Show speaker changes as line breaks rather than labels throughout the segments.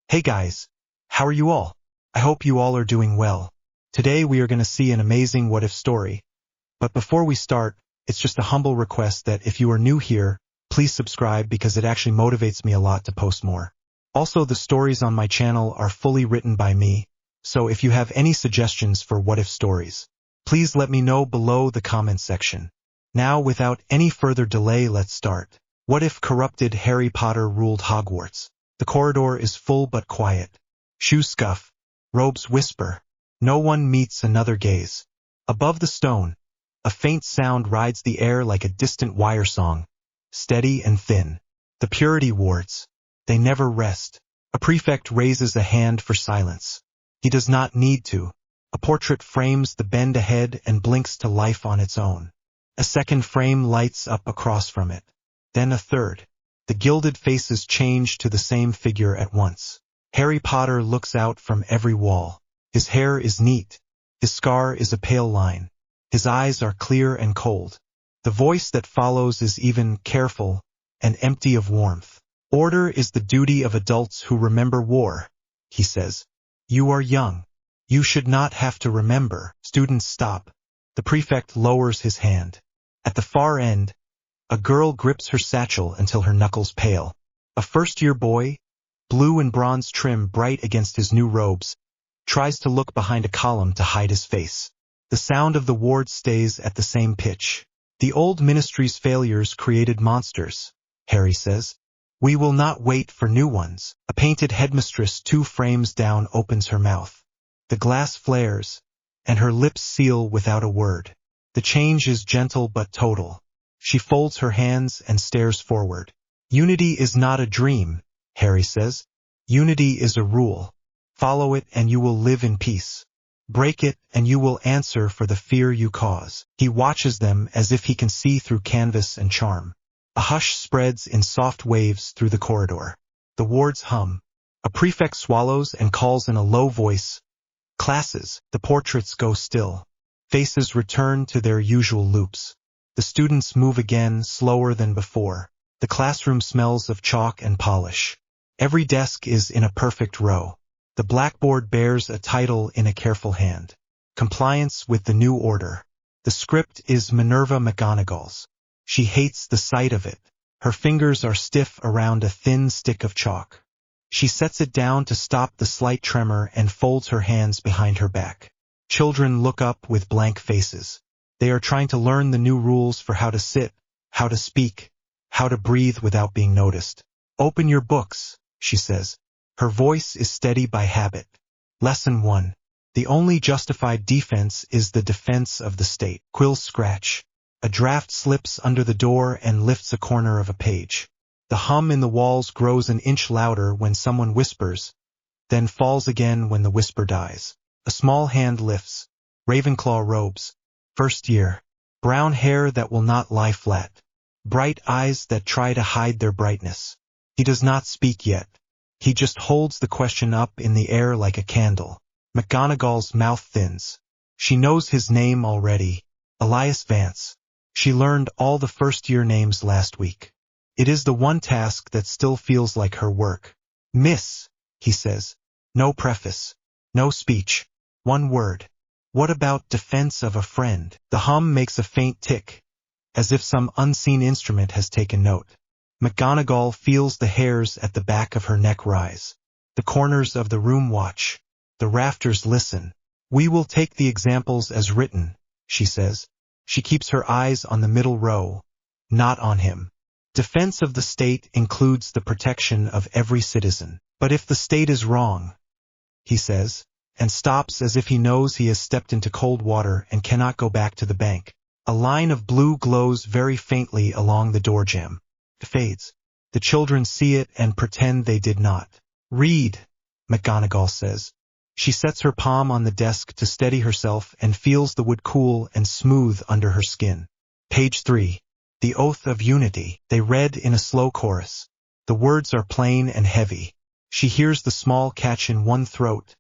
Hey guys, how are you all? I hope you all are doing well. Today we are going to see an amazing what-if story. But before we start, it's just a humble request that if you are new here, please subscribe because it actually motivates me a lot to post more. Also, the stories on my channel are fully written by me, so if you have any suggestions for what-if stories, please let me know below the comment section. Now, without any further delay, let's start. What if corrupted Harry Potter ruled Hogwarts? The corridor is full but quiet. Shoes scuff. Robes whisper. No one meets another gaze. Above the stone, a faint sound rides the air like a distant wire song, steady and thin. The purity wards. They never rest. A prefect raises a hand for silence. He does not need to. A portrait frames the bend ahead and blinks to life on its own. A second frame lights up across from it. Then a third. The gilded faces change to the same figure at once. Harry Potter looks out from every wall. His hair is neat. His scar is a pale line. His eyes are clear and cold. The voice that follows is even careful and empty of warmth. Order is the duty of adults who remember war, he says. You are young. You should not have to remember. Students stop. The prefect lowers his hand. At the far end, a girl grips her satchel until her knuckles pale. A first-year boy, blue and bronze trim bright against his new robes, tries to look behind a column to hide his face. The sound of the ward stays at the same pitch. The old ministry's failures created monsters, Harry says. We will not wait for new ones. A painted headmistress 2 frames down opens her mouth. The glass flares, and her lips seal without a word. The change is gentle but total. She folds her hands and stares forward. Unity is not a dream, Harry says. Unity is a rule. Follow it and you will live in peace. Break it and you will answer for the fear you cause. He watches them as if he can see through canvas and charm. A hush spreads in soft waves through the corridor. The wards hum. A prefect swallows and calls in a low voice. Classes. The portraits go still. Faces return to their usual loops. The students move again, slower than before. The classroom smells of chalk and polish. Every desk is in a perfect row. The blackboard bears a title in a careful hand. Compliance with the new order. The script is Minerva McGonagall's. She hates the sight of it. Her fingers are stiff around a thin stick of chalk. She sets it down to stop the slight tremor and folds her hands behind her back. Children look up with blank faces. They are trying to learn the new rules for how to sit, how to speak, how to breathe without being noticed. Open your books, she says. Her voice is steady by habit. Lesson 1. The only justified defense is the defense of the state. Quills scratch. A draft slips under the door and lifts a corner of a page. The hum in the walls grows an inch louder when someone whispers, then falls again when the whisper dies. A small hand lifts. Ravenclaw robes. First year. Brown hair that will not lie flat. Bright eyes that try to hide their brightness. He does not speak yet. He just holds the question up in the air like a candle. McGonagall's mouth thins. She knows his name already. Elias Vance. She learned all the first-year names last week. It is the one task that still feels like her work. Miss, he says. No preface. No speech. One word. What about defense of a friend? The hum makes a faint tick, as if some unseen instrument has taken note. McGonagall feels the hairs at the back of her neck rise. The corners of the room watch. The rafters listen. We will take the examples as written, she says. She keeps her eyes on the middle row, not on him. Defense of the state includes the protection of every citizen. But if the state is wrong, he says, and stops as if he knows he has stepped into cold water and cannot go back to the bank. A line of blue glows very faintly along the doorjamb. It fades. The children see it and pretend they did not. Read, McGonagall says. She sets her palm on the desk to steady herself and feels the wood cool and smooth under her skin. Page 3. The Oath of Unity. They read in a slow chorus. The words are plain and heavy. She hears the small catch in one throat,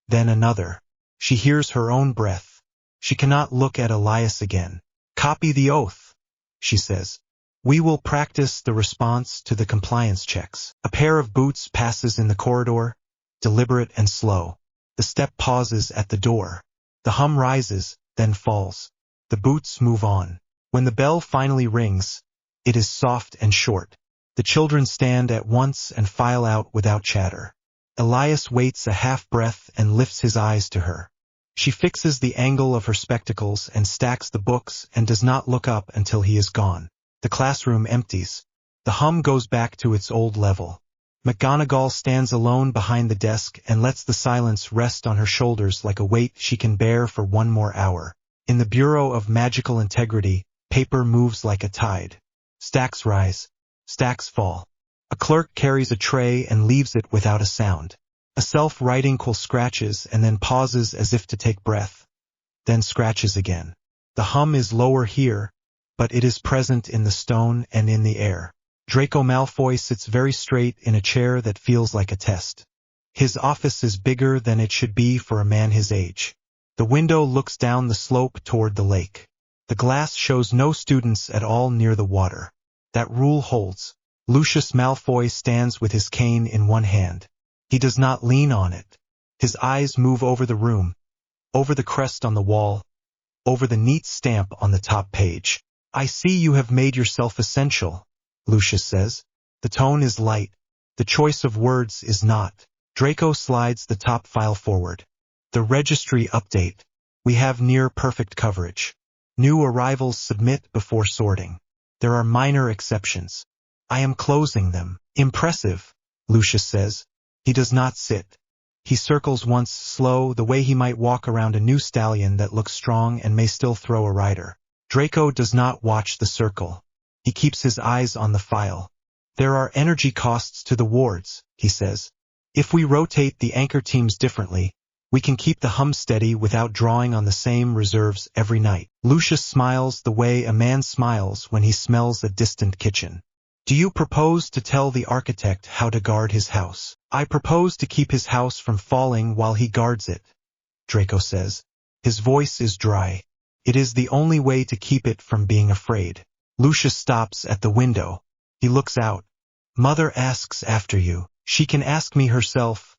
then another. She hears her own breath. She cannot look at Elias again. Copy the oath, she says. We will practice the response to the compliance checks. A pair of boots passes in the corridor. deliberate and slow. The step pauses at the door. The hum rises, then falls. The boots move on. When the bell finally rings, it is soft and short. The children stand at once and file out without chatter. Elias waits a half-breath and lifts his eyes to her. She fixes the angle of her spectacles and stacks the books and does not look up until he is gone. The classroom empties. The hum goes back to its old level. McGonagall stands alone behind the desk and lets the silence rest on her shoulders like a weight she can bear for one more hour. In the Bureau of Magical Integrity, paper moves like a tide. Stacks rise. Stacks fall. A clerk carries a tray and leaves it without a sound. A self-writing quill scratches and then pauses as if to take breath. Then scratches again. The hum is lower here, but it is present in the stone and in the air. Draco Malfoy sits very straight in a chair that feels like a test. His office is bigger than it should be for a man his age. The window looks down the slope toward the lake. The glass shows no students at all near the water. That rule holds. Lucius Malfoy stands with his cane in one hand. He does not lean on it. His eyes move over the room, over the crest on the wall, over the neat stamp on the top page. "I see you have made yourself essential," Lucius says. The tone is light. The choice of words is not. Draco slides the top file forward. The registry update. We have near perfect coverage. New arrivals submit before sorting. There are minor exceptions. I am closing them. Impressive, Lucius says. He does not sit. He circles once, slow, the way he might walk around a new stallion that looks strong and may still throw a rider. Draco does not watch the circle. He keeps his eyes on the file. There are energy costs to the wards, he says. If we rotate the anchor teams differently, we can keep the hum steady without drawing on the same reserves every night. Lucius smiles the way a man smiles when he smells a distant kitchen. Do you propose to tell the architect how to guard his house? I propose to keep his house from falling while he guards it, Draco says. His voice is dry. It is the only way to keep it from being afraid. Lucius stops at the window. He looks out. Mother asks after you. She can ask me herself,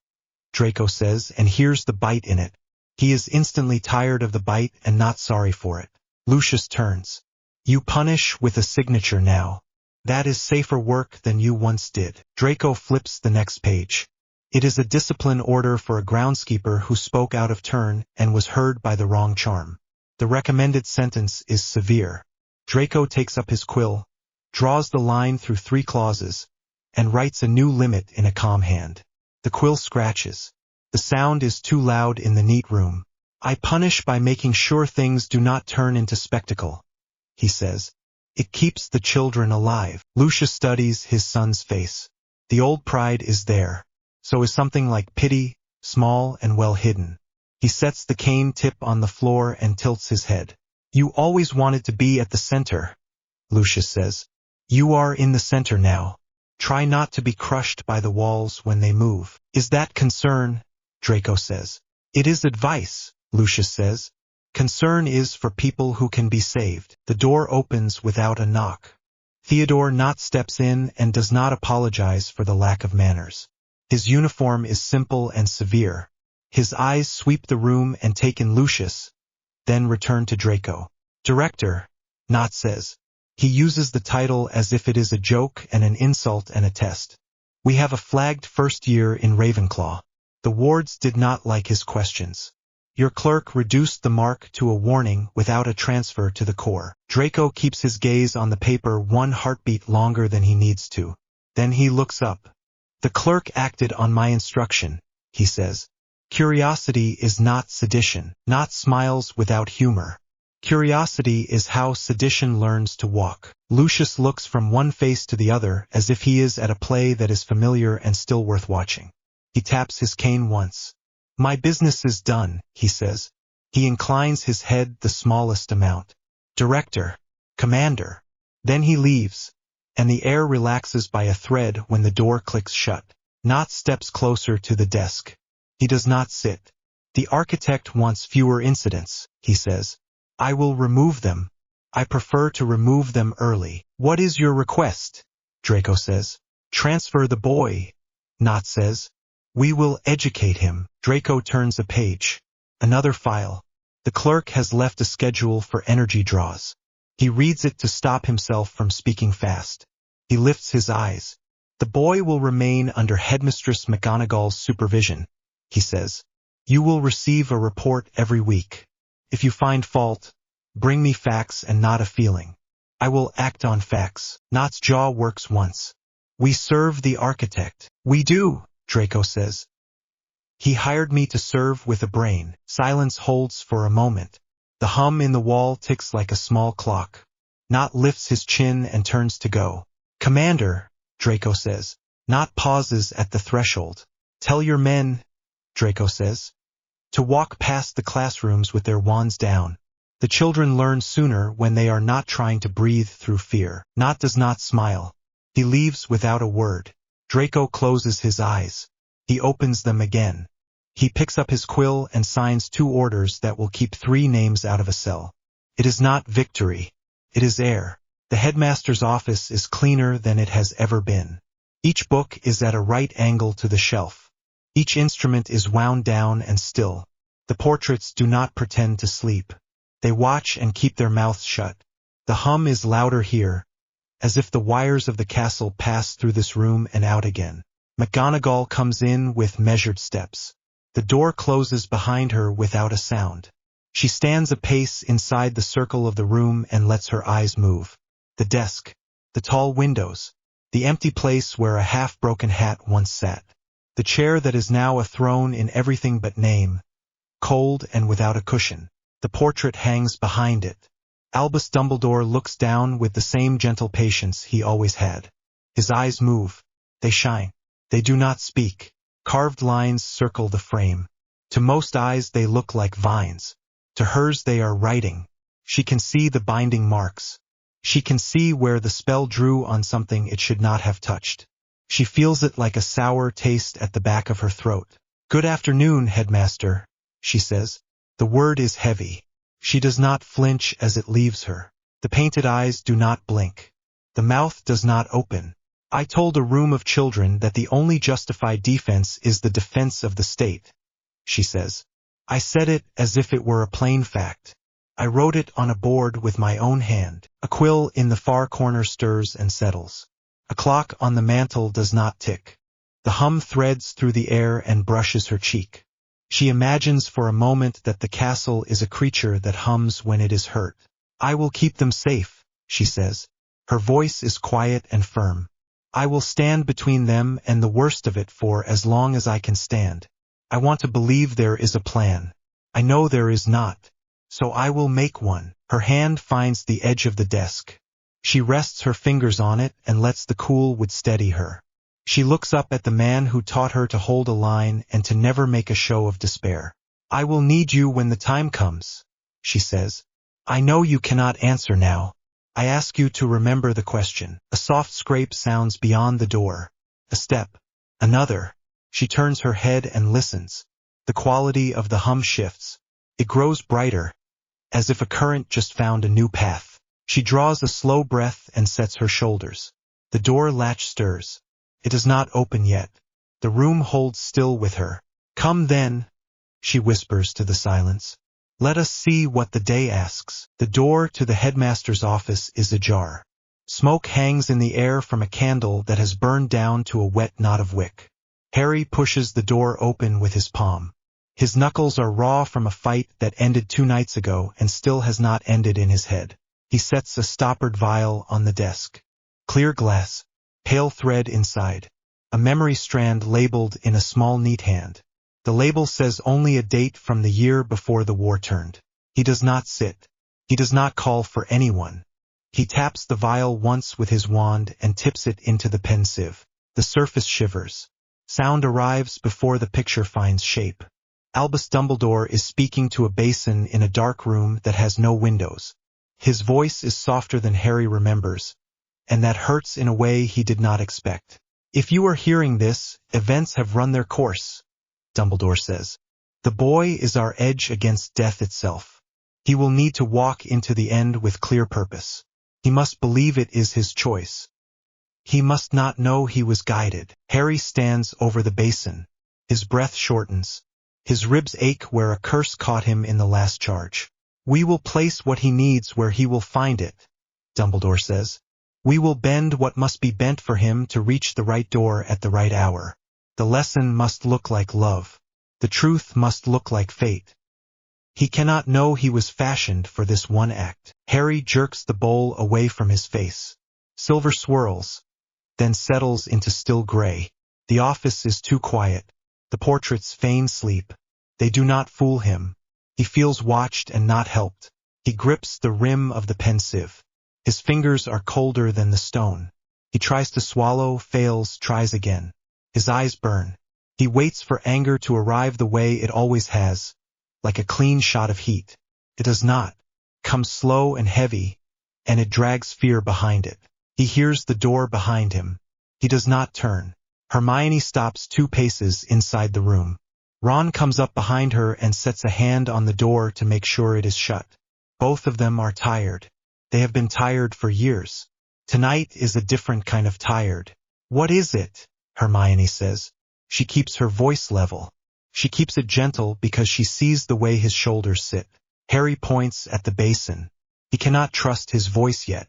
Draco says, and hears the bite in it. He is instantly tired of the bite and not sorry for it. Lucius turns. You punish with a signature now. That is safer work than you once did. Draco flips the next page. It is a discipline order for a groundskeeper who spoke out of turn and was heard by the wrong charm. The recommended sentence is severe. Draco takes up his quill, draws the line through 3 clauses, and writes a new limit in a calm hand. The quill scratches. The sound is too loud in the neat room. I punish by making sure things do not turn into spectacle, he says. It keeps the children alive. Lucius studies his son's face. The old pride is there. So is something like pity, small and well hidden. He sets the cane tip on the floor and tilts his head. You always wanted to be at the center, Lucius says. You are in the center now. Try not to be crushed by the walls when they move. Is that concern? Draco says. It is advice, Lucius says. Concern is for people who can be saved. The door opens without a knock. Theodore Knott steps in and does not apologize for the lack of manners. His uniform is simple and severe. His eyes sweep the room and take in Lucius, then return to Draco. Director, Knott says. He uses the title as if it is a joke and an insult and a test. We have a flagged first year in Ravenclaw. The wards did not like his questions. Your clerk reduced the mark to a warning without a transfer to the core. Draco keeps his gaze on the paper 1 heartbeat longer than he needs to. Then he looks up. The clerk acted on my instruction, he says. Curiosity is not sedition. Knott smiles without humor. Curiosity is how sedition learns to walk. Lucius looks from one face to the other as if he is at a play that is familiar and still worth watching. He taps his cane once. My business is done, he says. He inclines his head the smallest amount. Director, Commander. Then he leaves, and the air relaxes by a thread when the door clicks shut. Knott steps closer to the desk. He does not sit. The architect wants fewer incidents, he says. I will remove them. I prefer to remove them early. What is your request? Draco says. Transfer the boy, Knott says. We will educate him. Draco turns a page. Another file. The clerk has left a schedule for energy draws. He reads it to stop himself from speaking fast. He lifts his eyes. The boy will remain under Headmistress McGonagall's supervision, he says. You will receive a report every week. If you find fault, bring me facts and not a feeling. I will act on facts. Knott's jaw works once. We serve the architect. We do, Draco says. He hired me to serve with a brain. Silence holds for a moment. The hum in the wall ticks like a small clock. Knott lifts his chin and turns to go. Commander, Draco says. Knott pauses at the threshold. Tell your men, Draco says, to walk past the classrooms with their wands down. The children learn sooner when they are not trying to breathe through fear. Knott does not smile. He leaves without a word. Draco closes his eyes. He opens them again. He picks up his quill and signs 2 orders that will keep 3 names out of a cell. It is not victory. It is air. The headmaster's office is cleaner than it has ever been. Each book is at a right angle to the shelf. Each instrument is wound down and still. The portraits do not pretend to sleep. They watch and keep their mouths shut. The hum is louder here, as if the wires of the castle pass through this room and out again. McGonagall comes in with measured steps. The door closes behind her without a sound. She stands a pace inside the circle of the room and lets her eyes move. The desk, the tall windows, the empty place where a half-broken hat once sat. The chair that is now a throne in everything but name, cold and without a cushion. The portrait hangs behind it. Albus Dumbledore looks down with the same gentle patience he always had. His eyes move. They shine. They do not speak. Carved lines circle the frame. To most eyes they look like vines. To hers they are writing. She can see the binding marks. She can see where the spell drew on something it should not have touched. She feels it like a sour taste at the back of her throat. Good afternoon, headmaster, she says. The word is heavy. She does not flinch as it leaves her. The painted eyes do not blink. The mouth does not open. I told a room of children that the only justified defense is the defense of the state, she says. I said it as if it were a plain fact. I wrote it on a board with my own hand. A quill in the far corner stirs and settles. A clock on the mantel does not tick. The hum threads through the air and brushes her cheek. She imagines for a moment that the castle is a creature that hums when it is hurt. I will keep them safe, she says. Her voice is quiet and firm. I will stand between them and the worst of it for as long as I can stand. I want to believe there is a plan. I know there is not. So I will make one. Her hand finds the edge of the desk. She rests her fingers on it and lets the cool wood steady her. She looks up at the man who taught her to hold a line and to never make a show of despair. I will need you when the time comes, she says. I know you cannot answer now. I ask you to remember the question. A soft scrape sounds beyond the door. A step. Another. She turns her head and listens. The quality of the hum shifts. It grows brighter, as if a current just found a new path. She draws a slow breath and sets her shoulders. The door latch stirs. It does not open yet. The room holds still with her. Come then, she whispers to the silence. Let us see what the day asks. The door to the headmaster's office is ajar. Smoke hangs in the air from a candle that has burned down to a wet knot of wick. Harry pushes the door open with his palm. His knuckles are raw from a fight that ended 2 nights ago and still has not ended in his head. He sets a stoppered vial on the desk. Clear glass. Pale thread inside. A memory strand labeled in a small neat hand. The label says only a date from the year before the war turned. He does not sit. He does not call for anyone. He taps the vial once with his wand and tips it into the pen sieve. The surface shivers. Sound arrives before the picture finds shape. Albus Dumbledore is speaking to a basin in a dark room that has no windows. His voice is softer than Harry remembers, and that hurts in a way he did not expect. If you are hearing this, events have run their course, Dumbledore says. The boy is our edge against death itself. He will need to walk into the end with clear purpose. He must believe it is his choice. He must not know he was guided. Harry stands over the basin. His breath shortens. His ribs ache where a curse caught him in the last charge. We will place what he needs where he will find it, Dumbledore says. We will bend what must be bent for him to reach the right door at the right hour. The lesson must look like love. The truth must look like fate. He cannot know he was fashioned for this one act. Harry jerks the bowl away from his face. Silver swirls, then settles into still gray. The office is too quiet. The portraits feign sleep. They do not fool him. He feels watched and not helped. He grips the rim of the pensieve. His fingers are colder than the stone. He tries to swallow, fails, tries again. His eyes burn. He waits for anger to arrive the way it always has, like a clean shot of heat. It does not. It comes slow and heavy, and it drags fear behind it. He hears the door behind him. He does not turn. Hermione stops 2 paces inside the room. Ron comes up behind her and sets a hand on the door to make sure it is shut. Both of them are tired. They have been tired for years. Tonight is a different kind of tired. What is it? Hermione says. She keeps her voice level. She keeps it gentle because she sees the way his shoulders sit. Harry points at the basin. He cannot trust his voice yet.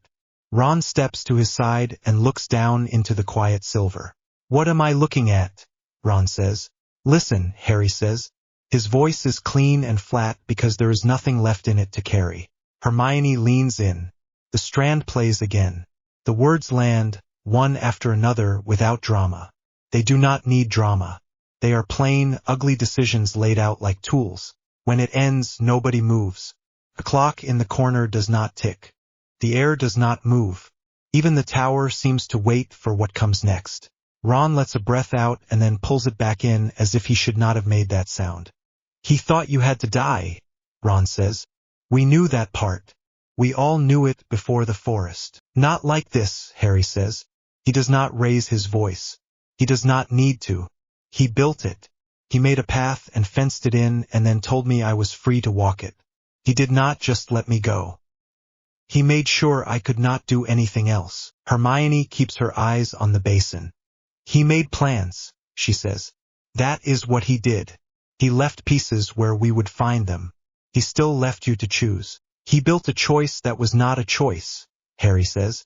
Ron steps to his side and looks down into the quiet silver. What am I looking at? Ron says. Listen, Harry says. His voice is clean and flat because there is nothing left in it to carry. Hermione leans in. The strand plays again. The words land, one after another, without drama. They do not need drama. They are plain, ugly decisions laid out like tools. When it ends, nobody moves. The clock in the corner does not tick. The air does not move. Even the tower seems to wait for what comes next. Ron lets a breath out and then pulls it back in as if he should not have made that sound. He thought you had to die, Ron says. We knew that part. We all knew it before the forest. Not like this, Harry says. He does not raise his voice. He does not need to. He built it. He made a path and fenced it in and then told me I was free to walk it. He did not just let me go. He made sure I could not do anything else. Hermione keeps her eyes on the basin. He made plans, she says. That is what he did. He left pieces where we would find them. He still left you to choose. He built a choice that was not a choice, Harry says.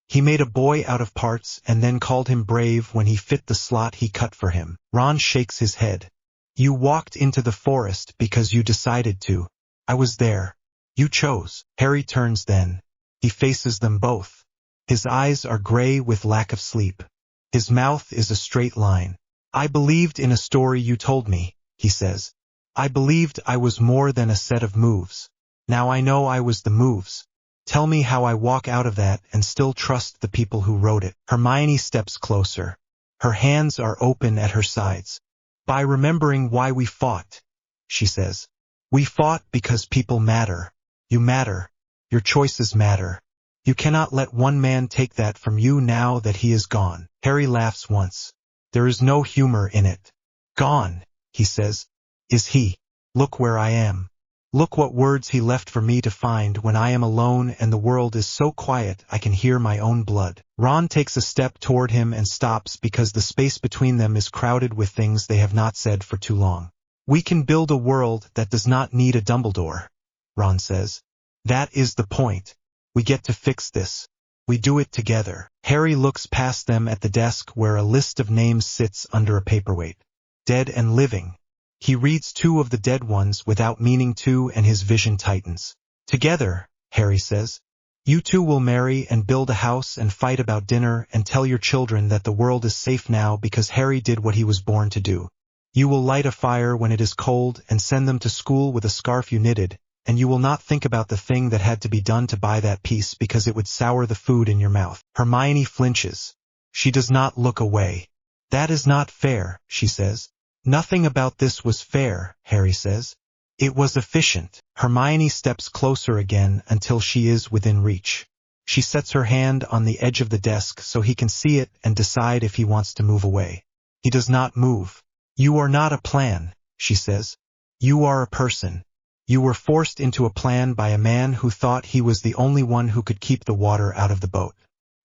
He made a boy out of parts and then called him brave when he fit the slot he cut for him. Ron shakes his head. You walked into the forest because you decided to. I was there. You chose. Harry turns then. He faces them both. His eyes are gray with lack of sleep. His mouth is a straight line. I believed in a story you told me, he says. I believed I was more than a set of moves. Now I know I was the moves. Tell me how I walk out of that and still trust the people who wrote it. Hermione steps closer. Her hands are open at her sides. By remembering why we fought, she says. We fought because people matter. You matter. Your choices matter. You cannot let one man take that from you now that he is gone. Harry laughs once. There is no humor in it. Gone, he says. Is he? Look where I am. Look what words he left for me to find when I am alone and the world is so quiet I can hear my own blood. Ron takes a step toward him and stops because the space between them is crowded with things they have not said for too long. We can build a world that does not need a Dumbledore, Ron says. That is the point. We get to fix this. We do it together. Harry looks past them at the desk where a list of names sits under a paperweight. Dead and living. He reads 2 of the dead ones without meaning to and his vision tightens. Together, Harry says. You 2 will marry and build a house and fight about dinner and tell your children that the world is safe now because Harry did what he was born to do. You will light a fire when it is cold and send them to school with a scarf you knitted, and you will not think about the thing that had to be done to buy that piece because it would sour the food in your mouth. Hermione flinches. She does not look away. That is not fair, she says. Nothing about this was fair, Harry says. It was efficient. Hermione steps closer again until she is within reach. She sets her hand on the edge of the desk so he can see it and decide if he wants to move away. He does not move. You are not a plan, she says. You are a person. You were forced into a plan by a man who thought he was the only one who could keep the water out of the boat.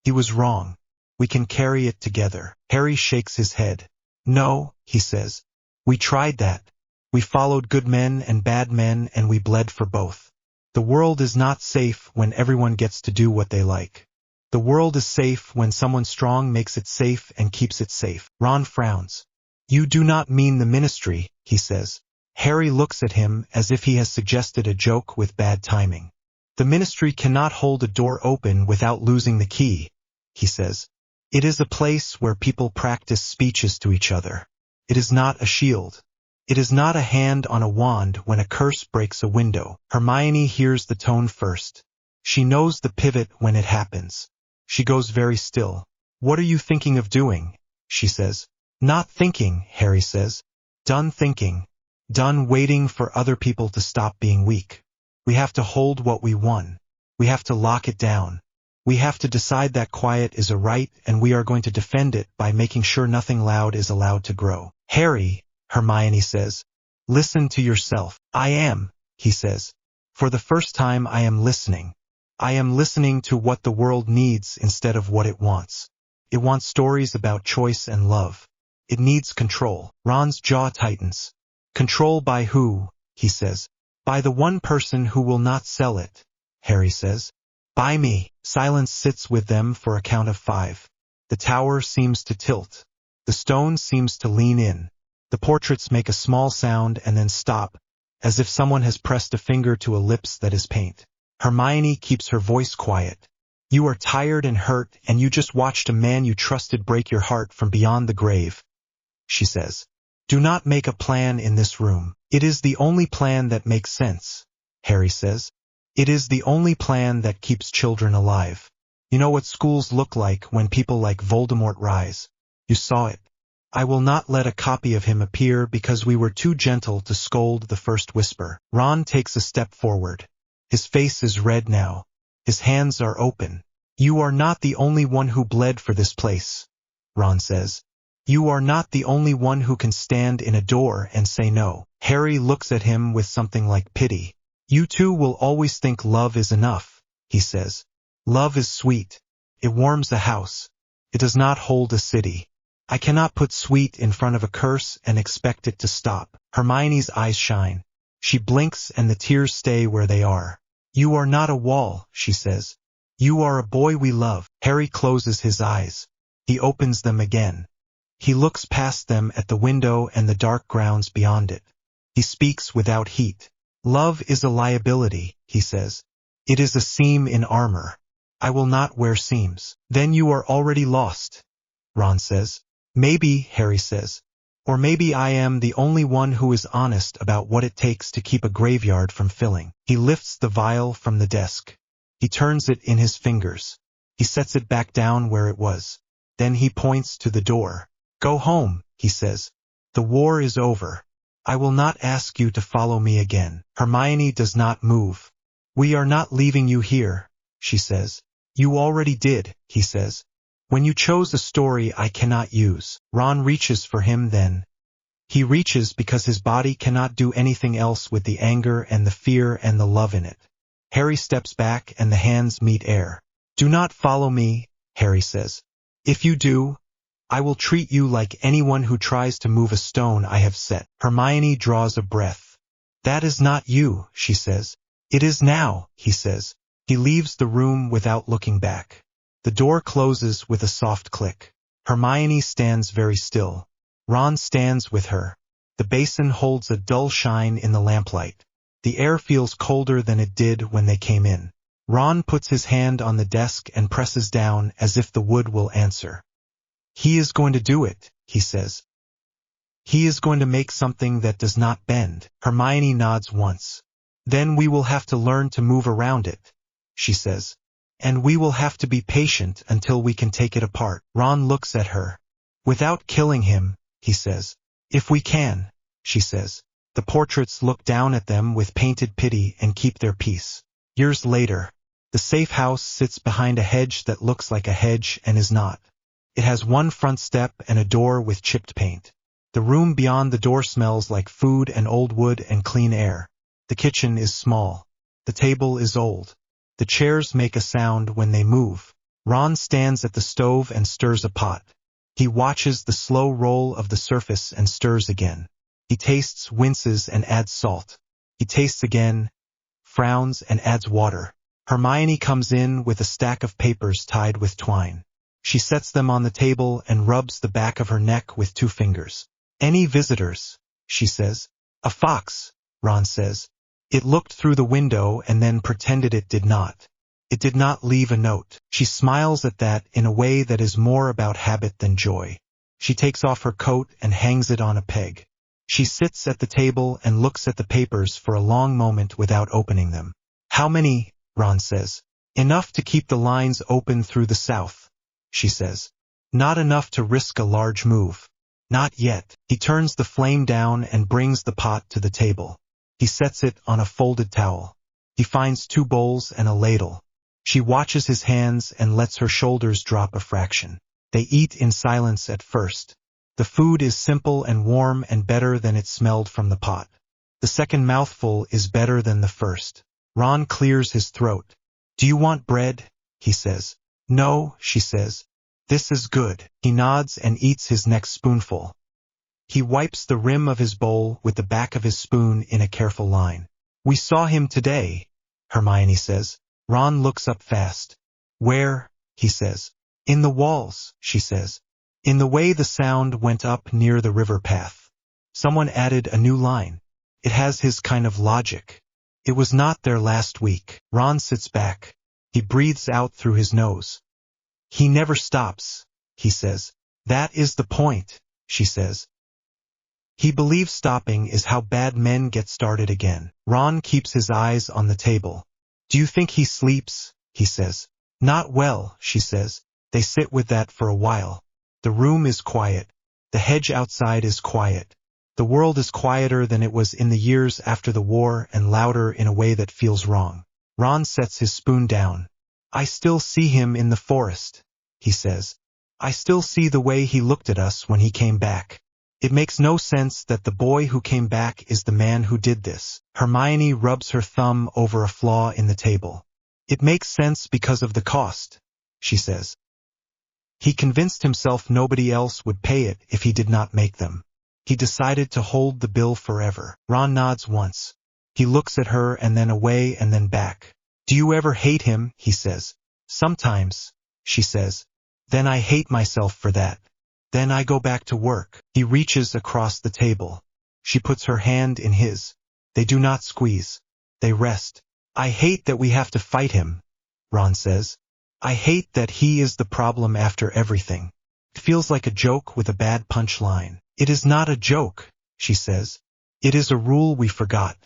He was wrong. We can carry it together. Harry shakes his head. No, he says. We tried that. We followed good men and bad men and we bled for both. The world is not safe when everyone gets to do what they like. The world is safe when someone strong makes it safe and keeps it safe. Ron frowns. You do not mean the ministry, he says. Harry looks at him as if he has suggested a joke with bad timing. The ministry cannot hold a door open without losing the key, he says. It is a place where people practice speeches to each other. It is not a shield. It is not a hand on a wand when a curse breaks a window. Hermione hears the tone first. She knows the pivot when it happens. She goes very still. What are you thinking of doing? She says. Not thinking, Harry says. Done thinking. Done waiting for other people to stop being weak. We have to hold what we won. We have to lock it down. We have to decide that quiet is a right and we are going to defend it by making sure nothing loud is allowed to grow. Harry, Hermione says, listen to yourself. I am, he says. For the first time I am listening. I am listening to what the world needs instead of what it wants. It wants stories about choice and love. It needs control. Ron's jaw tightens. Control by who? He says. By the one person who will not sell it, Harry says. By me. Silence sits with them for a count of 5. The tower seems to tilt. The stone seems to lean in. The portraits make a small sound and then stop, as if someone has pressed a finger to a lips that is paint. Hermione keeps her voice quiet. You are tired and hurt, and you just watched a man you trusted break your heart from beyond the grave, she says. Do not make a plan in this room. It is the only plan that makes sense, Harry says. It is the only plan that keeps children alive. You know what schools look like when people like Voldemort rise. You saw it. I will not let a copy of him appear because we were too gentle to scold the first whisper. Ron takes a step forward. His face is red now. His hands are open. You are not the only one who bled for this place, Ron says. You are not the only one who can stand in a door and say no. Harry looks at him with something like pity. You two will always think love is enough, he says. Love is sweet. It warms a house. It does not hold a city. I cannot put sweet in front of a curse and expect it to stop. Hermione's eyes shine. She blinks and the tears stay where they are. You are not a wall, she says. You are a boy we love. Harry closes his eyes. He opens them again. He looks past them at the window and the dark grounds beyond it. He speaks without heat. Love is a liability, he says. It is a seam in armor. I will not wear seams. Then you are already lost, Ron says. Maybe, Harry says. Or maybe I am the only one who is honest about what it takes to keep a graveyard from filling. He lifts the vial from the desk. He turns it in his fingers. He sets it back down where it was. Then he points to the door. Go home, he says. The war is over. I will not ask you to follow me again. Hermione does not move. We are not leaving you here, she says. You already did, he says. When you chose a story I cannot use. Ron reaches for him then. He reaches because his body cannot do anything else with the anger and the fear and the love in it. Harry steps back and the hands meet air. Do not follow me, Harry says. If you do, I will treat you like anyone who tries to move a stone I have set. Hermione draws a breath. That is not you, she says. It is now, he says. He leaves the room without looking back. The door closes with a soft click. Hermione stands very still. Ron stands with her. The basin holds a dull shine in the lamplight. The air feels colder than it did when they came in. Ron puts his hand on the desk and presses down as if the wood will answer. He is going to do it, he says. He is going to make something that does not bend. Hermione nods once. Then we will have to learn to move around it, she says. And we will have to be patient until we can take it apart. Ron looks at her. Without killing him, he says. If we can, she says. The portraits look down at them with painted pity and keep their peace. Years later, the safe house sits behind a hedge that looks like a hedge and is not. It has one front step and a door with chipped paint. The room beyond the door smells like food and old wood and clean air. The kitchen is small. The table is old. The chairs make a sound when they move. Ron stands at the stove and stirs a pot. He watches the slow roll of the surface and stirs again. He tastes, winces, and adds salt. He tastes again, frowns, and adds water. Hermione comes in with a stack of papers tied with twine. She sets them on the table and rubs the back of her neck with 2 fingers. "Any visitors?" she says. "A fox," Ron says. "It looked through the window and then pretended it did not. It did not leave a note." She smiles at that in a way that is more about habit than joy. She takes off her coat and hangs it on a peg. She sits at the table and looks at the papers for a long moment without opening them. "How many?" Ron says. "Enough to keep the lines open through the south," she says. "Not enough to risk a large move." "Not yet." He turns the flame down and brings the pot to the table. He sets it on a folded towel. He finds 2 bowls and a ladle. She watches his hands and lets her shoulders drop a fraction. They eat in silence at first. The food is simple and warm and better than it smelled from the pot. The second mouthful is better than the first. Ron clears his throat. "Do you want bread?" he says. "No," she says. "This is good." He nods and eats his next spoonful. He wipes the rim of his bowl with the back of his spoon in a careful line. "We saw him today," Hermione says. Ron looks up fast. "Where?" he says. "In the walls," she says. "In the way the sound went up near the river path." Someone added a new line. It has his kind of logic. It was not there last week. Ron sits back. He breathes out through his nose. "He never stops," he says. "That is the point," she says. He believes stopping is how bad men get started again. Ron keeps his eyes on the table. "Do you think he sleeps?" he says. "Not well," she says. They sit with that for a while. The room is quiet. The hedge outside is quiet. The world is quieter than it was in the years after the war and louder in a way that feels wrong. Ron sets his spoon down. "I still see him in the forest," he says. "I still see the way he looked at us when he came back. It makes no sense that the boy who came back is the man who did this." Hermione rubs her thumb over a flaw in the table. "It makes sense because of the cost," she says. "He convinced himself nobody else would pay it if he did not make them. He decided to hold the bill forever." Ron nods once. He looks at her and then away and then back. "Do you ever hate him?" he says. "Sometimes," she says. "Then I hate myself for that. Then I go back to work." He reaches across the table. She puts her hand in his. They do not squeeze. They rest. "I hate that we have to fight him," Ron says. "I hate that he is the problem after everything." It feels like a joke with a bad punchline. "It is not a joke," she says. "It is a rule we forgot.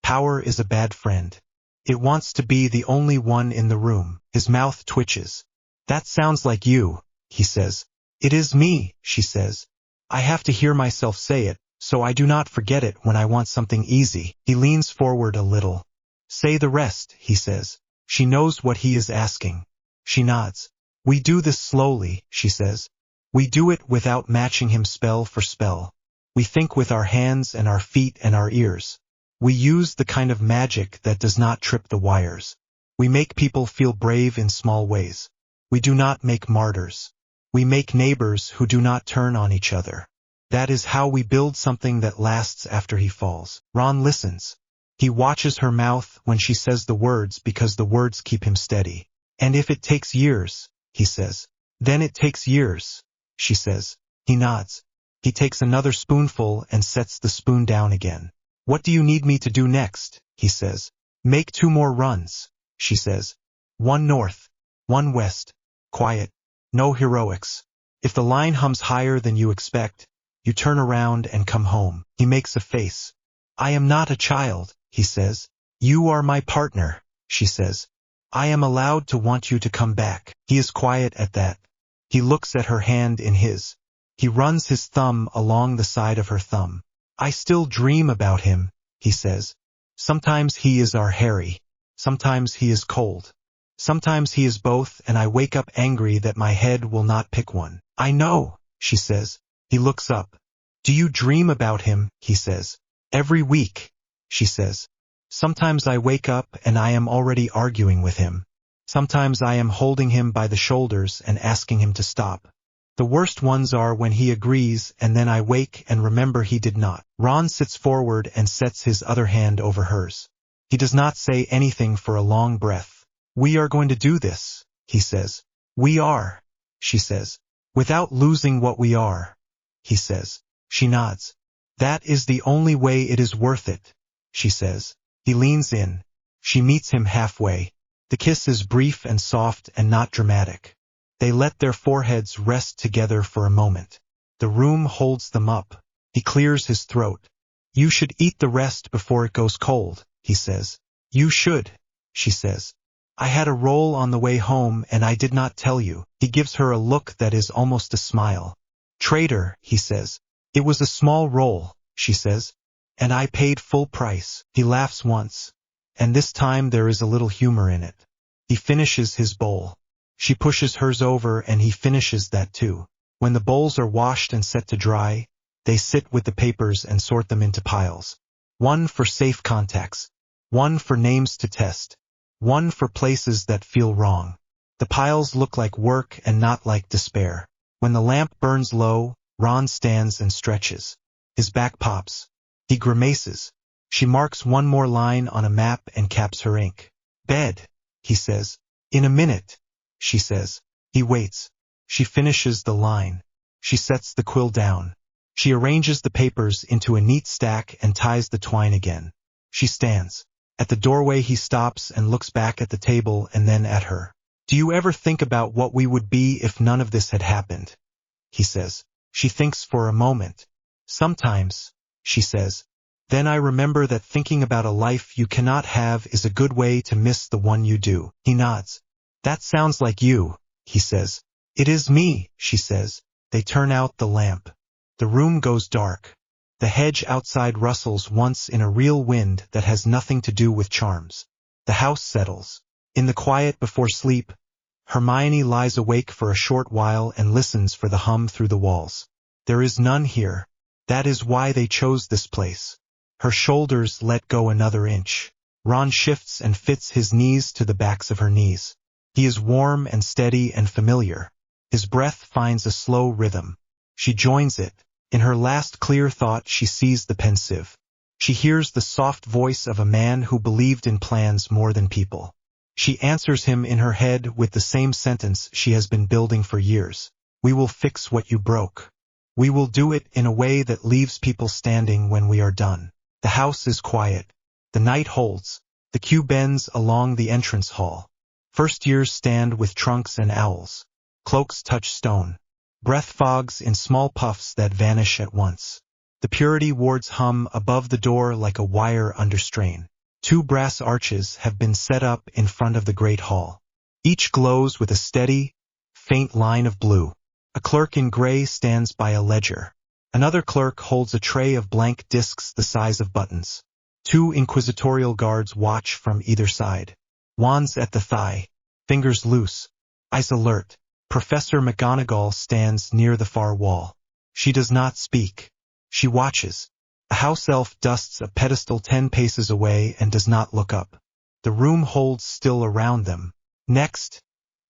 Power is a bad friend. It wants to be the only one in the room." His mouth twitches. "That sounds like you," he says. "It is me," she says. "I have to hear myself say it, so I do not forget it when I want something easy." He leans forward a little. "Say the rest," he says. She knows what he is asking. She nods. "We do this slowly," she says. "We do it without matching him spell for spell. We think with our hands and our feet and our ears. We use the kind of magic that does not trip the wires. We make people feel brave in small ways. We do not make martyrs. We make neighbors who do not turn on each other. That is how we build something that lasts after he falls." Ron listens. He watches her mouth when she says the words because the words keep him steady. "And if it takes years," he says. "Then it takes years," she says. He nods. He takes another spoonful and sets the spoon down again. "What do you need me to do next?" he says. "Make 2 more runs," she says. "1 north, 1 west. Quiet. No heroics. If the line hums higher than you expect, you turn around and come home." He makes a face. "I am not a child," he says. "You are my partner," she says. "I am allowed to want you to come back." He is quiet at that. He looks at her hand in his. He runs his thumb along the side of her thumb. "I still dream about him," he says. "Sometimes he is our Harry. Sometimes he is cold. Sometimes he is both, and I wake up angry that my head will not pick one." "I know," she says. He looks up. "Do you dream about him?" he says. "Every week," she says. "Sometimes I wake up and I am already arguing with him. Sometimes I am holding him by the shoulders and asking him to stop. The worst ones are when he agrees and then I wake and remember he did not. Ron sits forward and sets his other hand over hers. He does not say anything for a long breath. We are going to do this, he says. We are, she says. Without losing what we are, he says. She nods. That is the only way it is worth it, she says. He leans in. She meets him halfway. The kiss is brief and soft and not dramatic. They let their foreheads rest together for a moment. The room holds them up. He clears his throat. You should eat the rest before it goes cold, he says. You should, she says. I had a roll on the way home and I did not tell you. He gives her a look that is almost a smile. Traitor, he says. It was a small roll, she says. And I paid full price. He laughs once. And this time there is a little humor in it. He finishes his bowl. She pushes hers over and he finishes that too. When the bowls are washed and set to dry, they sit with the papers and sort them into piles. One for safe contacts. One for names to test. One for places that feel wrong. The piles look like work and not like despair. When the lamp burns low, Ron stands and stretches. His back pops. He grimaces. She marks one more line on a map and caps her ink. Bed, he says. In a minute, she says. He waits. She finishes the line. She sets the quill down. She arranges the papers into a neat stack and ties the twine again. She stands. At the doorway he stops and looks back at the table and then at her. Do you ever think about what we would be if none of this had happened? He says. She thinks for a moment. Sometimes, she says. Then I remember that thinking about a life you cannot have is a good way to miss the one you do. He nods. That sounds like you, he says. It is me, she says. They turn out the lamp. The room goes dark. The hedge outside rustles once in a real wind that has nothing to do with charms. The house settles. In the quiet before sleep, Hermione lies awake for a short while and listens for the hum through the walls. There is none here. That is why they chose this place. Her shoulders let go another inch. Ron shifts and fits his knees to the backs of her knees. He is warm and steady and familiar. His breath finds a slow rhythm. She joins it. In her last clear thought she sees the pensive. She hears the soft voice of a man who believed in plans more than people. She answers him in her head with the same sentence she has been building for years. We will fix what you broke. We will do it in a way that leaves people standing when we are done. The house is quiet. The night holds. The queue bends along the entrance hall. First years stand with trunks and owls. Cloaks touch stone. Breath fogs in small puffs that vanish at once. The purity wards hum above the door like a wire under strain. 2 brass arches have been set up in front of the great hall. Each glows with a steady, faint line of blue. A clerk in gray stands by a ledger. Another clerk holds a tray of blank discs the size of buttons. 2 inquisitorial guards watch from either side. Wands at the thigh, fingers loose, eyes alert. Professor McGonagall stands near the far wall. She does not speak. She watches. A house elf dusts a pedestal 10 paces away and does not look up. The room holds still around them. Next,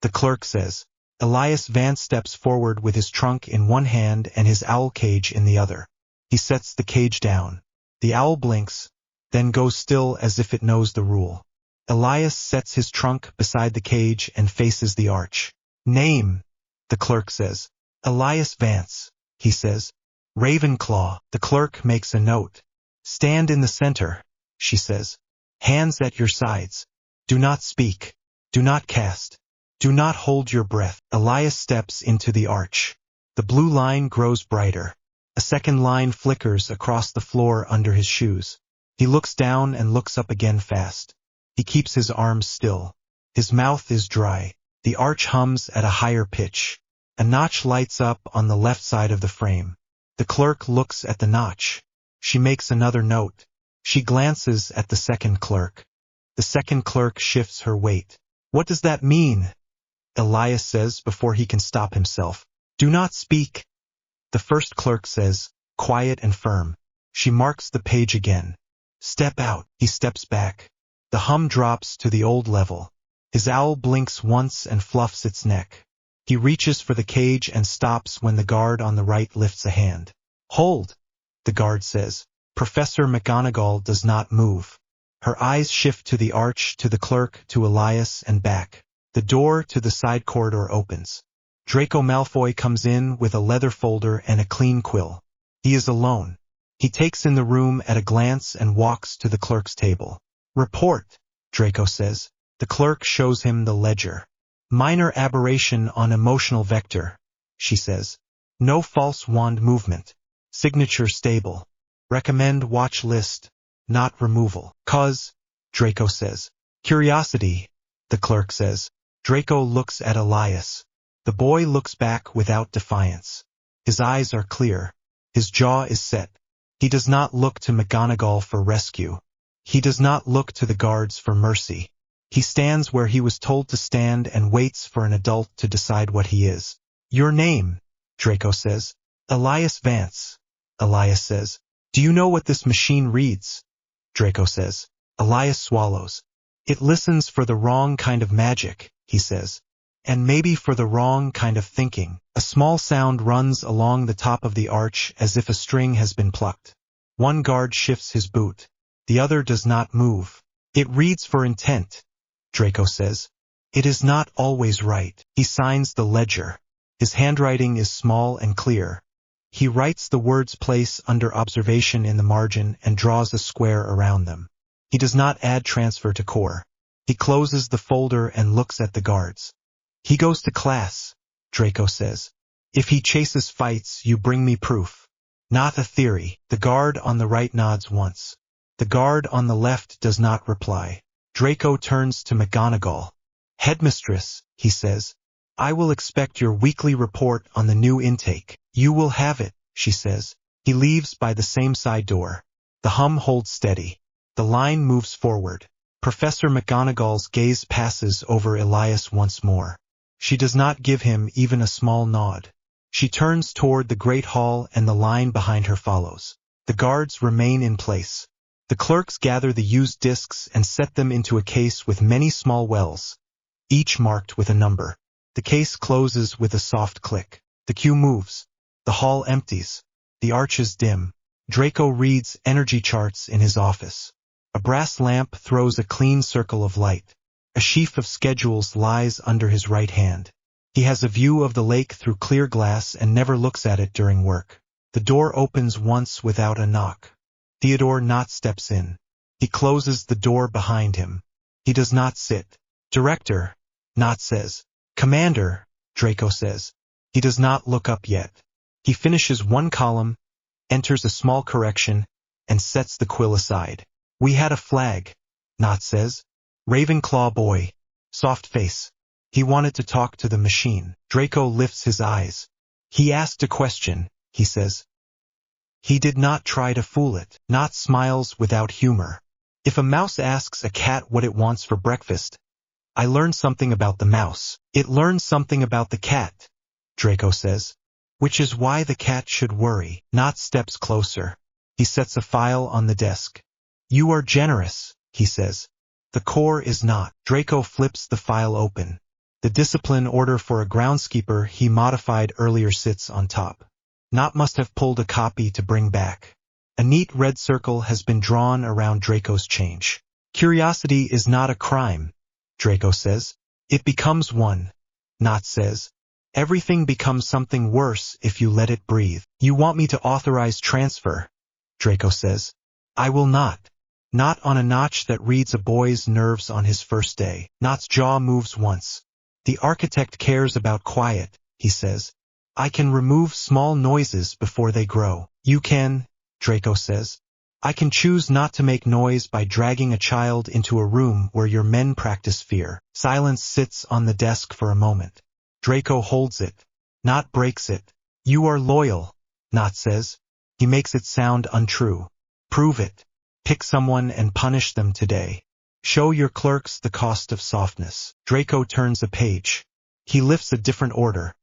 the clerk says. Elias Vance steps forward with his trunk in one hand and his owl cage in the other. He sets the cage down. The owl blinks, then goes still as if it knows the rule. Elias sets his trunk beside the cage and faces the arch. Name, the clerk says. Elias Vance, he says. Ravenclaw. The clerk makes a note. Stand in the center, she says. Hands at your sides. Do not speak. Do not cast. Do not hold your breath. Elias steps into the arch. The blue line grows brighter. A second line flickers across the floor under his shoes. He looks down and looks up again fast. He keeps his arms still. His mouth is dry. The arch hums at a higher pitch. A notch lights up on the left side of the frame. The clerk looks at the notch. She makes another note. She glances at the second clerk. The second clerk shifts her weight. What does that mean? Elias says before he can stop himself. Do not speak. The first clerk says, quiet and firm. She marks the page again. Step out. He steps back. The hum drops to the old level. His owl blinks once and fluffs its neck. He reaches for the cage and stops when the guard on the right lifts a hand. "Hold," the guard says. Professor McGonagall does not move. Her eyes shift to the arch, to the clerk, to Elias, and back. The door to the side corridor opens. Draco Malfoy comes in with a leather folder and a clean quill. He is alone. He takes in the room at a glance and walks to the clerk's table. "Report," Draco says. The clerk shows him the ledger. "Minor aberration on emotional vector," she says. "No false wand movement. Signature stable. Recommend watch list, not removal." "Cause," Draco says. "Curiosity," the clerk says. Draco looks at Elias. The boy looks back without defiance. His eyes are clear. His jaw is set. He does not look to McGonagall for rescue. He does not look to the guards for mercy. He stands where he was told to stand and waits for an adult to decide what he is. "Your name," Draco says. "Elias Vance," Elias says. "Do you know what this machine reads?" Draco says. Elias swallows. "It listens for the wrong kind of magic," he says. "And maybe for the wrong kind of thinking." A small sound runs along the top of the arch as if a string has been plucked. One guard shifts his boot. The other does not move. "It reads for intent," Draco says. "It is not always right." He signs the ledger. His handwriting is small and clear. He writes the words "place under observation" in the margin and draws a square around them. He does not add transfer to core. He closes the folder and looks at the guards. "He goes to class," Draco says. "If he chases fights, you bring me proof. Not a theory." The guard on the right nods once. The guard on the left does not reply. Draco turns to McGonagall. "Headmistress," he says, "I will expect your weekly report on the new intake." "You will have it," she says. He leaves by the same side door. The hum holds steady. The line moves forward. Professor McGonagall's gaze passes over Elias once more. She does not give him even a small nod. She turns toward the great hall and the line behind her follows. The guards remain in place. The clerks gather the used discs and set them into a case with many small wells, each marked with a number. The case closes with a soft click. The queue moves. The hall empties. The arch is dim. Draco reads energy charts in his office. A brass lamp throws a clean circle of light. A sheaf of schedules lies under his right hand. He has a view of the lake through clear glass and never looks at it during work. The door opens once without a knock. Theodore Knott steps in. He closes the door behind him. He does not sit. "Director," Knott says. "Commander," Draco says. He does not look up yet. He finishes one column, enters a small correction, and sets the quill aside. "We had a flag," Knott says. "Ravenclaw boy. Soft face. He wanted to talk to the machine." Draco lifts his eyes. "He asked a question," he says. "He did not try to fool it." Knott smiles without humor. "If a mouse asks a cat what it wants for breakfast, I learned something about the mouse. It learns something about the cat," Draco says. "Which is why the cat should worry." Knott steps closer. He sets a file on the desk. "You are generous," he says. "The core is not." Draco flips the file open. The discipline order for a groundskeeper he modified earlier sits on top. Knott must have pulled a copy to bring back. A neat red circle has been drawn around Draco's change. "Curiosity is not a crime," Draco says. "It becomes one," Knott says. "Everything becomes something worse if you let it breathe." "You want me to authorize transfer," Draco says. "I will not." Not on a notch that reads a boy's nerves on his first day. Knott's jaw moves once. "The architect cares about quiet," he says. "I can remove small noises before they grow." "You can," Draco says. "I can choose not to make noise by dragging a child into a room where your men practice fear." Silence sits on the desk for a moment. Draco holds it. Knott breaks it. "You are loyal," Knott says. He makes it sound untrue. "Prove it. Pick someone and punish them today. Show your clerks the cost of softness." Draco turns a page. He lifts a different order.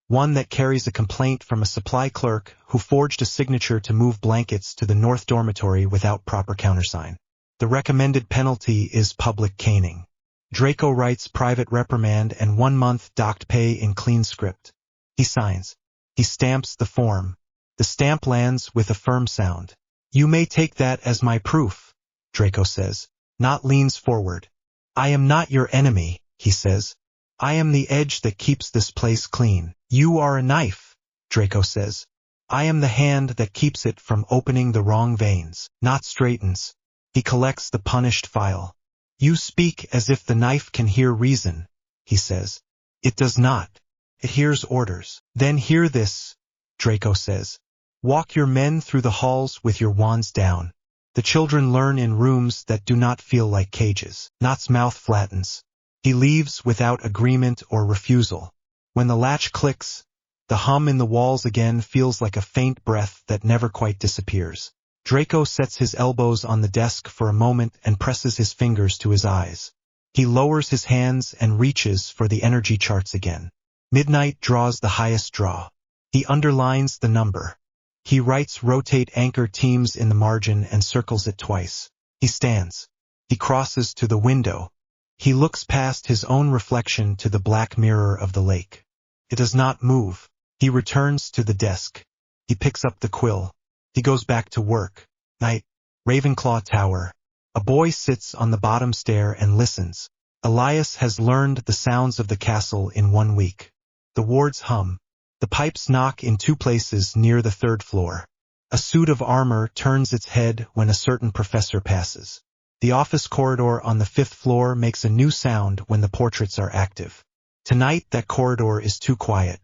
One that carries a complaint from a supply clerk who forged a signature to move blankets to the north dormitory without proper countersign. The recommended penalty is public caning. Draco writes private reprimand and 1 month docked pay in clean script. He signs. He stamps the form. The stamp lands with a firm sound. You may take that as my proof, Draco says. Not leans forward. I am not your enemy, he says. I am the edge that keeps this place clean. You are a knife, Draco says. I am the hand that keeps it from opening the wrong veins, not straightens. He collects the punished file. You speak as if the knife can hear reason, he says. It does not. It hears orders. Then hear this, Draco says. Walk your men through the halls with your wands down. The children learn in rooms that do not feel like cages. Not's mouth flattens. He leaves without agreement or refusal. When the latch clicks, the hum in the walls again feels like a faint breath that never quite disappears. Draco sets his elbows on the desk for a moment and presses his fingers to his eyes. He lowers his hands and reaches for the energy charts again. Midnight draws the highest draw. He underlines the number. He writes rotate anchor teams in the margin and circles it twice. He stands. He crosses to the window. He looks past his own reflection to the black mirror of the lake. It does not move. He returns to the desk. He picks up the quill. He goes back to work. Night. Ravenclaw Tower. A boy sits on the bottom stair and listens. Elias has learned the sounds of the castle in 1 week. The wards hum. The pipes knock in 2 places near the 3rd floor. A suit of armor turns its head when a certain professor passes. The office corridor on the 5th floor makes a new sound when the portraits are active. Tonight that corridor is too quiet.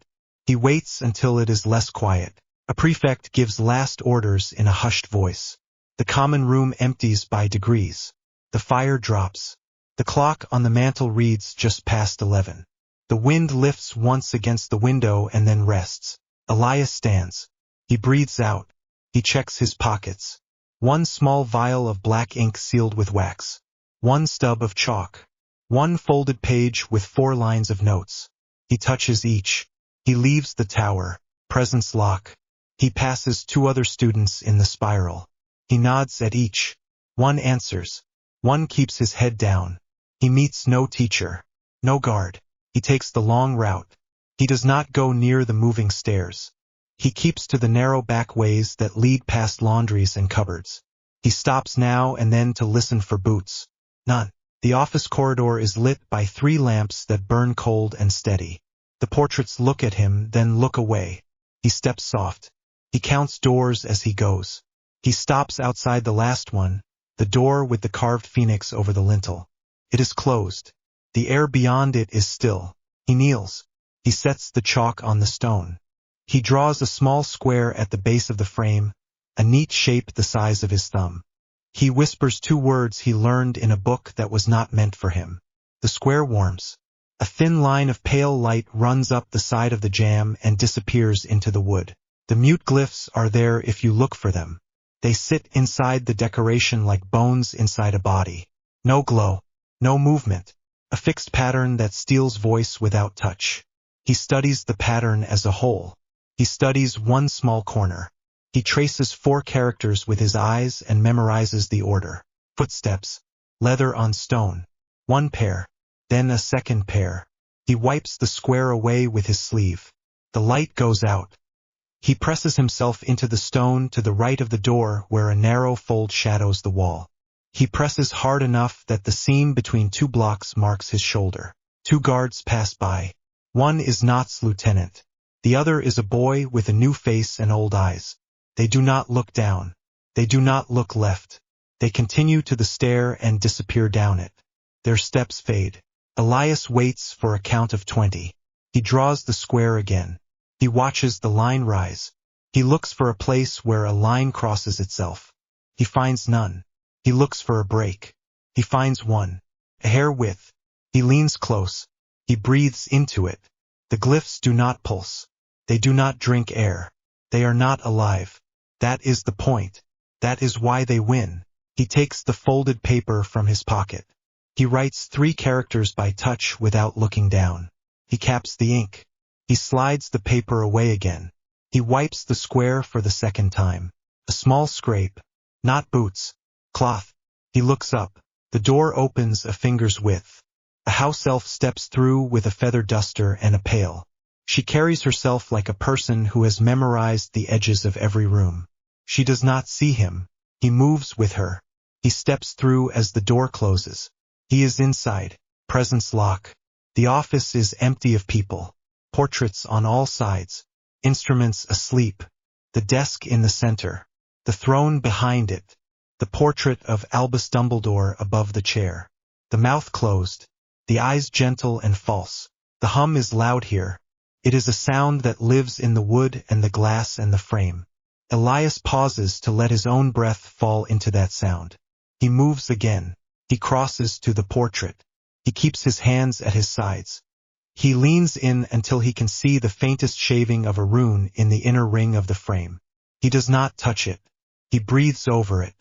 He waits until it is less quiet. A prefect gives last orders in a hushed voice. The common room empties by degrees. The fire drops. The clock on the mantel reads just past 11. The wind lifts once against the window and then rests. Elias stands. He breathes out. He checks his pockets. 1 small vial of black ink sealed with wax. 1 stub of chalk. 1 folded page with 4 lines of notes. He touches each. He leaves the tower. Presence lock. He passes 2 other students in the spiral. He nods at each. 1 answers. 1 keeps his head down. He meets no teacher. No guard. He takes the long route. He does not go near the moving stairs. He keeps to the narrow back ways that lead past laundries and cupboards. He stops now and then to listen for boots. None. The office corridor is lit by 3 lamps that burn cold and steady. The portraits look at him, then look away. He steps soft. He counts doors as he goes. He stops outside the last one, the door with the carved phoenix over the lintel. It is closed. The air beyond it is still. He kneels. He sets the chalk on the stone. He draws a small square at the base of the frame, a neat shape the size of his thumb. He whispers 2 words he learned in a book that was not meant for him. The square warms. A thin line of pale light runs up the side of the jamb and disappears into the wood. The mute glyphs are there if you look for them. They sit inside the decoration like bones inside a body. No glow. No movement. A fixed pattern that steals voice without touch. He studies the pattern as a whole. He studies 1 small corner. He traces 4 characters with his eyes and memorizes the order. Footsteps. Leather on stone. 1 pair. Then a 2nd pair. He wipes the square away with his sleeve. The light goes out. He presses himself into the stone to the right of the door where a narrow fold shadows the wall. He presses hard enough that the seam between 2 blocks marks his shoulder. 2 guards pass by. 1 is Knott's lieutenant. The other is a boy with a new face and old eyes. They do not look down. They do not look left. They continue to the stair and disappear down it. Their steps fade. Elias waits for a count of 20. He draws the square again. He watches the line rise. He looks for a place where a line crosses itself. He finds none. He looks for a break. He finds one. A hair width. He leans close. He breathes into it. The glyphs do not pulse. They do not drink air. They are not alive. That is the point. That is why they win. He takes the folded paper from his pocket. He writes 3 characters by touch without looking down. He caps the ink. He slides the paper away again. He wipes the square for the 2nd time. A small scrape. Not boots. Cloth. He looks up. The door opens a finger's width. A house elf steps through with a feather duster and a pail. She carries herself like a person who has memorized the edges of every room. She does not see him. He moves with her. He steps through as the door closes. He is inside. Presence lock. The office is empty of people. Portraits on all sides. Instruments asleep. The desk in the center. The throne behind it. The portrait of Albus Dumbledore above the chair. The mouth closed. The eyes gentle and false. The hum is loud here. It is a sound that lives in the wood and the glass and the frame. Elias pauses to let his own breath fall into that sound. He moves again. He crosses to the portrait. He keeps his hands at his sides. He leans in until he can see the faintest shaving of a rune in the inner ring of the frame. He does not touch it. He breathes over it.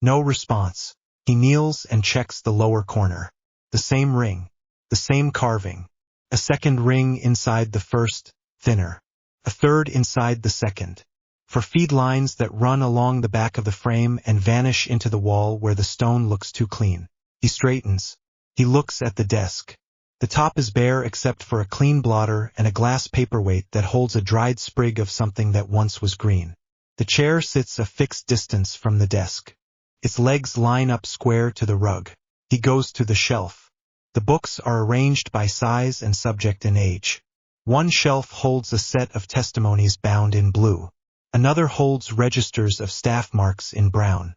No response. He kneels and checks the lower corner. The same ring. The same carving. A second ring inside the first, thinner. A third inside the second. For feed lines that run along the back of the frame and vanish into the wall where the stone looks too clean. He straightens. He looks at the desk. The top is bare except for a clean blotter and a glass paperweight that holds a dried sprig of something that once was green. The chair sits a fixed distance from the desk. Its legs line up square to the rug. He goes to the shelf. The books are arranged by size and subject and age. One shelf holds a set of testimonies bound in blue. Another holds registers of staff marks in brown.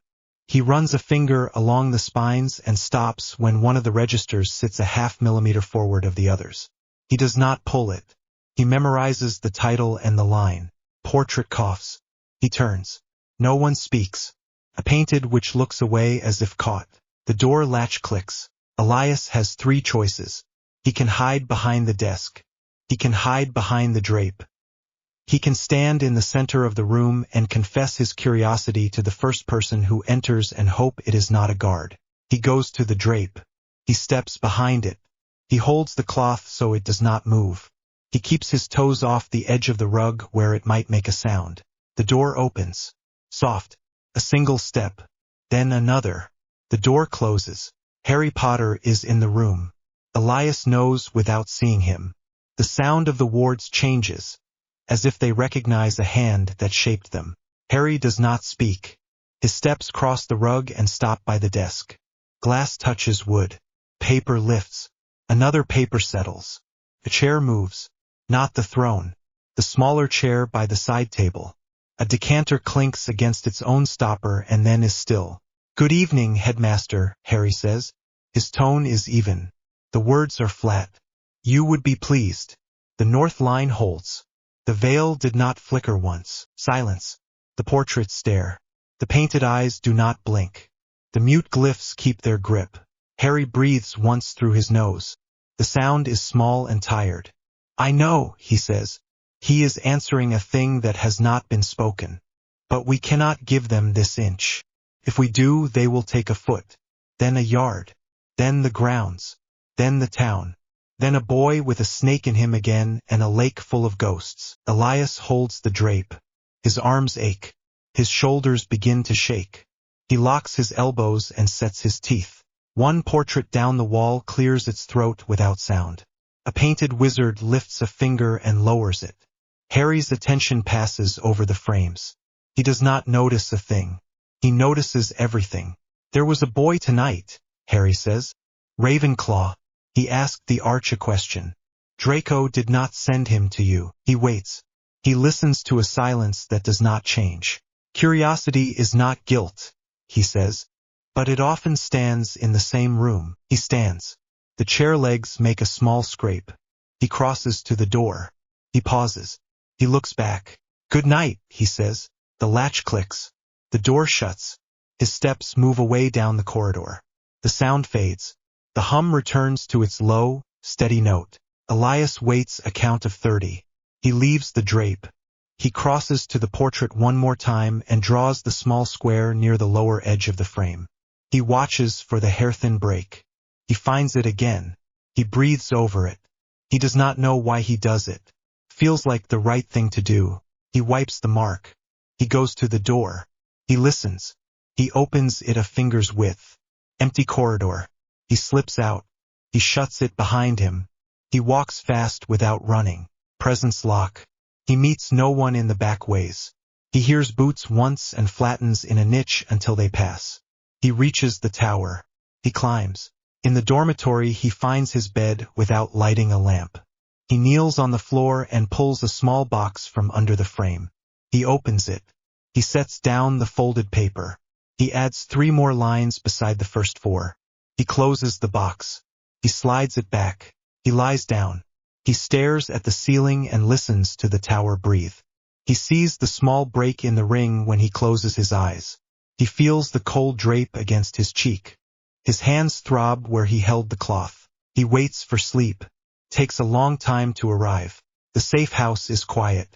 He runs a finger along the spines and stops when one of the registers sits a half millimeter forward of the others. He does not pull it. He memorizes the title and the line. Portrait coughs. He turns. No one speaks. A painted which looks away as if caught. The door latch clicks. Elias has three choices. He can hide behind the desk. He can hide behind the drape. He can stand in the center of the room and confess his curiosity to the first person who enters and hope it is not a guard. He goes to the drape. He steps behind it. He holds the cloth so it does not move. He keeps his toes off the edge of the rug where it might make a sound. The door opens. Soft. A single step. Then another. The door closes. Harry Potter is in the room. Elias knows without seeing him. The sound of the wards changes, as if they recognize a hand that shaped them. Harry does not speak. His steps cross the rug and stop by the desk. Glass touches wood. Paper lifts. Another paper settles. A chair moves. Not the throne. The smaller chair by the side table. A decanter clinks against its own stopper and then is still. "Good evening, headmaster," Harry says. His tone is even. The words are flat. "You would be pleased." The north line holds. The veil did not flicker once. Silence. The portraits stare. The painted eyes do not blink. The mute glyphs keep their grip. Harry breathes once through his nose. The sound is small and tired. "I know," he says. He is answering a thing that has not been spoken. "But we cannot give them this inch. If we do, they will take a foot, then a yard, then the grounds, then the town, then a boy with a snake in him again and a lake full of ghosts." Elias holds the drape. His arms ache. His shoulders begin to shake. He locks his elbows and sets his teeth. One portrait down the wall clears its throat without sound. A painted wizard lifts a finger and lowers it. Harry's attention passes over the frames. He does not notice a thing. He notices everything. "There was a boy tonight," Harry says. "Ravenclaw." He asked the Arch a question. "Draco did not send him to you." He waits. He listens to a silence that does not change. "Curiosity is not guilt," he says. "But it often stands in the same room." He stands. The chair legs make a small scrape. He crosses to the door. He pauses. He looks back. "Good night," he says. The latch clicks. The door shuts. His steps move away down the corridor. The sound fades. The hum returns to its low, steady note. Elias waits a count of 30. He leaves the drape. He crosses to the portrait one more time and draws the small square near the lower edge of the frame. He watches for the hair-thin break. He finds it again. He breathes over it. He does not know why he does it. Feels like the right thing to do. He wipes the mark. He goes to the door. He listens. He opens it a finger's width. Empty corridor. He slips out. He shuts it behind him. He walks fast without running. Presence lock. He meets no one in the back ways. He hears boots once and flattens in a niche until they pass. He reaches the tower. He climbs. In the dormitory he finds his bed without lighting a lamp. He kneels on the floor and pulls a small box from under the frame. He opens it. He sets down the folded paper. He adds 3 more lines beside the first 4. He closes the box. He slides it back. He lies down. He stares at the ceiling and listens to the tower breathe. He sees the small break in the ring when he closes his eyes. He feels the cold drape against his cheek. His hands throb where he held the cloth. He waits for sleep. Takes a long time to arrive. The safe house is quiet.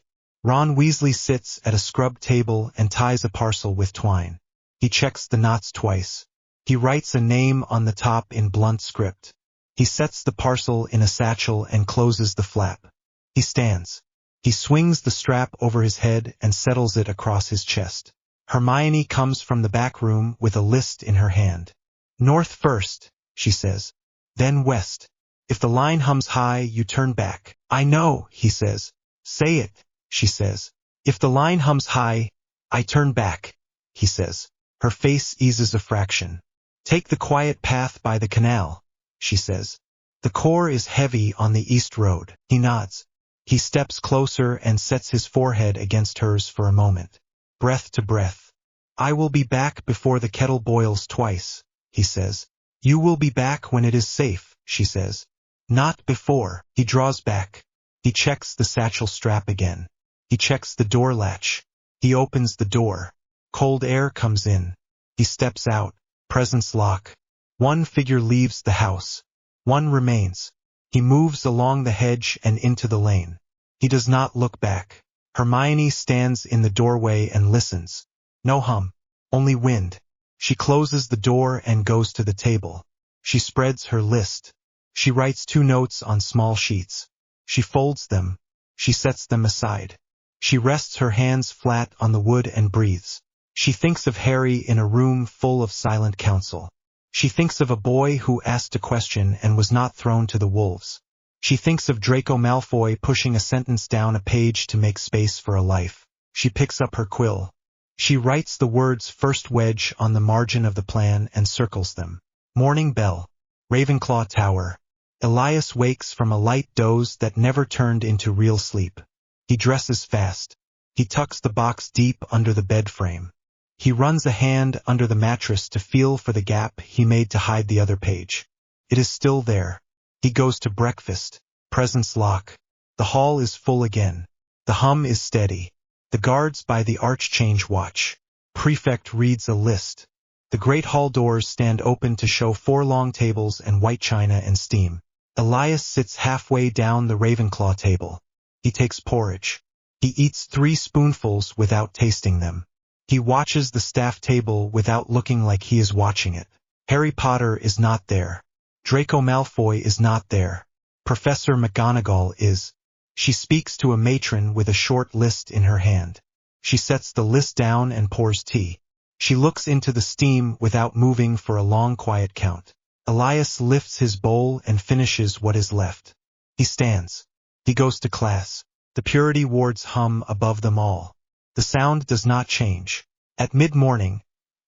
Ron Weasley sits at a scrub table and ties a parcel with twine. He checks the knots twice. He writes a name on the top in blunt script. He sets the parcel in a satchel and closes the flap. He stands. He swings the strap over his head and settles it across his chest. Hermione comes from the back room with a list in her hand. North first, she says. Then west. If the line hums high, you turn back. I know, he says. Say it, she says. If the line hums high, I turn back, he says. Her face eases a fraction. Take the quiet path by the canal, she says. The core is heavy on the east road. He nods. He steps closer and sets his forehead against hers for a moment. Breath to breath. I will be back before the kettle boils twice, he says. You will be back when it is safe, she says. Not before. He draws back. He checks the satchel strap again. He checks the door latch. He opens the door. Cold air comes in. He steps out. Presence lock. 1 figure leaves the house. 1 remains. He moves along the hedge and into the lane. He does not look back. Hermione stands in the doorway and listens. No hum. Only wind. She closes the door and goes to the table. She spreads her list. She writes 2 notes on small sheets. She folds them. She sets them aside. She rests her hands flat on the wood and breathes. She thinks of Harry in a room full of silent counsel. She thinks of a boy who asked a question and was not thrown to the wolves. She thinks of Draco Malfoy pushing a sentence down a page to make space for a life. She picks up her quill. She writes the words first wedge on the margin of the plan and circles them. Morning bell. Ravenclaw Tower. Elias wakes from a light doze that never turned into real sleep. He dresses fast. He tucks the box deep under the bed frame. He runs a hand under the mattress to feel for the gap he made to hide the other page. It is still there. He goes to breakfast. Presence lock. The hall is full again. The hum is steady. The guards by the arch change watch. Prefect reads a list. The great hall doors stand open to show 4 long tables and white china and steam. Elias sits halfway down the Ravenclaw table. He takes porridge. He eats 3 spoonfuls without tasting them. He watches the staff table without looking like he is watching it. Harry Potter is not there. Draco Malfoy is not there. Professor McGonagall is. She speaks to a matron with a short list in her hand. She sets the list down and pours tea. She looks into the steam without moving for a long quiet count. Elias lifts his bowl and finishes what is left. He stands. He goes to class. The purity wards hum above them all. The sound does not change. At mid-morning,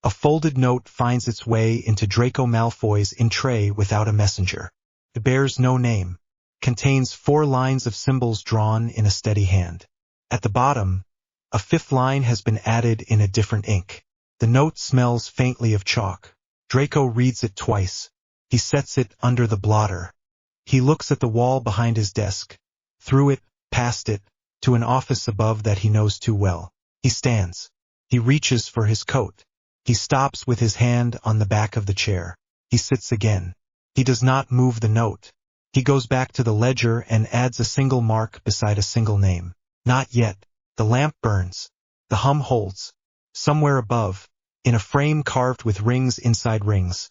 a folded note finds its way into Draco Malfoy's tray without a messenger. It bears no name. Contains 4 lines of symbols drawn in a steady hand. At the bottom, a 5th line has been added in a different ink. The note smells faintly of chalk. Draco reads it twice. He sets it under the blotter. He looks at the wall behind his desk. Through it, past it, to an office above that he knows too well. He stands. He reaches for his coat. He stops with his hand on the back of the chair. He sits again. He does not move the note. He goes back to the ledger and adds a single mark beside a single name. Not yet. The lamp burns. The hum holds. Somewhere above, in a frame carved with rings inside rings,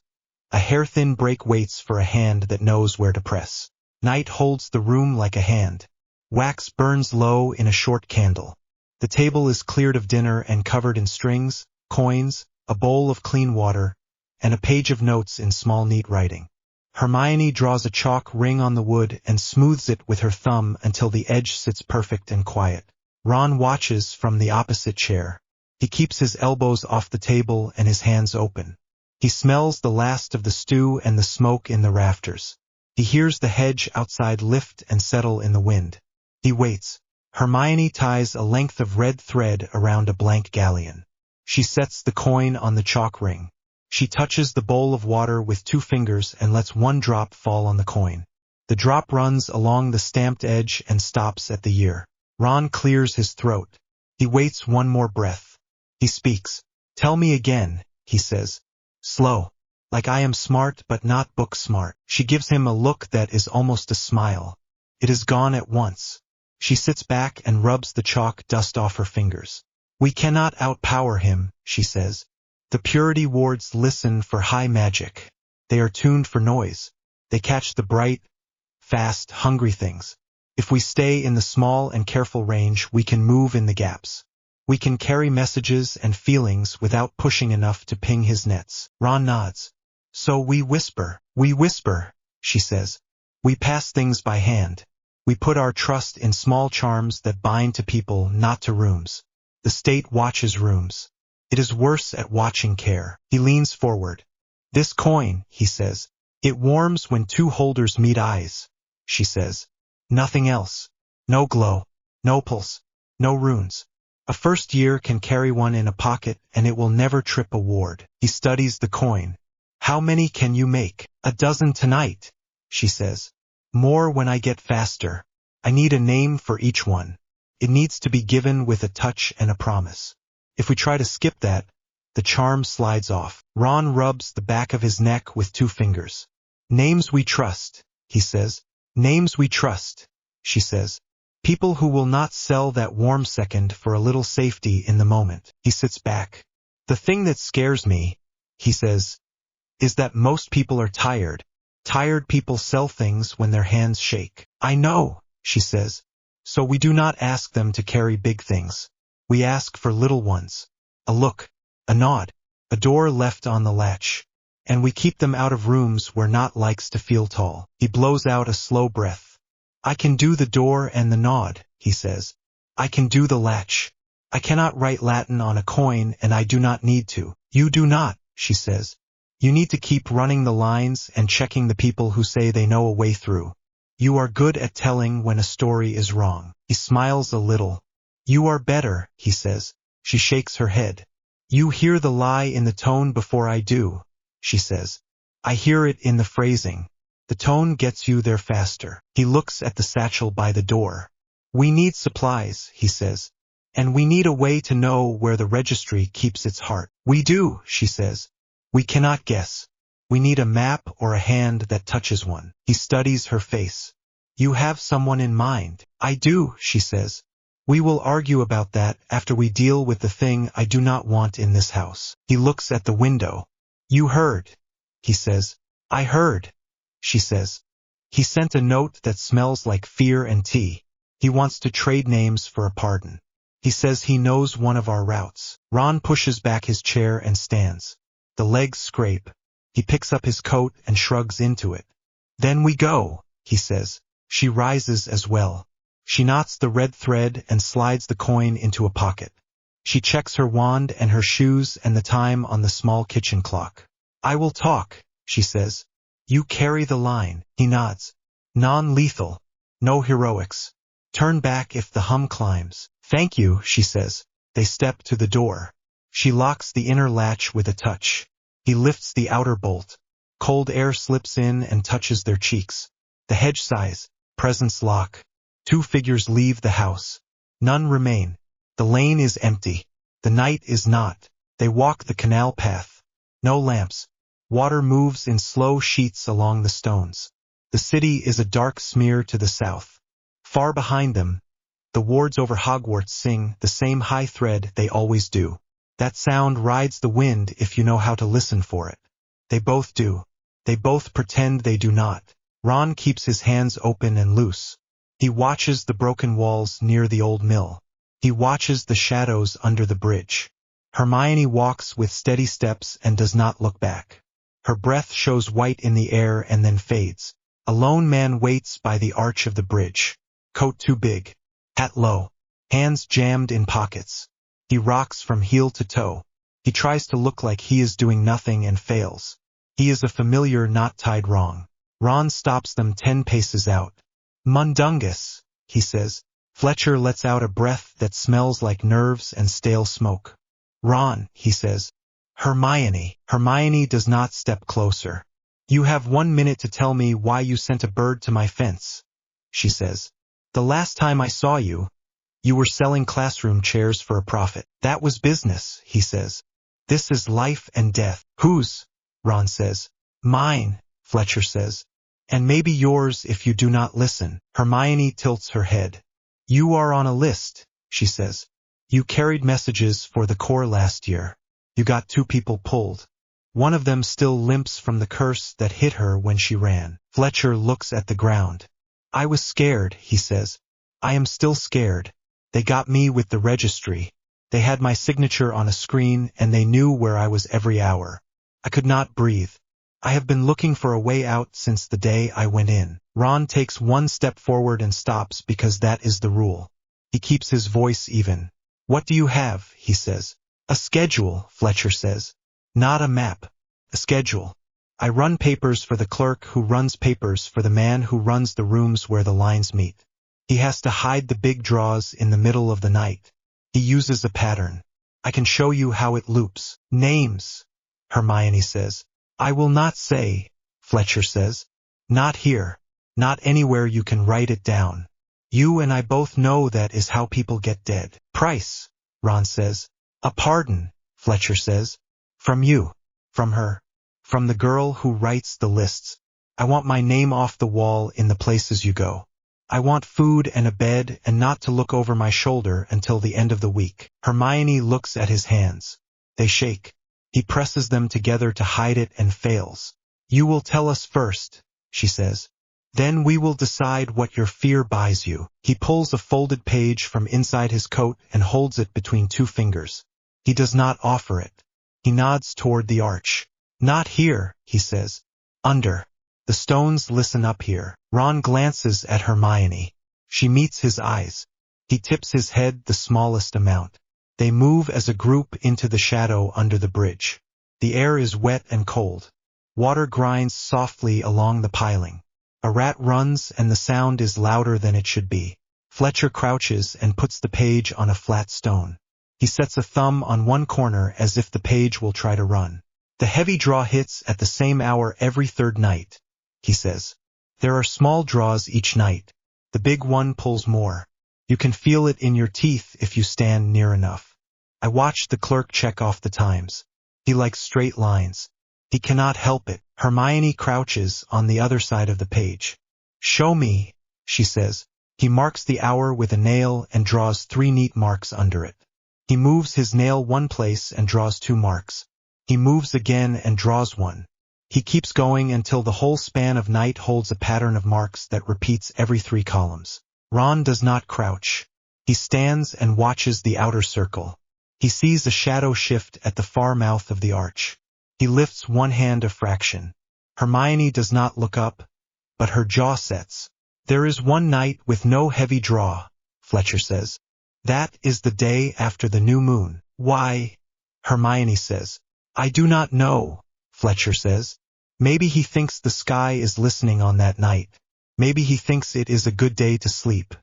a hair-thin break waits for a hand that knows where to press. Night holds the room like a hand. Wax burns low in a short candle. The table is cleared of dinner and covered in strings, coins, a bowl of clean water, and a page of notes in small neat writing. Hermione draws a chalk ring on the wood and smooths it with her thumb until the edge sits perfect and quiet. Ron watches from the opposite chair. He keeps his elbows off the table and his hands open. He smells the last of the stew and the smoke in the rafters. He hears the hedge outside lift and settle in the wind. He waits. Hermione ties a length of red thread around a blank galleon. She sets the coin on the chalk ring. She touches the bowl of water with 2 fingers and lets 1 drop fall on the coin. The drop runs along the stamped edge and stops at the year. Ron clears his throat. He waits 1 more breath. He speaks. "Tell me again," he says. Slow. Like I am smart but not book smart. She gives him a look that is almost a smile. It is gone at once. She sits back and rubs the chalk dust off her fingers. "We cannot outpower him," she says. "The purity wards listen for high magic. They are tuned for noise. They catch the bright, fast, hungry things. If we stay in the small and careful range, we can move in the gaps. We can carry messages and feelings without pushing enough to ping his nets." Ron nods. "So we whisper, she says. "We pass things by hand. We put our trust in small charms that bind to people, not to rooms. The state watches rooms. It is worse at watching care." He leans forward. "This coin," he says. "It warms when 2 holders meet eyes," she says. "Nothing else. No glow. No pulse. No runes. A first year can carry one in a pocket and it will never trip a ward." He studies the coin. "How many can you make?" "A dozen tonight," she says. "More when I get faster. I need a name for each one. It needs to be given with a touch and a promise. If we try to skip that, the charm slides off." Ron rubs the back of his neck with 2 fingers. "Names we trust," he says. "Names we trust," she says. "People who will not sell that warm second for a little safety in the moment." He sits back. "The thing that scares me," he says, "is that most people are tired. Tired people sell things when their hands shake." "I know," she says. "So we do not ask them to carry big things. We ask for little ones. A look, a nod, a door left on the latch. And we keep them out of rooms where not likes to feel tall." He blows out a slow breath. "I can do the door and the nod," he says. "I can do the latch. I cannot write Latin on a coin and I do not need to." "You do not," she says. "You need to keep running the lines and checking the people who say they know a way through. You are good at telling when a story is wrong." He smiles a little. "You are better," he says. She shakes her head. "You hear the lie in the tone before I do," she says. "I hear it in the phrasing. The tone gets you there faster." He looks at the satchel by the door. "We need supplies," he says. "And we need a way to know where the registry keeps its heart." "We do," she says. "We cannot guess. We need a map or a hand that touches one." He studies her face. "You have someone in mind." "I do," she says. "We will argue about that after we deal with the thing I do not want in this house." He looks at the window. "You heard," he says. "I heard," she says. "He sent a note that smells like fear and tea. He wants to trade names for a pardon. He says he knows one of our routes." Ron pushes back his chair and stands. The legs scrape. He picks up his coat and shrugs into it. "Then we go," he says. She rises as well. She knots the red thread and slides the coin into a pocket. She checks her wand and her shoes and the time on the small kitchen clock. "I will talk," she says. "You carry the line." He nods. "Non-lethal. No heroics. Turn back if the hum climbs." "Thank you," she says. They step to the door. She locks the inner latch with a touch. He lifts the outer bolt. Cold air slips in and touches their cheeks. The hedge sighs. Presence lock. 2 figures leave the house. None remain. The lane is empty. The night is not. They walk the canal path. No lamps. Water moves in slow sheets along the stones. The city is a dark smear to the south. Far behind them, the wards over Hogwarts sing the same high thread they always do. That sound rides the wind if you know how to listen for it. They both do. They both pretend they do not. Ron keeps his hands open and loose. He watches the broken walls near the old mill. He watches the shadows under the bridge. Hermione walks with steady steps and does not look back. Her breath shows white in the air and then fades. A lone man waits by the arch of the bridge. Coat too big. Hat low. Hands jammed in pockets. He rocks from heel to toe. He tries to look like he is doing nothing and fails. He is a familiar not tied wrong. Ron stops them 10 paces out. Mundungus, he says. Fletcher lets out a breath that smells like nerves and stale smoke. Ron, he says. Hermione. Hermione does not step closer. You have 1 minute to tell me why you sent a bird to my fence, she says. The last time I saw you, you were selling classroom chairs for a profit. That was business, he says. This is life and death. Whose? Ron says. Mine, Fletcher says. And maybe yours if you do not listen. Hermione tilts her head. You are on a list, she says. You carried messages for the Corps last year. You got 2 people pulled. One of them still limps from the curse that hit her when she ran. Fletcher looks at the ground. I was scared, he says. I am still scared. They got me with the registry. They had my signature on a screen and they knew where I was every hour. I could not breathe. I have been looking for a way out since the day I went in. Ron takes 1 step forward and stops because that is the rule. He keeps his voice even. What do you have? He says. A schedule, Fletcher says. Not a map. A schedule. I run papers for the clerk who runs papers for the man who runs the rooms where the lines meet. He has to hide the big draws in the middle of the night. He uses a pattern. I can show you how it loops. Names, Hermione says. I will not say, Fletcher says. Not here. Not anywhere you can write it down. You and I both know that is how people get dead. Price, Ron says. A pardon, Fletcher says. From you. From her. From the girl who writes the lists. I want my name off the wall in the places you go. I want food and a bed and not to look over my shoulder until the end of the week. Hermione looks at his hands. They shake. He presses them together to hide it and fails. You will tell us first, she says. Then we will decide what your fear buys you. He pulls a folded page from inside his coat and holds it between 2 fingers. He does not offer it. He nods toward the arch. Not here, he says. Under. The stones listen up here. Ron glances at Hermione. She meets his eyes. He tips his head the smallest amount. They move as a group into the shadow under the bridge. The air is wet and cold. Water grinds softly along the piling. A rat runs and the sound is louder than it should be. Fletcher crouches and puts the page on a flat stone. He sets a thumb on one corner as if the page will try to run. The heavy draw hits at the same hour every 3rd night, he says. There are small draws each night. The big one pulls more. You can feel it in your teeth if you stand near enough. I watched the clerk check off the times. He likes straight lines. He cannot help it. Hermione crouches on the other side of the page. Show me, she says. He marks the hour with a nail and draws 3 neat marks under it. He moves his nail 1 place and draws 2 marks. He moves again and draws 1. He keeps going until the whole span of night holds a pattern of marks that repeats every 3 columns. Ron does not crouch. He stands and watches the outer circle. He sees a shadow shift at the far mouth of the arch. He lifts 1 hand a fraction. Hermione does not look up, but her jaw sets. There is 1 night with no heavy draw, Fletcher says. That is the day after the new moon. Why? Hermione says. I do not know, Fletcher says. Maybe he thinks the sky is listening on that night. Maybe he thinks it is a good day to sleep.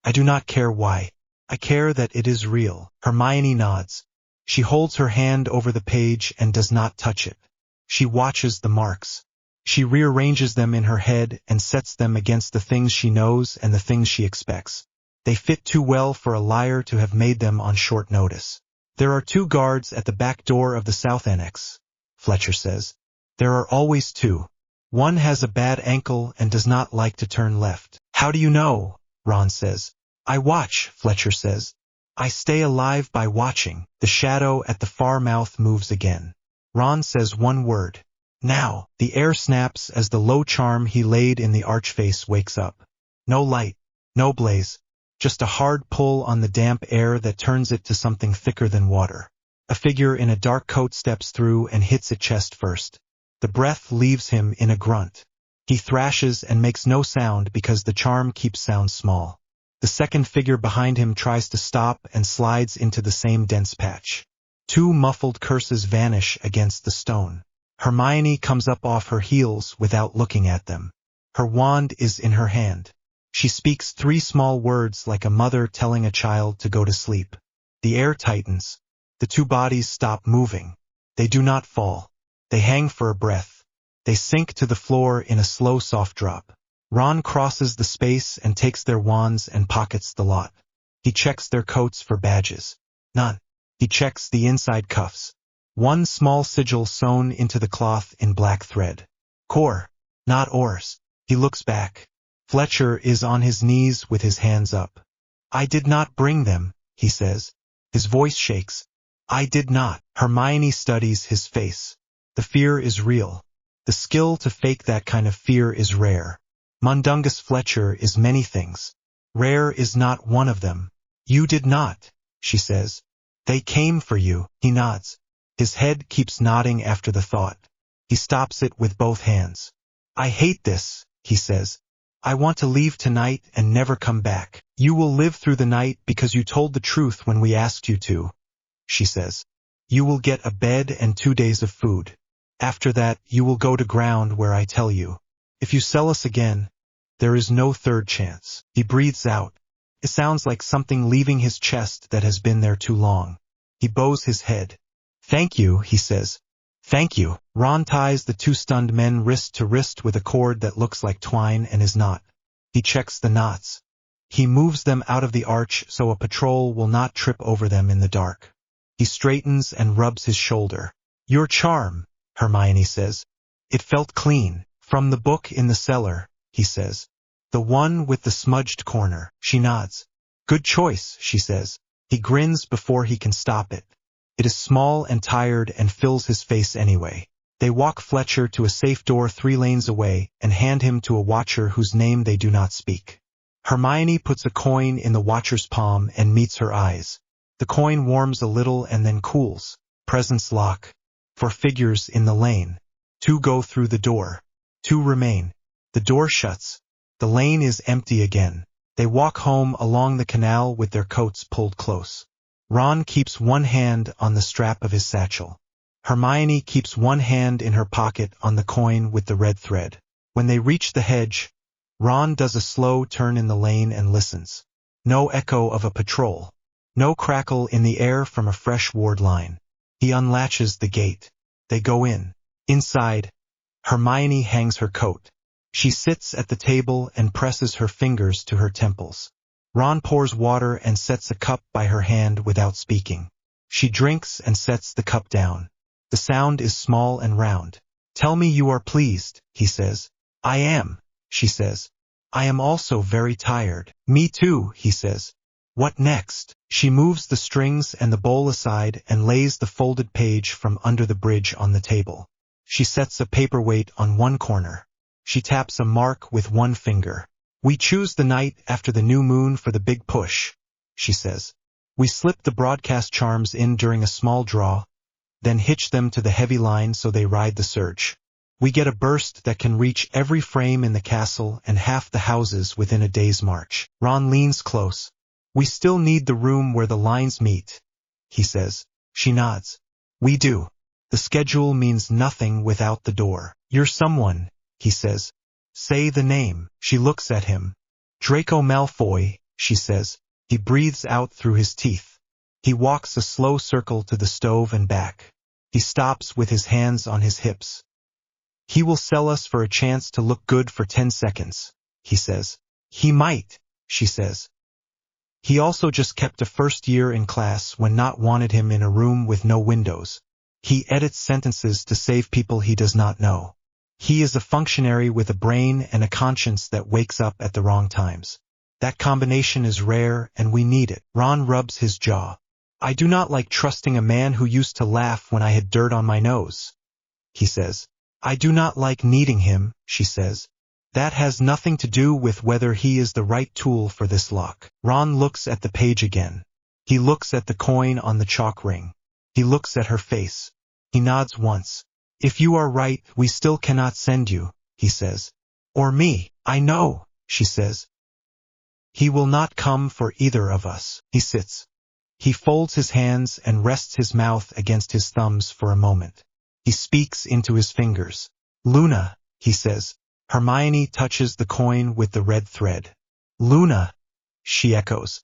I do not care why. I care that it is real. Hermione nods. She holds her hand over the page and does not touch it. She watches the marks. She rearranges them in her head and sets them against the things she knows and the things she expects. They fit too well for a liar to have made them on short notice. There are 2 guards at the back door of the South Annex, Fletcher says. There are always 2. One has a bad ankle and does not like to turn left. How do you know? Ron says. I watch, Fletcher says. I stay alive by watching. The shadow at the far mouth moves again. Ron says 1 word. Now. The air snaps as the low charm he laid in the archface wakes up. No light. No blaze. Just a hard pull on the damp air that turns it to something thicker than water. A figure in a dark coat steps through and hits it chest first. The breath leaves him in a grunt. He thrashes and makes no sound because the charm keeps sounds small. The second figure behind him tries to stop and slides into the same dense patch. Two muffled curses vanish against the stone. Hermione comes up off her heels without looking at them. Her wand is in her hand. She speaks 3 small words like a mother telling a child to go to sleep. The air tightens. The 2 bodies stop moving. They do not fall. They hang for a breath. They sink to the floor in a slow soft drop. Ron crosses the space and takes their wands and pockets the lot. He checks their coats for badges. None. He checks the inside cuffs. 1 small sigil sewn into the cloth in black thread. Core, not oars. He looks back. Fletcher is on his knees with his hands up. I did not bring them, he says. His voice shakes. I did not. Hermione studies his face. The fear is real. The skill to fake that kind of fear is rare. Mundungus Fletcher is many things. Rare is not one of them. You did not, she says. They came for you, he nods. His head keeps nodding after the thought. He stops it with both hands. I hate this, he says. I want to leave tonight and never come back. You will live through the night because you told the truth when we asked you to, she says. You will get a bed and 2 days of food. After that, you will go to ground where I tell you. If you sell us again, there is no third chance. He breathes out. It sounds like something leaving his chest that has been there too long. He bows his head. Thank you, he says. Thank you. Ron ties the 2 stunned men wrist to wrist with a cord that looks like twine and is not. He checks the knots. He moves them out of the arch so a patrol will not trip over them in the dark. He straightens and rubs his shoulder. Your charm, Hermione says. It felt clean. From the book in the cellar, he says. The one with the smudged corner. She nods. Good choice, she says. He grins before he can stop it. It is small and tired and fills his face anyway. They walk Fletcher to a safe door 3 lanes away and hand him to a watcher whose name they do not speak. Hermione puts a coin in the watcher's palm and meets her eyes. The coin warms a little and then cools. Presence lock. For figures in the lane. 2 go through the door. 2 remain. The door shuts. The lane is empty again. They walk home along the canal with their coats pulled close. Ron keeps one hand on the strap of his satchel. Hermione keeps one hand in her pocket on the coin with the red thread. When they reach the hedge, Ron does a slow turn in the lane and listens. No echo of a patrol. No crackle in the air from a fresh ward line. He unlatches the gate. They go in. Inside, Hermione hangs her coat. She sits at the table and presses her fingers to her temples. Ron pours water and sets a cup by her hand without speaking. She drinks and sets the cup down. The sound is small and round. Tell me you are pleased, he says. I am, she says. I am also very tired. Me too, he says. What next? She moves the strings and the bowl aside and lays the folded page from under the bridge on the table. She sets a paperweight on one corner. She taps a mark with one finger. We choose the night after the new moon for the big push, she says. We slip the broadcast charms in during a small draw, then hitch them to the heavy line so they ride the surge. We get a burst that can reach every frame in the castle and half the houses within a day's march. Ron leans close. We still need the room where the lines meet, he says. She nods. We do. The schedule means nothing without the door. You're someone, he says. Say the name. She looks at him. Draco Malfoy, she says. He breathes out through his teeth. He walks a slow circle to the stove and back. He stops with his hands on his hips. He will sell us for a chance to look good for 10 seconds, he says. He might, she says. He also just kept a first year in class when not wanted him in a room with no windows. He edits sentences to save people he does not know. He is a functionary with a brain and a conscience that wakes up at the wrong times. That combination is rare and we need it. Ron rubs his jaw. I do not like trusting a man who used to laugh when I had dirt on my nose, he says. I do not like needing him, she says. That has nothing to do with whether he is the right tool for this lock. Ron looks at the page again. He looks at the coin on the chalk ring. He looks at her face. He nods once. If you are right, we still cannot send you, he says. Or me, I know, she says. He will not come for either of us. He sits. He folds his hands and rests his mouth against his thumbs for a moment. He speaks into his fingers. Luna, he says. Hermione touches the coin with the red thread. Luna, she echoes.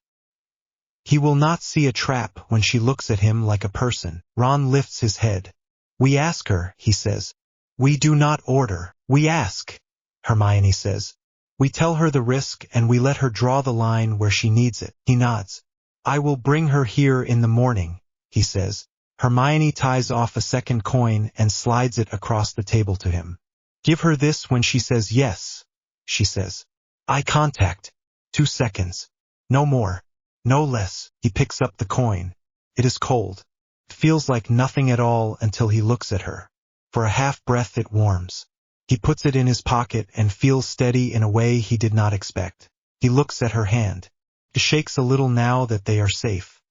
He will not see a trap when she looks at him like a person. Ron lifts his head. We ask her, he says. We do not order. We ask, Hermione says. We tell her the risk and we let her draw the line where she needs it. He nods. I will bring her here in the morning, he says. Hermione ties off a second coin and slides it across the table to him. Give her this when she says yes, she says. Eye contact. 2 seconds. No more. No less. He picks up the coin. It is cold. It feels like nothing at all until he looks at her. For a half breath it warms. He puts it in his pocket and feels steady in a way he did not expect. He looks at her hand. It shakes a little now that they are safe.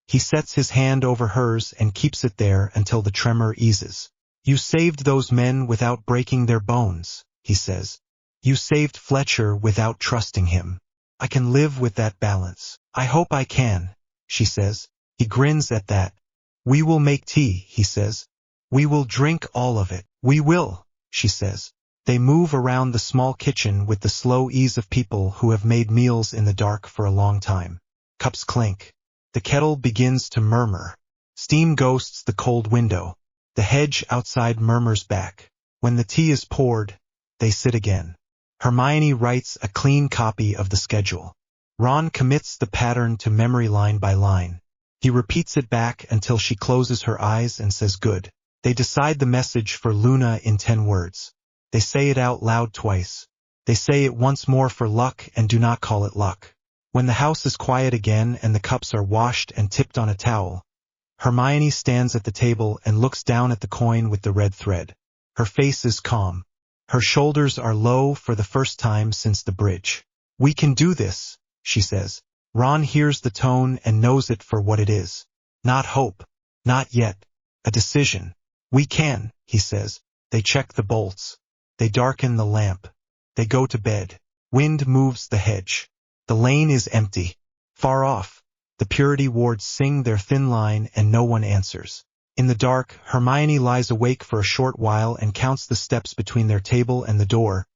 He sets his hand over hers and keeps it there until the tremor eases. You saved those men without breaking their bones, he says. You saved Fletcher without trusting him. I can live with that balance. I hope I can, she says. He grins at that. We will make tea, he says. We will drink all of it. We will, she says. They move around the small kitchen with the slow ease of people who have made meals in the dark for a long time. Cups clink. The kettle begins to murmur. Steam ghosts the cold window. The hedge outside murmurs back. When the tea is poured, they sit again. Hermione writes a clean copy of the schedule. Ron commits the pattern to memory line by line. He repeats it back until she closes her eyes and says good. They decide the message for Luna in 10 words. They say it out loud twice. They say it once more for luck and do not call it luck. When the house is quiet again and the cups are washed and tipped on a towel, Hermione stands at the table and looks down at the coin with the red thread. Her face is calm. Her shoulders are low for the first time since the bridge. We can do this, she says. Ron hears the tone and knows it for what it is. Not hope. Not yet. A decision. We can, he says. They check the bolts. They darken the lamp. They go to bed. Wind moves the hedge. The lane is empty. Far off, the Purity wards sing their thin line and no one answers. In the dark, Hermione lies awake for a short while and counts the steps between their table and the door,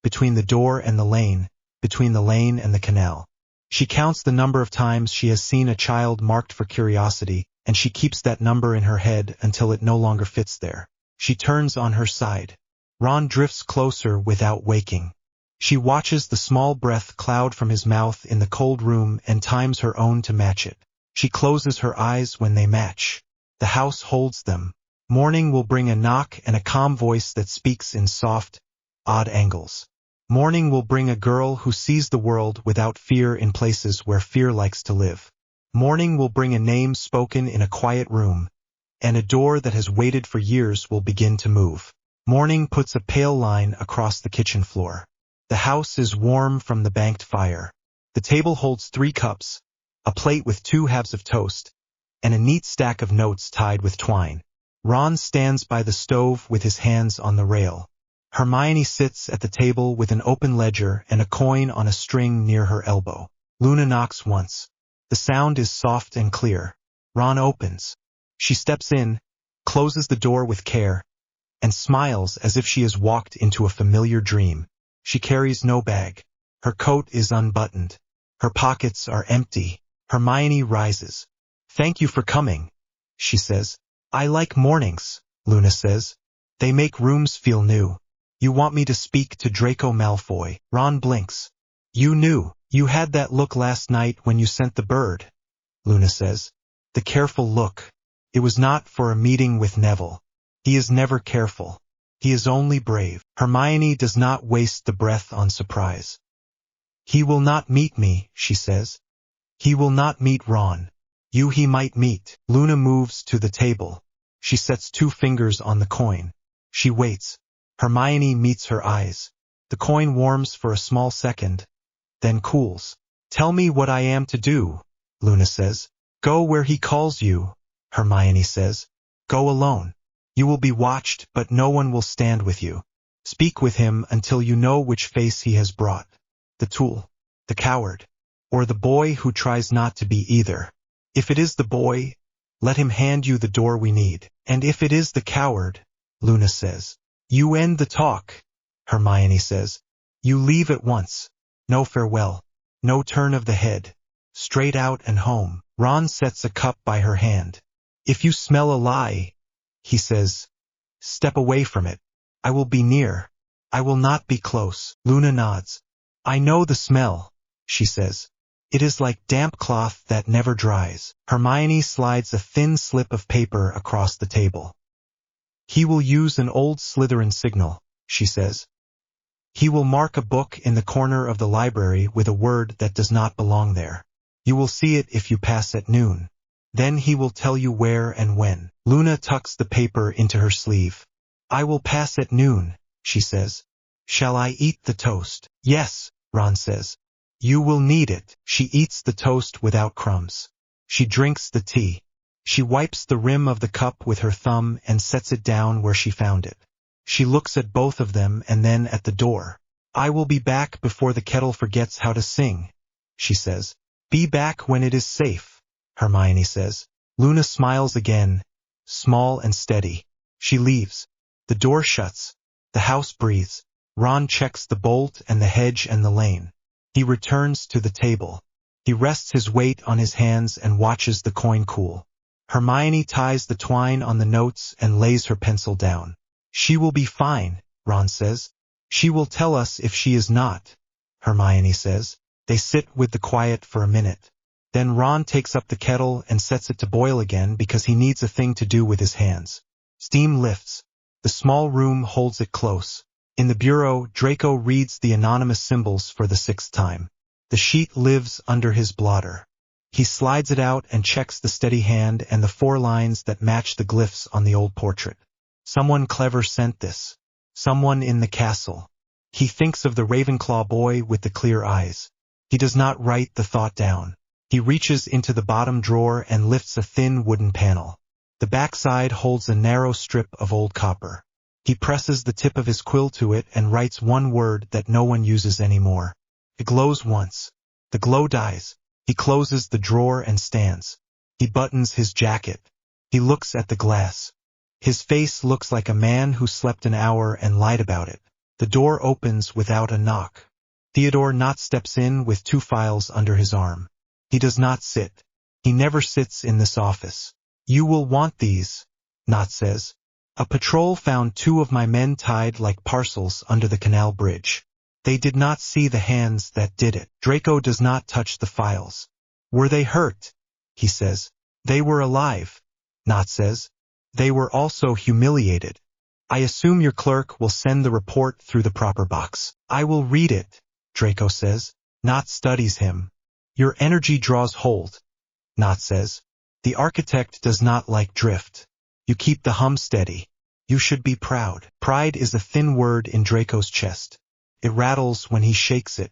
between the door and the lane, between the lane and the canal. She counts the number of times she has seen a child marked for curiosity, and she keeps that number in her head until it no longer fits there. She turns on her side. Ron drifts closer without waking. She watches the small breath cloud from his mouth in the cold room and times her own to match it. She closes her eyes when they match. The house holds them. Morning will bring a knock and a calm voice that speaks in soft, odd angles. Morning will bring a girl who sees the world without fear in places where fear likes to live. Morning will bring a name spoken in a quiet room, and a door that has waited for years will begin to move. Morning puts a pale line across the kitchen floor. The house is warm from the banked fire. The table holds 3 cups, a plate with 2 halves of toast, and a neat stack of notes tied with twine. Ron stands by the stove with his hands on the rail. Hermione sits at the table with an open ledger and a coin on a string near her elbow. Luna knocks once. The sound is soft and clear. Ron opens. She steps in, closes the door with care, and smiles as if she has walked into a familiar dream. She carries no bag. Her coat is unbuttoned. Her pockets are empty. Hermione rises. Thank you for coming, she says. I like mornings, Luna says. They make rooms feel new. You want me to speak to Draco Malfoy. Ron blinks. You knew. You had that look last night when you sent the bird, Luna says. The careful look. It was not for a meeting with Neville. He is never careful. He is only brave. Hermione does not waste the breath on surprise. He will not meet me, she says. He will not meet Ron. You he might meet. Luna moves to the table. She sets 2 fingers on the coin. She waits. Hermione meets her eyes. The coin warms for a small second, then cools. Tell me what I am to do, Luna says. Go where he calls you, Hermione says. Go alone. You will be watched, but no one will stand with you. Speak with him until you know which face he has brought. The tool, the coward, or the boy who tries not to be either. If it is the boy, let him hand you the door we need. And if it is the coward, Luna says, you end the talk. Hermione says, you leave at once. No farewell. No turn of the head. Straight out and home. Ron sets a cup by her hand. If you smell a lie, he says, step away from it. I will be near. I will not be close. Luna nods. I know the smell, she says. It is like damp cloth that never dries. Hermione slides a thin slip of paper across the table. He will use an old Slytherin signal, she says. He will mark a book in the corner of the library with a word that does not belong there. You will see it if you pass at noon. Then he will tell you where and when. Luna tucks the paper into her sleeve. I will pass at noon, she says. Shall I eat the toast? Yes, Ron says. You will need it. She eats the toast without crumbs. She drinks the tea. She wipes the rim of the cup with her thumb and sets it down where she found it. She looks at both of them and then at the door. I will be back before the kettle forgets how to sing, she says. Be back when it is safe, Hermione says. Luna smiles again, small and steady. She leaves. The door shuts. The house breathes. Ron checks the bolt and the hedge and the lane. He returns to the table. He rests his weight on his hands and watches the coin cool. Hermione ties the twine on the notes and lays her pencil down. She will be fine, Ron says. She will tell us if she is not, Hermione says. They sit with the quiet for a minute. Then Ron takes up the kettle and sets it to boil again because he needs a thing to do with his hands. Steam lifts. The small room holds it close. In the bureau, Draco reads the anonymous symbols for the 6th time. The sheet lives under his blotter. He slides it out and checks the steady hand and the 4 lines that match the glyphs on the old portrait. Someone clever sent this. Someone in the castle. He thinks of the Ravenclaw boy with the clear eyes. He does not write the thought down. He reaches into the bottom drawer and lifts a thin wooden panel. The backside holds a narrow strip of old copper. He presses the tip of his quill to it and writes one word that no one uses anymore. It glows once. The glow dies. He closes the drawer and stands. He buttons his jacket. He looks at the glass. His face looks like a man who slept an hour and lied about it. The door opens without a knock. Theodore Knott steps in with 2 files under his arm. He does not sit. He never sits in this office. You will want these, Knott says. A patrol found 2 of my men tied like parcels under the canal bridge. They did not see the hands that did it. Draco does not touch the files. Were they hurt? He says. They were alive, Knott says. They were also humiliated. I assume your clerk will send the report through the proper box. I will read it, Draco says. Knott studies him. Your energy draws hold, Knott says. The architect does not like drift. You keep the hum steady. You should be proud. Pride is a thin word in Draco's chest. It rattles when he shakes it.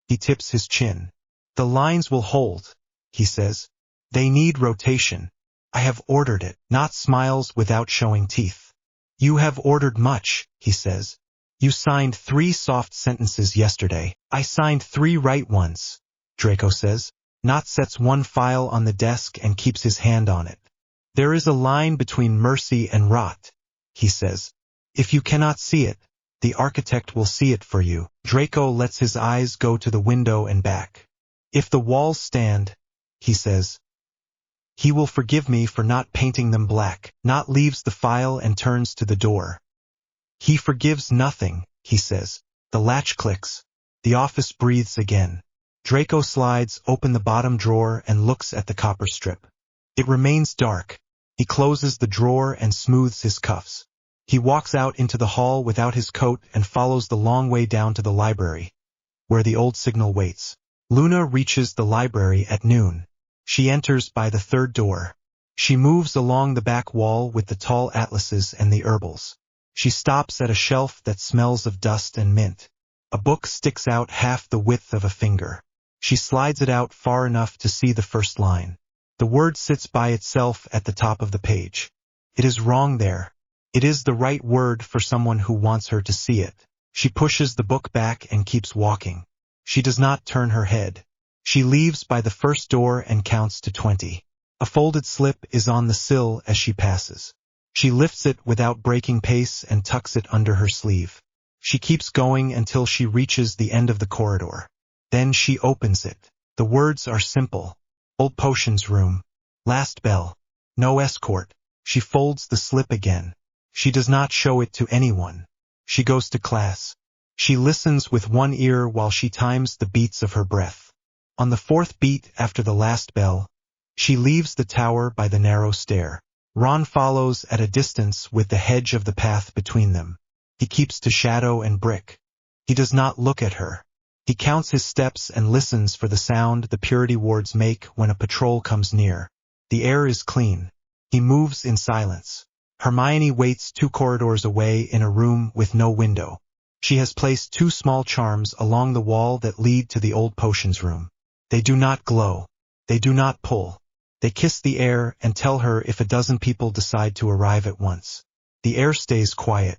He tips his chin. The lines will hold, he says. They need rotation. I have ordered it. Knott smiles without showing teeth. You have ordered much, he says. You signed 3 soft sentences yesterday. I signed 3 right ones, Draco says. Knott sets one file on the desk and keeps his hand on it. There is a line between mercy and rot, he says. If you cannot see it, the architect will see it for you. Draco lets his eyes go to the window and back. If the walls stand, he says, he will forgive me for not painting them black. Knott leaves the file and turns to the door. He forgives nothing, he says. The latch clicks. The office breathes again. Draco slides open the bottom drawer and looks at the copper strip. It remains dark. He closes the drawer and smooths his cuffs. He walks out into the hall without his coat and follows the long way down to the library, where the old signal waits. Luna reaches the library at noon. She enters by the 3rd door. She moves along the back wall with the tall atlases and the herbals. She stops at a shelf that smells of dust and mint. A book sticks out half the width of a finger. She slides it out far enough to see the first line. The word sits by itself at the top of the page. It is wrong there, It is the right word for someone who wants her to see it. She pushes the book back and keeps walking. She does not turn her head. She leaves by the first door and counts to 20. A folded slip is on the sill as she passes. She lifts it without breaking pace and tucks it under her sleeve. She keeps going until she reaches the end of the corridor. Then she opens it. The words are simple. Old Potions Room. Last bell. No escort. She folds the slip again. She does not show it to anyone. She goes to class. She listens with one ear while she times the beats of her breath. On the fourth beat after the last bell, she leaves the tower by the narrow stair. Ron follows at a distance with the hedge of the path between them. He keeps to shadow and brick. He does not look at her. He counts his steps and listens for the sound the purity wards make when a patrol comes near. The air is clean. He moves in silence. Hermione waits 2 corridors away in a room with no window. She has placed 2 small charms along the wall that lead to the Old Potions Room. They do not glow. They do not pull. They kiss the air and tell her if a dozen people decide to arrive at once. The air stays quiet.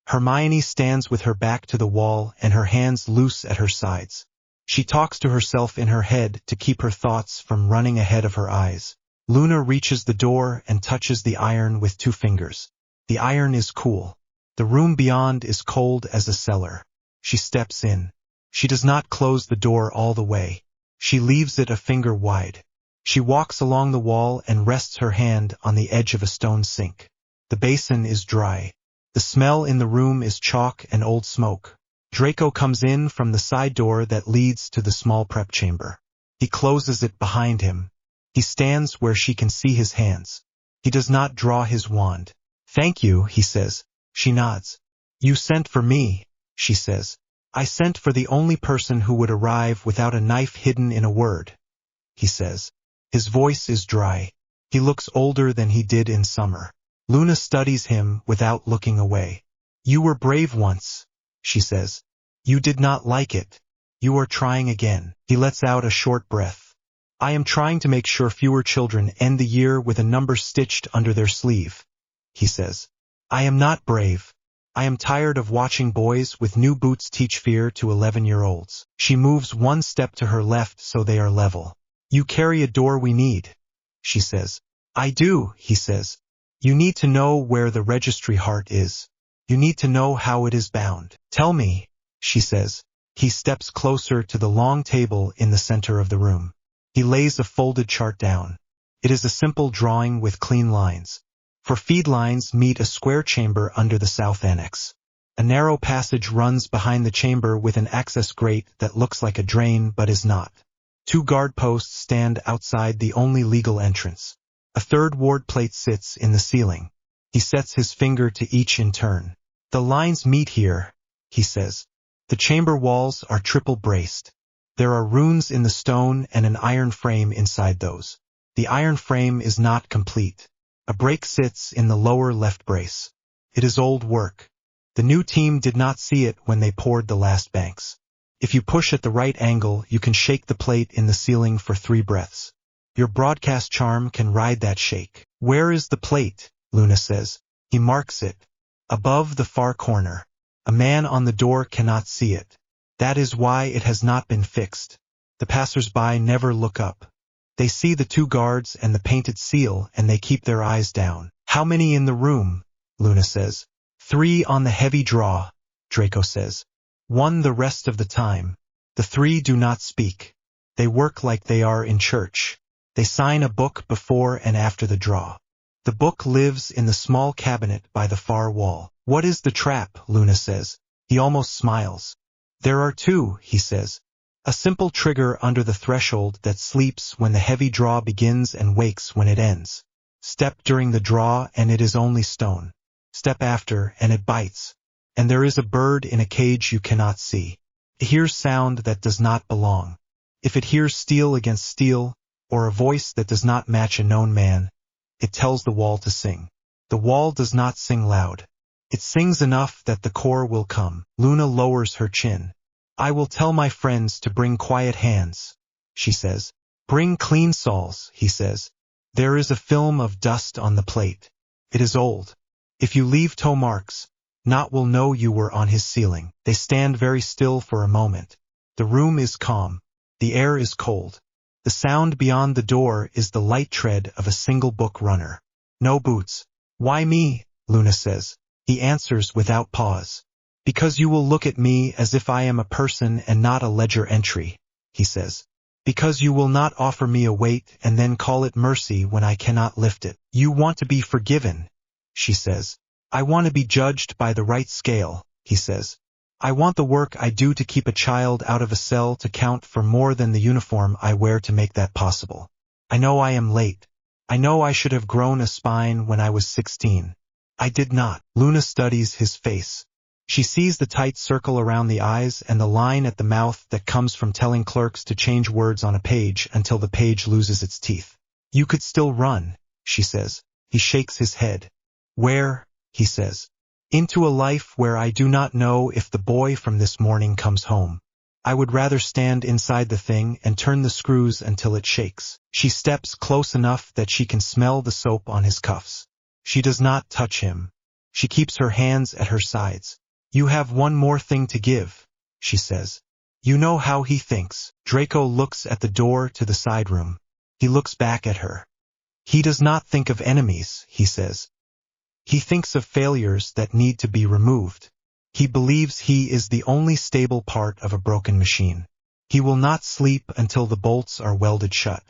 Hermione stands with her back to the wall and her hands loose at her sides. She talks to herself in her head to keep her thoughts from running ahead of her eyes. Luna reaches the door and touches the iron with 2 fingers. The iron is cool. The room beyond is cold as a cellar. She steps in. She does not close the door all the way. She leaves it a finger wide. She walks along the wall and rests her hand on the edge of a stone sink. The basin is dry. The smell in the room is chalk and old smoke. Draco comes in from the side door that leads to the small prep chamber. He closes it behind him. He stands where she can see his hands. He does not draw his wand. "Thank you," he says. She nods. "You sent for me," she says. "I sent for the only person who would arrive without a knife hidden in a word," he says. His voice is dry. He looks older than he did in summer. Luna studies him without looking away. "You were brave once," she says. "You did not like it. You are trying again." He lets out a short breath. "I am trying to make sure fewer children end the year with a number stitched under their sleeve," he says. "I am not brave. I am tired of watching boys with new boots teach fear to 11-year-olds. She moves 1 step to her left so they are level. "You carry a door we need," she says. "I do," he says. "You need to know where the registry heart is. You need to know how it is bound." "Tell me," she says. He steps closer to the long table in the center of the room. He lays a folded chart down. It is a simple drawing with clean lines. For feed lines meet a square chamber under the south annex. A narrow passage runs behind the chamber with an access grate that looks like a drain but is not. 2 guard posts stand outside the only legal entrance. A 3rd ward plate sits in the ceiling. He sets his finger to each in turn. "The lines meet here," he says. "The chamber walls are triple braced. There are runes in the stone and an iron frame inside those. The iron frame is not complete. A break sits in the lower left brace. It is old work. The new team did not see it when they poured the last banks. If you push at the right angle, you can shake the plate in the ceiling for 3 breaths. Your broadcast charm can ride that shake." "Where is the plate?" Luna says. He marks it. "Above the far corner. A man on the door cannot see it. That is why it has not been fixed." The passers-by never look up. They see the 2 guards and the painted seal and they keep their eyes down. "How many in the room?" Luna says. 3 on the heavy draw," Draco says. 1 the rest of the time. The 3 do not speak. They work like they are in church. They sign a book before and after the draw. The book lives in the small cabinet by the far wall. "What is the trap?" Luna says. He almost smiles. "There are 2, he says. A simple trigger under the threshold that sleeps when the heavy draw begins and wakes when it ends. Step during the draw and it is only stone. Step after and it bites. And there is a bird in a cage you cannot see. It hears sound that does not belong. If it hears steel against steel, or a voice that does not match a known man, it tells the wall to sing. The wall does not sing loud. It sings enough that the core will come." Luna lowers her chin. "I will tell my friends to bring quiet hands," she says. "Bring clean soles," he says. There is a film of dust on the plate. It is old. If you leave toe marks, Not will know you were on his ceiling. They stand very still for a moment. The room is calm. The air is cold. The sound beyond the door is the light tread of a single book runner. No boots. Why me? Luna says. He answers without pause. Because you will look at me as if I am a person and not a ledger entry, he says. Because you will not offer me a weight and then call it mercy when I cannot lift it. You want to be forgiven, she says. I want to be judged by the right scale, he says. I want the work I do to keep a child out of a cell to count for more than the uniform I wear to make that possible. I know I am late. I know I should have grown a spine when I was 16. I did not. Luna studies his face. She sees the tight circle around the eyes and the line at the mouth that comes from telling clerks to change words on a page until the page loses its teeth. You could still run, she says. He shakes his head. Where? He says. Into a life where I do not know if the boy from this morning comes home. I would rather stand inside the thing and turn the screws until it shakes. She steps close enough that she can smell the soap on his cuffs. She does not touch him. She keeps her hands at her sides. You have one more thing to give, she says. You know how he thinks. Draco looks at the door to the side room. He looks back at her. He does not think of enemies, he says. He thinks of failures that need to be removed. He believes he is the only stable part of a broken machine. He will not sleep until the bolts are welded shut.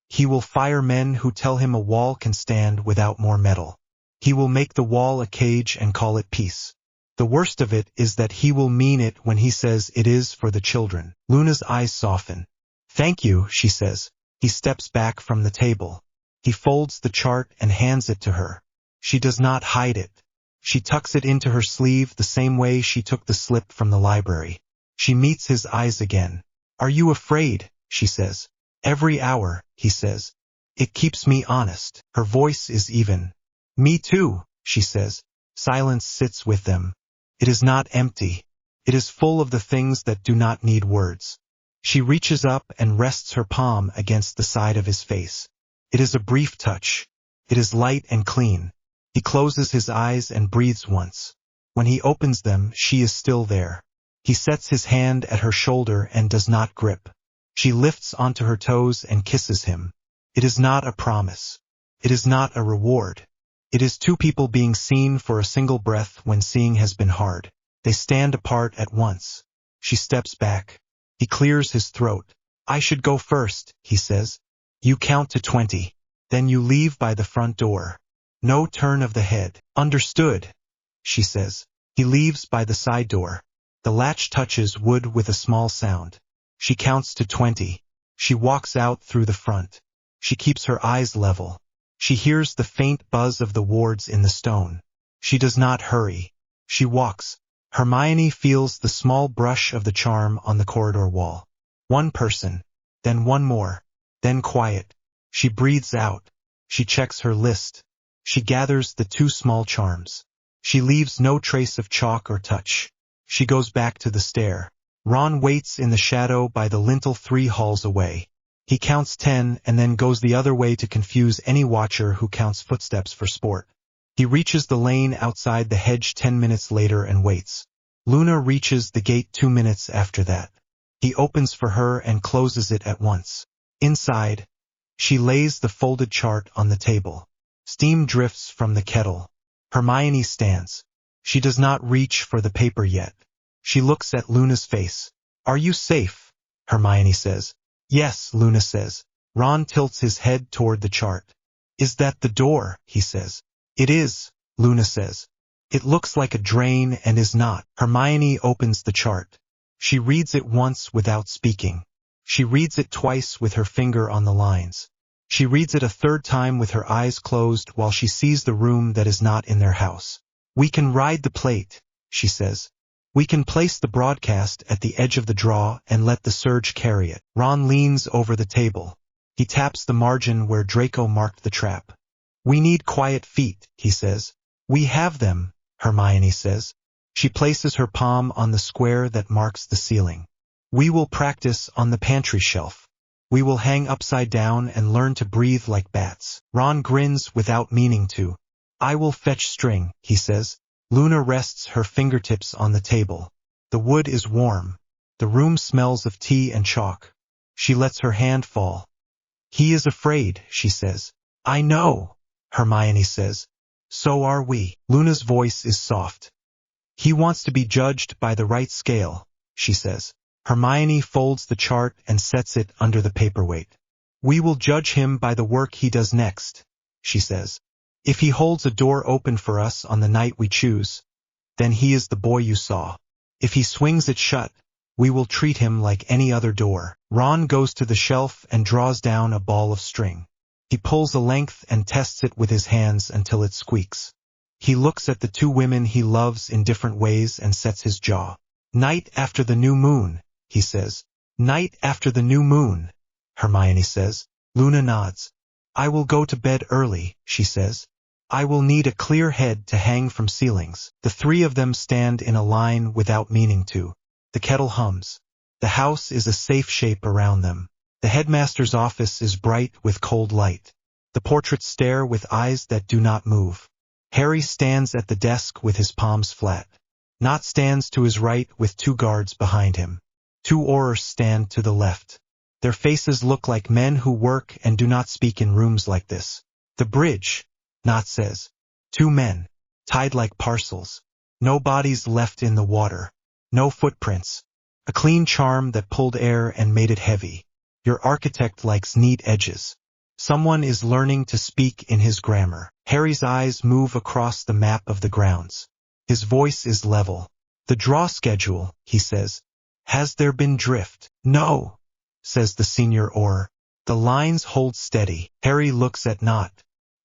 He will fire men who tell him a wall can stand without more metal. He will make the wall a cage and call it peace. The worst of it is that he will mean it when he says it is for the children. Luna's eyes soften. Thank you, she says. He steps back from the table. He folds the chart and hands it to her. She does not hide it. She tucks it into her sleeve the same way she took the slip from the library. She meets his eyes again. Are you afraid? She says. Every hour, he says. It keeps me honest. Her voice is even. Me too, she says. Silence sits with them. It is not empty. It is full of the things that do not need words. She reaches up and rests her palm against the side of his face. It is a brief touch. It is light and clean. He closes his eyes and breathes once. When he opens them, she is still there. He sets his hand at her shoulder and does not grip. She lifts onto her toes and kisses him. It is not a promise. It is not a reward. It is two people being seen for a single breath when seeing has been hard. They stand apart at once. She steps back. He clears his throat. I should go first, he says. You count to 20. Then you leave by the front door. No turn of the head. Understood, she says. He leaves by the side door. The latch touches wood with a small sound. She counts to 20. She walks out through the front. She keeps her eyes level. She hears the faint buzz of the wards in the stone. She does not hurry. She walks. Hermione feels the small brush of the charm on the corridor wall. One person. Then one more. Then quiet. She breathes out. She checks her list. She gathers the two small charms. She leaves no trace of chalk or touch. She goes back to the stair. Ron waits in the shadow by the lintel 3 halls away. He counts 10 and then goes the other way to confuse any watcher who counts footsteps for sport. He reaches the lane outside the hedge 10 minutes later and waits. Luna reaches the gate 2 minutes after that. He opens for her and closes it at once. Inside, she lays the folded chart on the table. Steam drifts from the kettle. Hermione stands. She does not reach for the paper yet. She looks at Luna's face. Are you safe? Hermione says. Yes, Luna says. Ron tilts his head toward the chart. Is that the door? He says. It is, Luna says. It looks like a drain and is not. Hermione opens the chart. She reads it once without speaking. She reads it twice with her finger on the lines. She reads it a third time with her eyes closed while she sees the room that is not in their house. We can ride the plate, she says. We can place the broadcast at the edge of the draw and let the surge carry it. Ron leans over the table. He taps the margin where Draco marked the trap. We need quiet feet, he says. We have them, Hermione says. She places her palm on the square that marks the ceiling. We will practice on the pantry shelf. We will hang upside down and learn to breathe like bats. Ron grins without meaning to. I will fetch string, he says. Luna rests her fingertips on the table. The wood is warm. The room smells of tea and chalk. She lets her hand fall. He is afraid, she says. I know, Hermione says. So are we. Luna's voice is soft. He wants to be judged by the right scale, she says. Hermione folds the chart and sets it under the paperweight. We will judge him by the work he does next, she says. If he holds a door open for us on the night we choose, then he is the boy you saw. If he swings it shut, we will treat him like any other door. Ron goes to the shelf and draws down a ball of string. He pulls a length and tests it with his hands until it squeaks. He looks at the two women he loves in different ways and sets his jaw. Night after the new moon, he says. Night after the new moon, Hermione says. Luna nods. I will go to bed early, she says. I will need a clear head to hang from ceilings. The three of them stand in a line without meaning to. The kettle hums. The house is a safe shape around them. The headmaster's office is bright with cold light. The portraits stare with eyes that do not move. Harry stands at the desk with his palms flat. Nott stands to his right with two guards behind him. Two Aurors stand to the left. Their faces look like men who work and do not speak in rooms like this. The bridge, Nott says. Two men, tied like parcels. No bodies left in the water. No footprints. A clean charm that pulled air and made it heavy. Your architect likes neat edges. Someone is learning to speak in his grammar. Harry's eyes move across the map of the grounds. His voice is level. The draw schedule, he says. Has there been drift? No, says the senior Auror. The lines hold steady. Harry looks at Nott.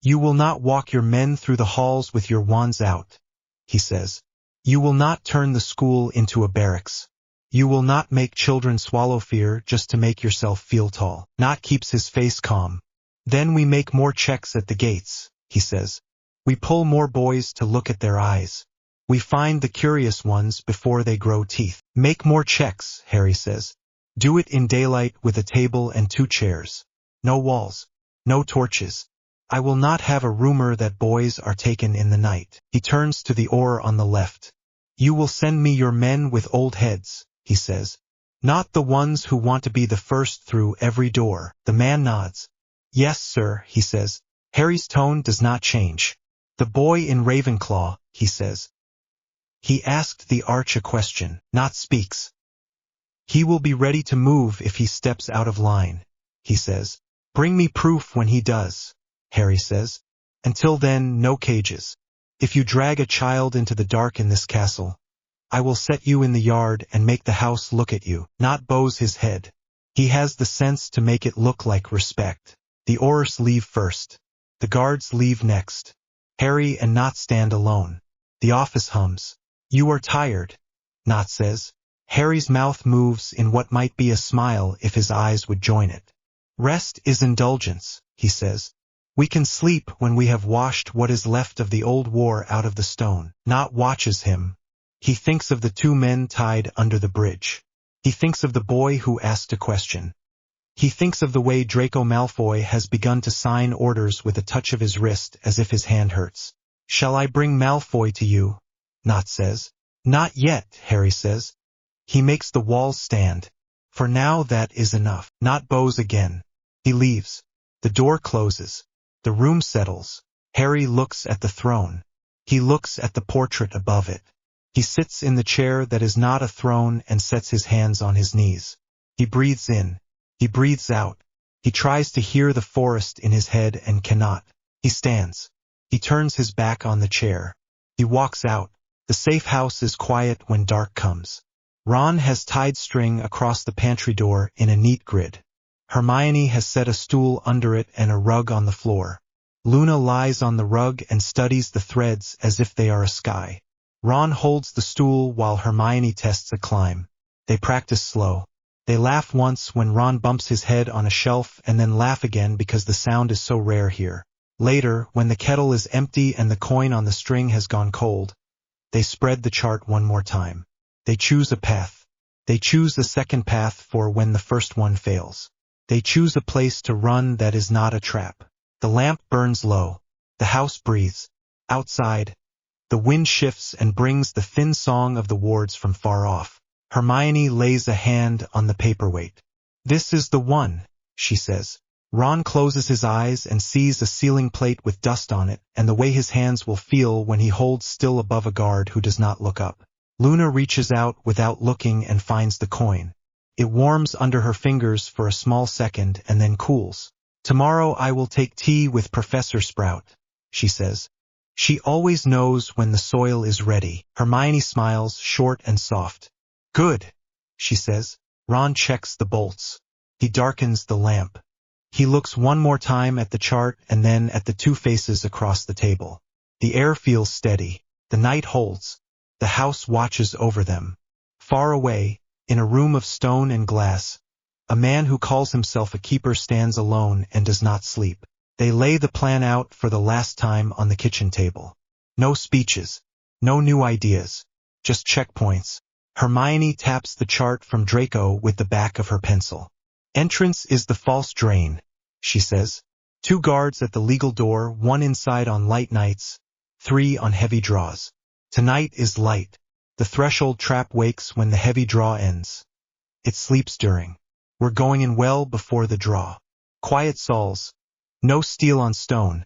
You will not walk your men through the halls with your wands out, he says. You will not turn the school into a barracks. You will not make children swallow fear just to make yourself feel tall. Nott keeps his face calm. Then we make more checks at the gates, he says. We pull more boys to look at their eyes. We find the curious ones before they grow teeth. Make more checks, Harry says. Do it in daylight with a table and two chairs. No walls. No torches. I will not have a rumor that boys are taken in the night. He turns to the Auror on the left. You will send me your men with old heads, he says. Not the ones who want to be the first through every door. The man nods. Yes, sir, he says. Harry's tone does not change. The boy in Ravenclaw, he says. He asked the Arch a question. Nott speaks. He will be ready to move if he steps out of line, he says. Bring me proof when he does, Harry says. Until then, no cages. If you drag a child into the dark in this castle, I will set you in the yard and make the house look at you. Nott bows his head. He has the sense to make it look like respect. The Aurors leave first. The guards leave next. Harry and Nott stand alone. The office hums. You are tired, Nott says. Harry's mouth moves in what might be a smile if his eyes would join it. Rest is indulgence, he says. We can sleep when we have washed what is left of the old war out of the stone. Nott watches him. He thinks of the two men tied under the bridge. He thinks of the boy who asked a question. He thinks of the way Draco Malfoy has begun to sign orders with a touch of his wrist as if his hand hurts. Shall I bring Malfoy to you? Nott says. Not yet, Harry says. He makes the walls stand. For now that is enough. Nott bows again. He leaves. The door closes. The room settles. Harry looks at the throne. He looks at the portrait above it. He sits in the chair that is not a throne and sets his hands on his knees. He breathes in. He breathes out. He tries to hear the forest in his head and cannot. He stands. He turns his back on the chair. He walks out. The safe house is quiet when dark comes. Ron has tied string across the pantry door in a neat grid. Hermione has set a stool under it and a rug on the floor. Luna lies on the rug and studies the threads as if they are a sky. Ron holds the stool while Hermione tests a climb. They practice slow. They laugh once when Ron bumps his head on a shelf and then laugh again because the sound is so rare here. Later, when the kettle is empty and the coin on the string has gone cold, they spread the chart one more time. They choose a path. They choose the second path for when the first one fails. They choose a place to run that is not a trap. The lamp burns low. The house breathes. Outside, the wind shifts and brings the thin song of the wards from far off. Hermione lays a hand on the paperweight. "This is the one," she says. Ron closes his eyes and sees a ceiling plate with dust on it, and the way his hands will feel when he holds still above a guard who does not look up. Luna reaches out without looking and finds the coin. It warms under her fingers for a small second and then cools. "Tomorrow I will take tea with Professor Sprout," she says. She always knows when the soil is ready. Hermione smiles, short and soft. "Good," she says. Ron checks the bolts. He darkens the lamp. He looks one more time at the chart and then at the two faces across the table. The air feels steady. The night holds. The house watches over them. Far away, in a room of stone and glass, a man who calls himself a keeper stands alone and does not sleep. They lay the plan out for the last time on the kitchen table. No speeches. No new ideas. Just checkpoints. Hermione taps the chart from Draco with the back of her pencil. "Entrance is the false drain," she says. "2 guards at the legal door, 1 inside on light nights, 3 on heavy draws. Tonight is light. The threshold trap wakes when the heavy draw ends. It sleeps during. We're going in well before the draw. Quiet sols. No steel on stone.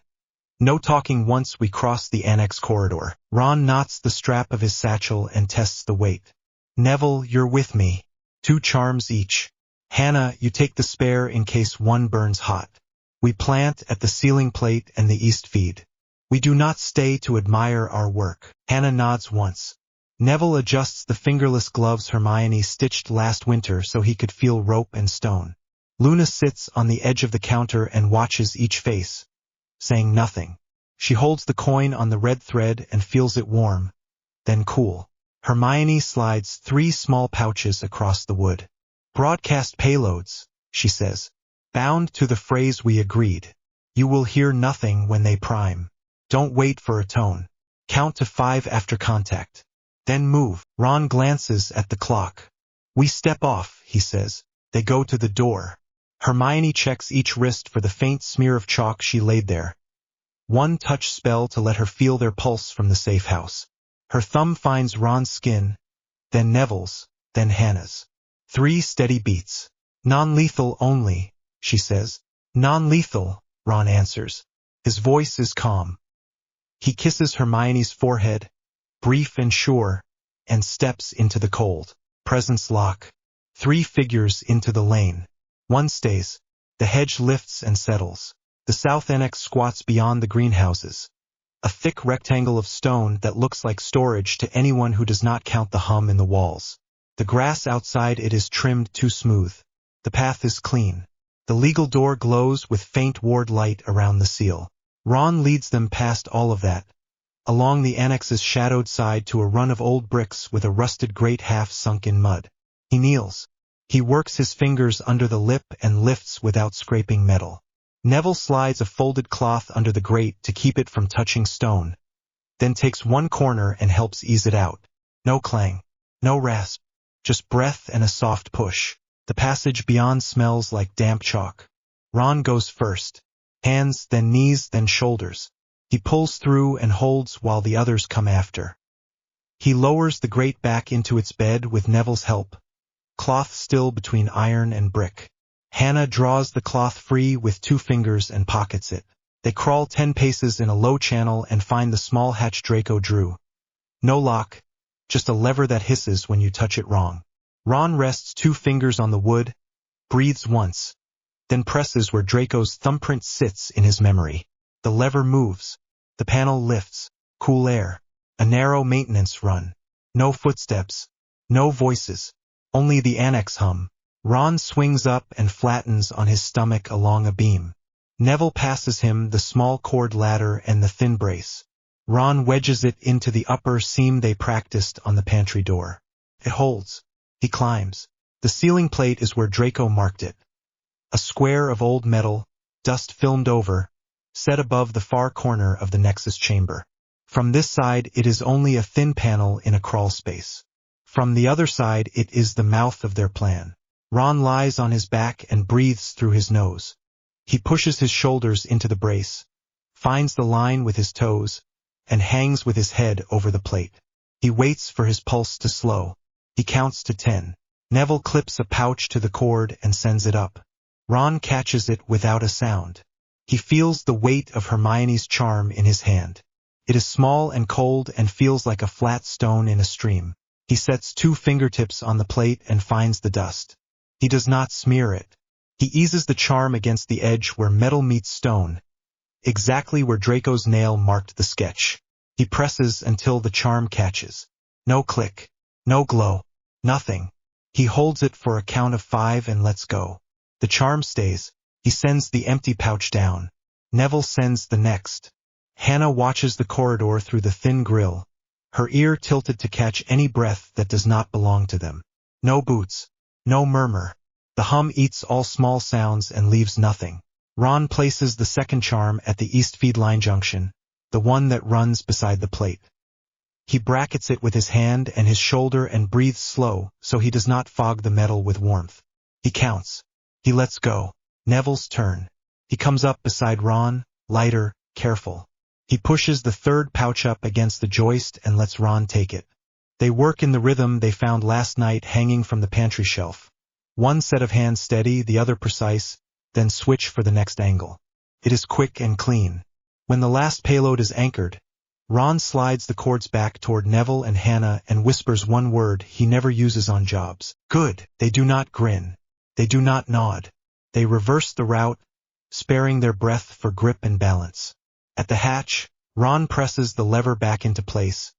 No talking once we cross the annex corridor." Ron knots the strap of his satchel and tests the weight. "Neville, you're with me. 2 charms each. Hannah, you take the spare in case one burns hot. We plant at the ceiling plate and the east feed. We do not stay to admire our work." Hannah nods once. Neville adjusts the fingerless gloves Hermione stitched last winter so he could feel rope and stone. Luna sits on the edge of the counter and watches each face, saying nothing. She holds the coin on the red thread and feels it warm, then cool. Hermione slides 3 small pouches across the wood. "Broadcast payloads," she says. "Bound to the phrase we agreed. You will hear nothing when they prime. Don't wait for a tone. Count to 5 after contact. Then move." Ron glances at the clock. "We step off," he says. They go to the door. Hermione checks each wrist for the faint smear of chalk she laid there. 1 touch spell to let her feel their pulse from the safe house. Her thumb finds Ron's skin, then Neville's, then Hannah's. 3 steady beats. "Non-lethal only," she says. "Non-lethal," Ron answers. His voice is calm. He kisses Hermione's forehead, brief and sure, and steps into the cold. Presence lock. 3 figures into the lane. 1 stays. The hedge lifts and settles. The south annex squats beyond the greenhouses. A thick rectangle of stone that looks like storage to anyone who does not count the hum in the walls. The grass outside it is trimmed too smooth. The path is clean. The legal door glows with faint ward light around the seal. Ron leads them past all of that, along the annex's shadowed side to a run of old bricks with a rusted grate half sunk in mud. He kneels. He works his fingers under the lip and lifts without scraping metal. Neville slides a folded cloth under the grate to keep it from touching stone, then takes one corner and helps ease it out. No clang, no rasp, just breath and a soft push. The passage beyond smells like damp chalk. Ron goes first. Hands, then knees, then shoulders. He pulls through and holds while the others come after. He lowers the grate back into its bed with Neville's help, cloth still between iron and brick. Hannah draws the cloth free with 2 fingers and pockets it. They crawl 10 paces in a low channel and find the small hatch Draco drew. No lock, just a lever that hisses when you touch it wrong. Ron rests 2 fingers on the wood, breathes once, then presses where Draco's thumbprint sits in his memory. The lever moves. The panel lifts. Cool air. A narrow maintenance run. No footsteps. No voices. Only the annex hum. Ron swings up and flattens on his stomach along a beam. Neville passes him the small cord ladder and the thin brace. Ron wedges it into the upper seam they practiced on the pantry door. It holds. He climbs. The ceiling plate is where Draco marked it. A square of old metal, dust filmed over, set above the far corner of the Nexus chamber. From this side it is only a thin panel in a crawl space. From the other side it is the mouth of their plan. Ron lies on his back and breathes through his nose. He pushes his shoulders into the brace, finds the line with his toes, and hangs with his head over the plate. He waits for his pulse to slow. He counts to 10. Neville clips a pouch to the cord and sends it up. Ron catches it without a sound. He feels the weight of Hermione's charm in his hand. It is small and cold and feels like a flat stone in a stream. He sets 2 fingertips on the plate and finds the dust. He does not smear it. He eases the charm against the edge where metal meets stone, exactly where Draco's nail marked the sketch. He presses until the charm catches. No click. No glow. Nothing. He holds it for a count of 5 and lets go. The charm stays. He sends the empty pouch down. Neville sends the next. Hannah watches the corridor through the thin grill, her ear tilted to catch any breath that does not belong to them. No boots. No murmur. The hum eats all small sounds and leaves nothing. Ron places the second charm at the east feed line junction, the one that runs beside the plate. He brackets it with his hand and his shoulder and breathes slow so he does not fog the metal with warmth. He counts. He lets go. Neville's turn. He comes up beside Ron, lighter, careful. He pushes the third pouch up against the joist and lets Ron take it. They work in the rhythm they found last night hanging from the pantry shelf. One set of hands steady, the other precise, then switch for the next angle. It is quick and clean. When the last payload is anchored, Ron slides the cords back toward Neville and Hannah and whispers one word he never uses on jobs. Good. They do not grin. They do not nod. They reverse the route, sparing their breath for grip and balance. At the hatch, Ron presses the lever back into place,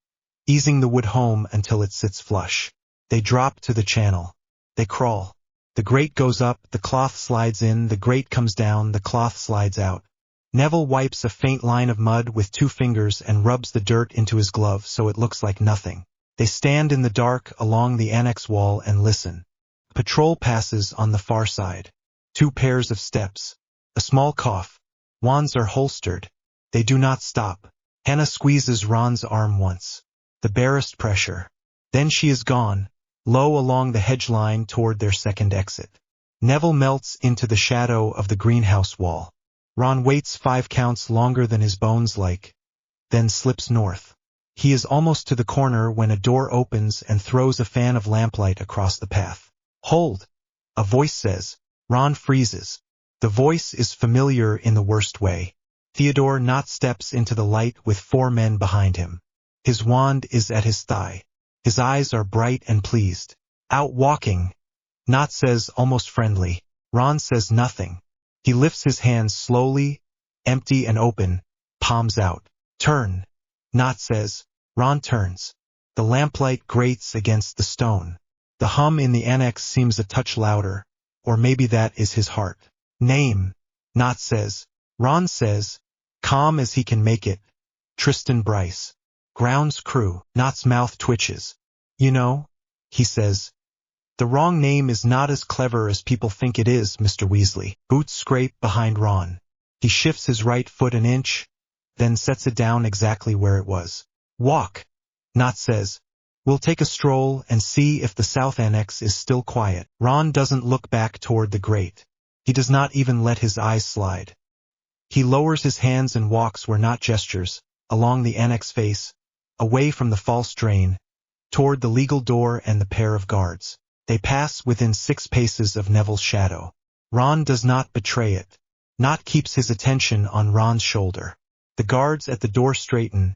easing the wood home until it sits flush. They drop to the channel. They crawl. The grate goes up, the cloth slides in, the grate comes down, the cloth slides out. Neville wipes a faint line of mud with 2 fingers and rubs the dirt into his glove so it looks like nothing. They stand in the dark along the annex wall and listen. Patrol passes on the far side. 2 pairs of steps. A small cough. Wands are holstered. They do not stop. Hannah squeezes Ron's arm once. The barest pressure. Then she is gone, low along the hedge line toward their second exit. Neville melts into the shadow of the greenhouse wall. Ron waits 5 counts longer than his bones like, then slips north. He is almost to the corner when a door opens and throws a fan of lamplight across the path. Hold! A voice says. Ron freezes. The voice is familiar in the worst way. Theodore Knott steps into the light with 4 men behind him. His wand is at his thigh. His eyes are bright and pleased. Out walking. Knott says almost friendly. Ron says nothing. He lifts his hands slowly, empty and open, palms out. Turn. Knott says. Ron turns. The lamplight grates against the stone. The hum in the annex seems a touch louder, or maybe that is his heart. Name. Knott says. Ron says, calm as he can make it, Tristan Bryce. Grounds crew. Knott's mouth twitches. You know, he says, the wrong name is not as clever as people think it is, Mr. Weasley. Boots scrape behind Ron. He shifts his right foot an inch, then sets it down exactly where it was. Walk. Knott says. We'll take a stroll and see if the South Annex is still quiet. Ron doesn't look back toward the grate. He does not even let his eyes slide. He lowers his hands and walks where Knott gestures, along the annex face, away from the false drain, toward the legal door and the pair of guards. They pass within 6 paces of Neville's shadow. Ron does not betray it. Knott keeps his attention on Ron's shoulder. The guards at the door straighten,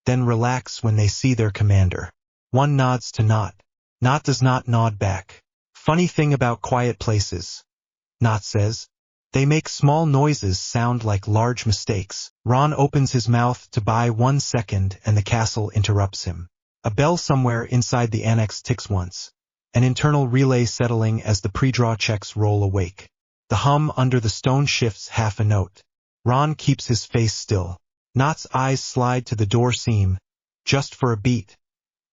then relax when they see their commander. One nods to Knott. Knott does not nod back. Funny thing about quiet places, Knott says. They make small noises sound like large mistakes. Ron opens his mouth to buy 1 second and the castle interrupts him. A bell somewhere inside the annex ticks once. An internal relay settling as the pre-draw checks roll awake. The hum under the stone shifts half a note. Ron keeps his face still. Knott's eyes slide to the door seam, just for a beat,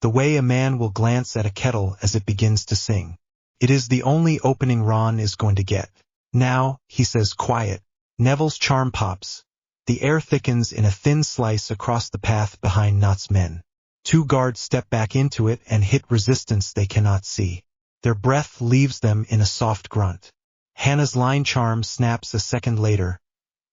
the way a man will glance at a kettle as it begins to sing. It is the only opening Ron is going to get. Now, he says quiet. Neville's charm pops. The air thickens in a thin slice across the path behind Knott's men. 2 guards step back into it and hit resistance they cannot see. Their breath leaves them in a soft grunt. Hannah's line charm snaps a second later,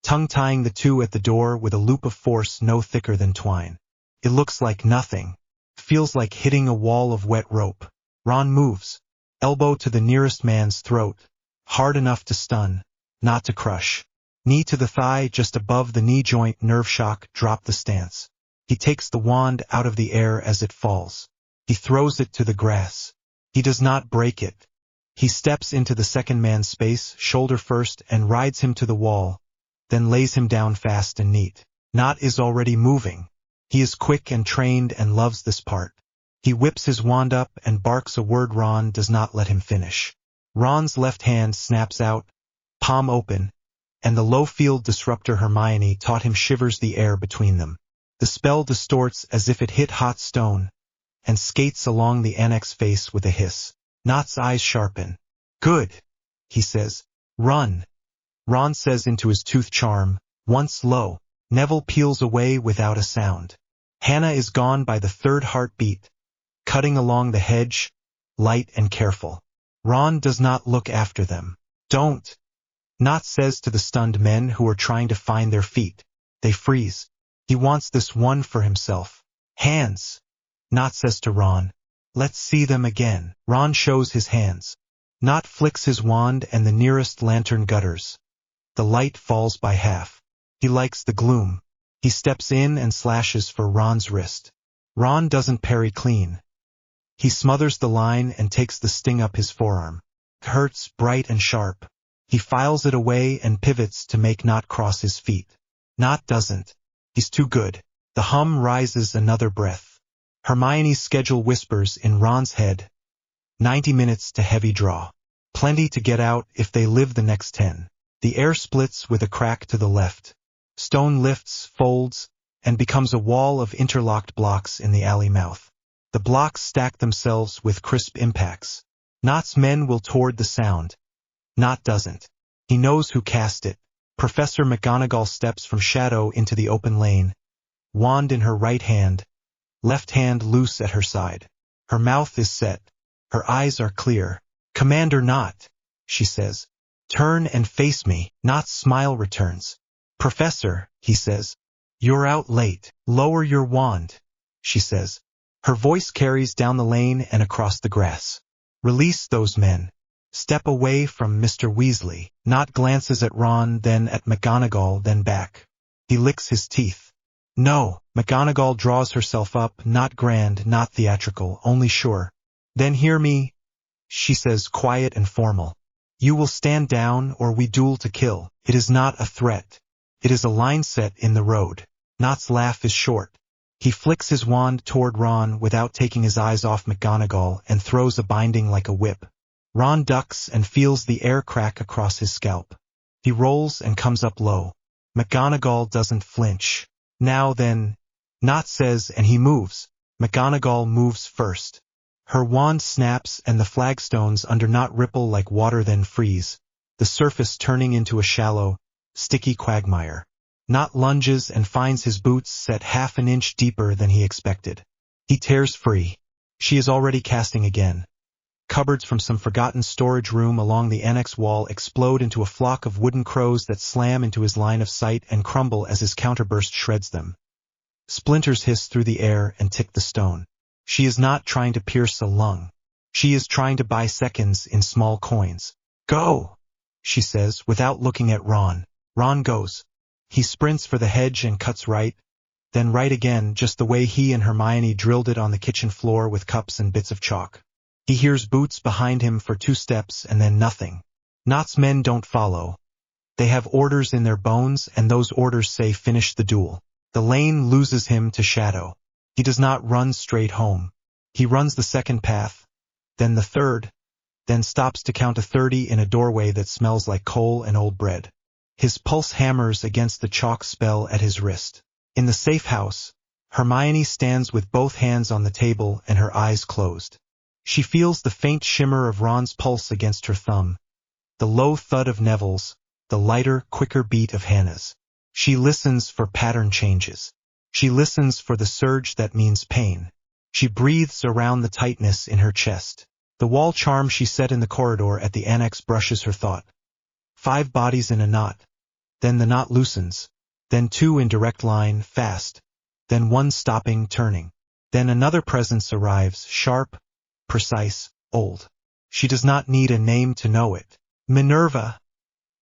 tongue-tying the 2 at the door with a loop of force no thicker than twine. It looks like nothing. Feels like hitting a wall of wet rope. Ron moves. Elbow to the nearest man's throat. Hard enough to stun, not to crush. Knee to the thigh just above the knee joint. Nerve shock. Drop the stance. He takes the wand out of the air as it falls. He throws it to the grass. He does not break it. He steps into the second man's space, shoulder first, and rides him to the wall, then lays him down fast and neat. Not is already moving. He is quick and trained and loves this part. He whips his wand up and barks a word. Ron does not let him finish. Ron's left hand snaps out, palm open, and the low-field disruptor Hermione taught him shivers the air between them. The spell distorts as if it hit hot stone, and skates along the annex face with a hiss. Not's eyes sharpen. Good, he says. Run. Ron says into his tooth charm, once low. Neville peels away without a sound. Hannah is gone by the third heartbeat, cutting along the hedge, light and careful. Ron does not look after them. Don't. Not says to the stunned men who are trying to find their feet. They freeze. He wants this one for himself. Hands. Not says to Ron. Let's see them again. Ron shows his hands. Not flicks his wand and the nearest lantern gutters. The light falls by half. He likes the gloom. He steps in and slashes for Ron's wrist. Ron doesn't parry clean. He smothers the line and takes the sting up his forearm. It hurts, bright and sharp. He files it away and pivots to make Not cross his feet. Not doesn't. He's too good. The hum rises another breath. Hermione's schedule whispers in Ron's head. 90 minutes to heavy draw. Plenty to get out if they live the next 10. The air splits with a crack to the left. Stone lifts, folds, and becomes a wall of interlocked blocks in the alley mouth. The blocks stack themselves with crisp impacts. Not's men will toward the sound. Not doesn't. He knows who cast it. Professor McGonagall steps from shadow into the open lane, wand in her right hand, left hand loose at her side. Her mouth is set. Her eyes are clear. Commander Not, she says. Turn and face me. Not's smile returns. Professor, he says. You're out late. Lower your wand, she says. Her voice carries down the lane and across the grass. Release those men. Step away from Mr. Weasley. Not glances at Ron, then at McGonagall, then back. He licks his teeth. No. McGonagall draws herself up, not grand, not theatrical, only sure. Then hear me, she says, quiet and formal. You will stand down or we duel to kill. It is not a threat. It is a line set in the road. Not's laugh is short. He flicks his wand toward Ron without taking his eyes off McGonagall and throws a binding like a whip. Ron ducks and feels the air crack across his scalp. He rolls and comes up low. McGonagall doesn't flinch. Now then, Not says, and he moves. McGonagall moves first. Her wand snaps and the flagstones under Not ripple like water then freeze, the surface turning into a shallow, sticky quagmire. Not lunges and finds his boots set half an inch deeper than he expected. He tears free. She is already casting again. Cupboards from some forgotten storage room along the annex wall explode into a flock of wooden crows that slam into his line of sight and crumble as his counterburst shreds them. Splinters hiss through the air and tick the stone. She is not trying to pierce a lung. She is trying to buy seconds in small coins. Go, she says, without looking at Ron. Ron goes. He sprints for the hedge and cuts right, then right again, just the way he and Hermione drilled it on the kitchen floor with cups and bits of chalk. He hears boots behind him for 2 steps and then nothing. Not's men don't follow. They have orders in their bones, and those orders say finish the duel. The lane loses him to shadow. He does not run straight home. He runs the second path, then the third, then stops to count to 30 in a doorway that smells like coal and old bread. His pulse hammers against the chalk spell at his wrist. In the safe house, Hermione stands with both hands on the table and her eyes closed. She feels the faint shimmer of Ron's pulse against her thumb, the low thud of Neville's, the lighter, quicker beat of Hannah's. She listens for pattern changes. She listens for the surge that means pain. She breathes around the tightness in her chest. The wall charm she set in the corridor at the annex brushes her thought. 5 bodies in a knot. Then the knot loosens. Then 2 in direct line, fast. then one stopping, turning. Then another presence arrives, sharp, precise, old. She does not need a name to know it. Minerva,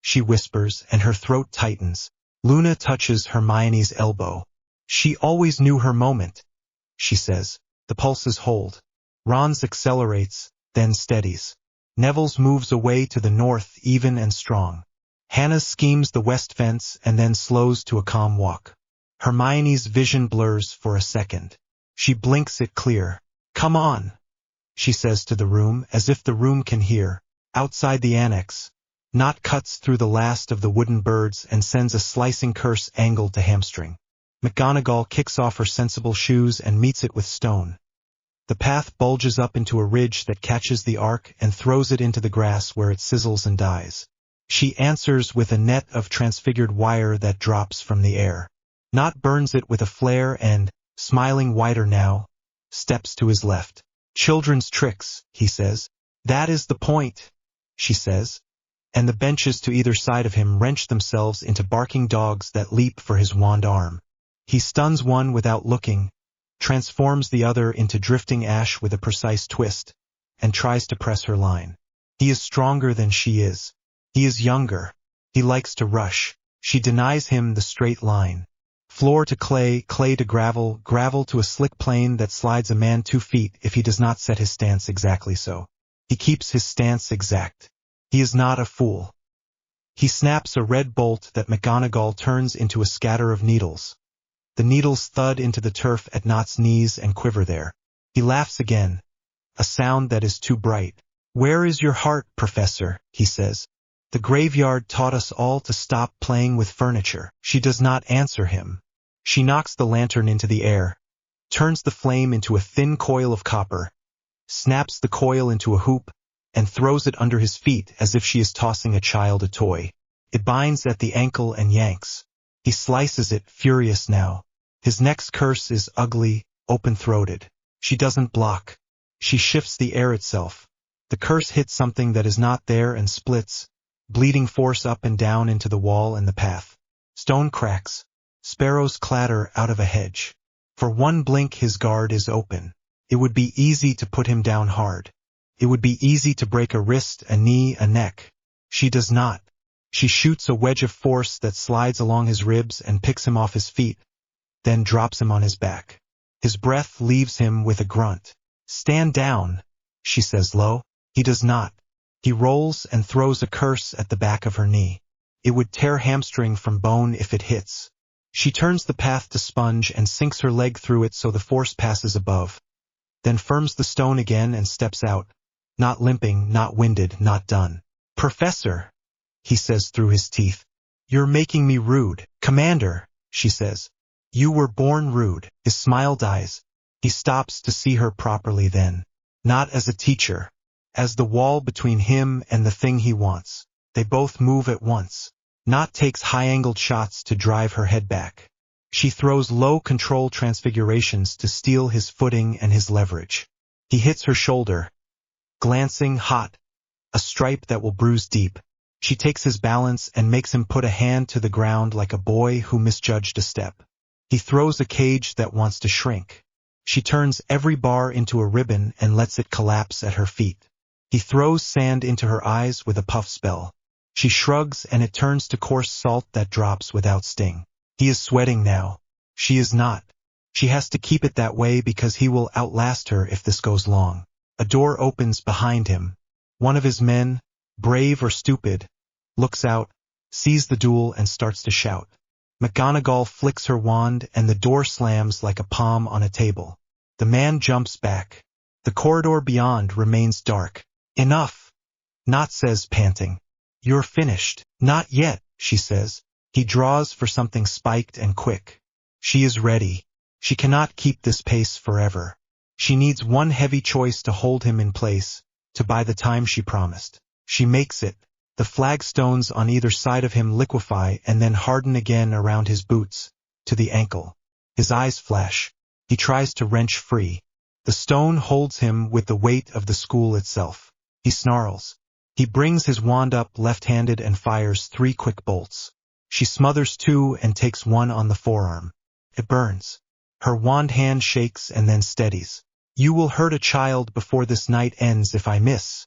she whispers, and her throat tightens. Luna touches Hermione's elbow. She always knew her moment, she says. The pulses hold. Ron's accelerates, then steadies. Neville's moves away to the north, even and strong. Hannah schemes the west fence and then slows to a calm walk. Hermione's vision blurs for a second. She blinks it clear. "Come on," she says to the room, as if the room can hear. Outside the annex, Knot cuts through the last of the wooden birds and sends a slicing curse angled to hamstring. McGonagall kicks off her sensible shoes and meets it with stone. The path bulges up into a ridge that catches the arc and throws it into the grass where it sizzles and dies. She answers with a net of transfigured wire that drops from the air. Knot burns it with a flare and, smiling wider now, steps to his left. "Children's tricks," he says. "That is the point," she says. And the benches to either side of him wrench themselves into barking dogs that leap for his wand arm. He stuns one without looking, transforms the other into drifting ash with a precise twist, and tries to press her line. He is stronger than she is. He is younger. He likes to rush. She denies him the straight line. Floor to clay, clay to gravel, gravel to a slick plane that slides a man 2 feet if he does not set his stance exactly so. He keeps his stance exact. He is not a fool. He snaps a red bolt that McGonagall turns into a scatter of needles. The needles thud into the turf at Knot's knees and quiver there. He laughs again, a sound that is too bright. "Where is your heart, Professor?" he says. "The graveyard taught us all to stop playing with furniture." She does not answer him. She knocks the lantern into the air, turns the flame into a thin coil of copper, snaps the coil into a hoop, and throws it under his feet as if she is tossing a child a toy. It binds at the ankle and yanks. He slices it, furious now. His next curse is ugly, open-throated. She doesn't block. She shifts the air itself. The curse hits something that is not there and splits, bleeding force up and down into the wall and the path. Stone cracks. Sparrows clatter out of a hedge. For one blink his guard is open. It would be easy to put him down hard. It would be easy to break a wrist, a knee, a neck. She does not. She shoots a wedge of force that slides along his ribs and picks him off his feet, then drops him on his back. His breath leaves him with a grunt. "Stand down," she says low. He does not. He rolls and throws a curse at the back of her knee. It would tear hamstring from bone if it hits. She turns the path to sponge and sinks her leg through it so the force passes above, then firms the stone again and steps out, not limping, not winded, not done. "Professor," he says through his teeth. "You're making me rude." "Commander," she says. "You were born rude." His smile dies. He stops to see her properly then. Not as a teacher, as the wall between him and the thing he wants. They both move at once. Knot takes high-angled shots to drive her head back. She throws low-control transfigurations to steal his footing and his leverage. He hits her shoulder, glancing hot, a stripe that will bruise deep. She takes his balance and makes him put a hand to the ground like a boy who misjudged a step. He throws a cage that wants to shrink. She turns every bar into a ribbon and lets it collapse at her feet. He throws sand into her eyes with a puff spell. She shrugs and it turns to coarse salt that drops without sting. He is sweating now. She is not. She has to keep it that way because he will outlast her if this goes long. A door opens behind him. One of his men, brave or stupid, looks out, sees the duel and starts to shout. McGonagall flicks her wand and the door slams like a palm on a table. The man jumps back. The corridor beyond remains dark. "Enough," Knot says, panting. "You're finished." "Not yet," she says. He draws for something spiked and quick. She is ready. She cannot keep this pace forever. She needs one heavy choice to hold him in place, to buy the time she promised. She makes it. The flagstones on either side of him liquefy and then harden again around his boots, to the ankle. His eyes flash. He tries to wrench free. The stone holds him with the weight of the school itself. He snarls. He brings his wand up left-handed and fires 3 quick bolts. She smothers 2 and takes one on the forearm. It burns. Her wand hand shakes and then steadies. You will hurt a child before this night ends if I miss,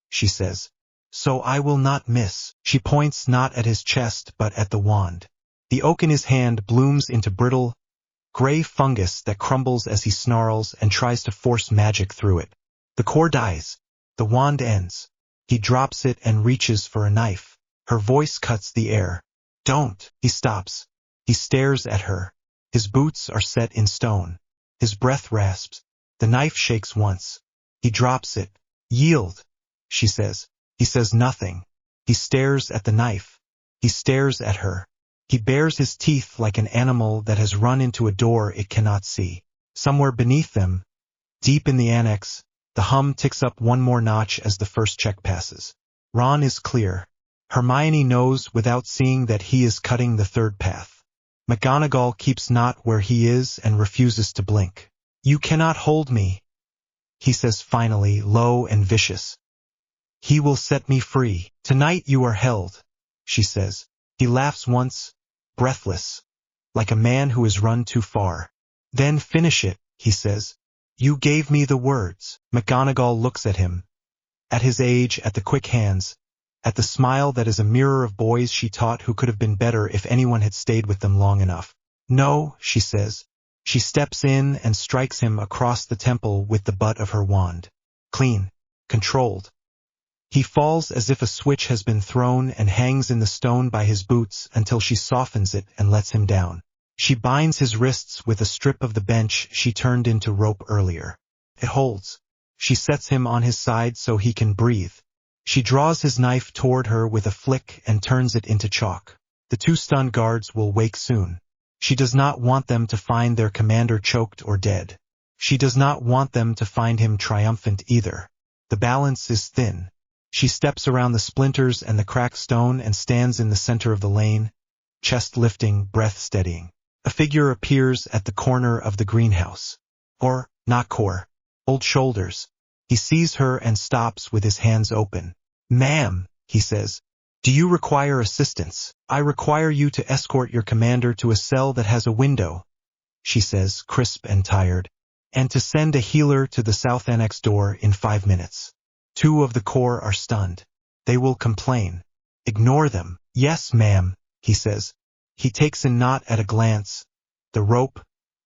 she says. So I will not miss. She points not at his chest but at the wand. The oak in his hand blooms into brittle, gray fungus that crumbles as he snarls and tries to force magic through it. The core dies. The wand ends. He drops it and reaches for a knife. Her voice cuts the air. Don't. He stops. He stares at her. His boots are set in stone. His breath rasps. The knife shakes once. He drops it. Yield, she says. He says nothing. He stares at the knife. He stares at her. He bares his teeth like an animal that has run into a door it cannot see. Somewhere beneath them, deep in the annex, the hum ticks up one more notch as the first check passes. Ron is clear. Hermione knows without seeing that he is cutting the third path. McGonagall keeps not where he is and refuses to blink. You cannot hold me, he says finally, low and vicious. He will set me free. Tonight you are held, she says. He laughs once, breathless, like a man who has run too far. Then finish it, he says. You gave me the words. McGonagall looks at him. At his age, at the quick hands, at the smile that is a mirror of boys she taught who could have been better if anyone had stayed with them long enough. No, she says. She steps in and strikes him across the temple with the butt of her wand. Clean. Controlled. He falls as if a switch has been thrown and hangs in the stone by his boots until she softens it and lets him down. She binds his wrists with a strip of the bench she turned into rope earlier. It holds. She sets him on his side so he can breathe. She draws his knife toward her with a flick and turns it into chalk. The two stunned guards will wake soon. She does not want them to find their commander choked or dead. She does not want them to find him triumphant either. The balance is thin. She steps around the splinters and the cracked stone and stands in the center of the lane, chest lifting, breath steadying. A figure appears at the corner of the greenhouse. Or, not core, old shoulders. He sees her and stops with his hands open. Ma'am, he says, do you require assistance? I require you to escort your commander to a cell that has a window, she says, crisp and tired, and to send a healer to the south annex door in 5 minutes. 2 of the core are stunned. They will complain. Ignore them. Yes, ma'am, he says. He takes in not at a glance. The rope,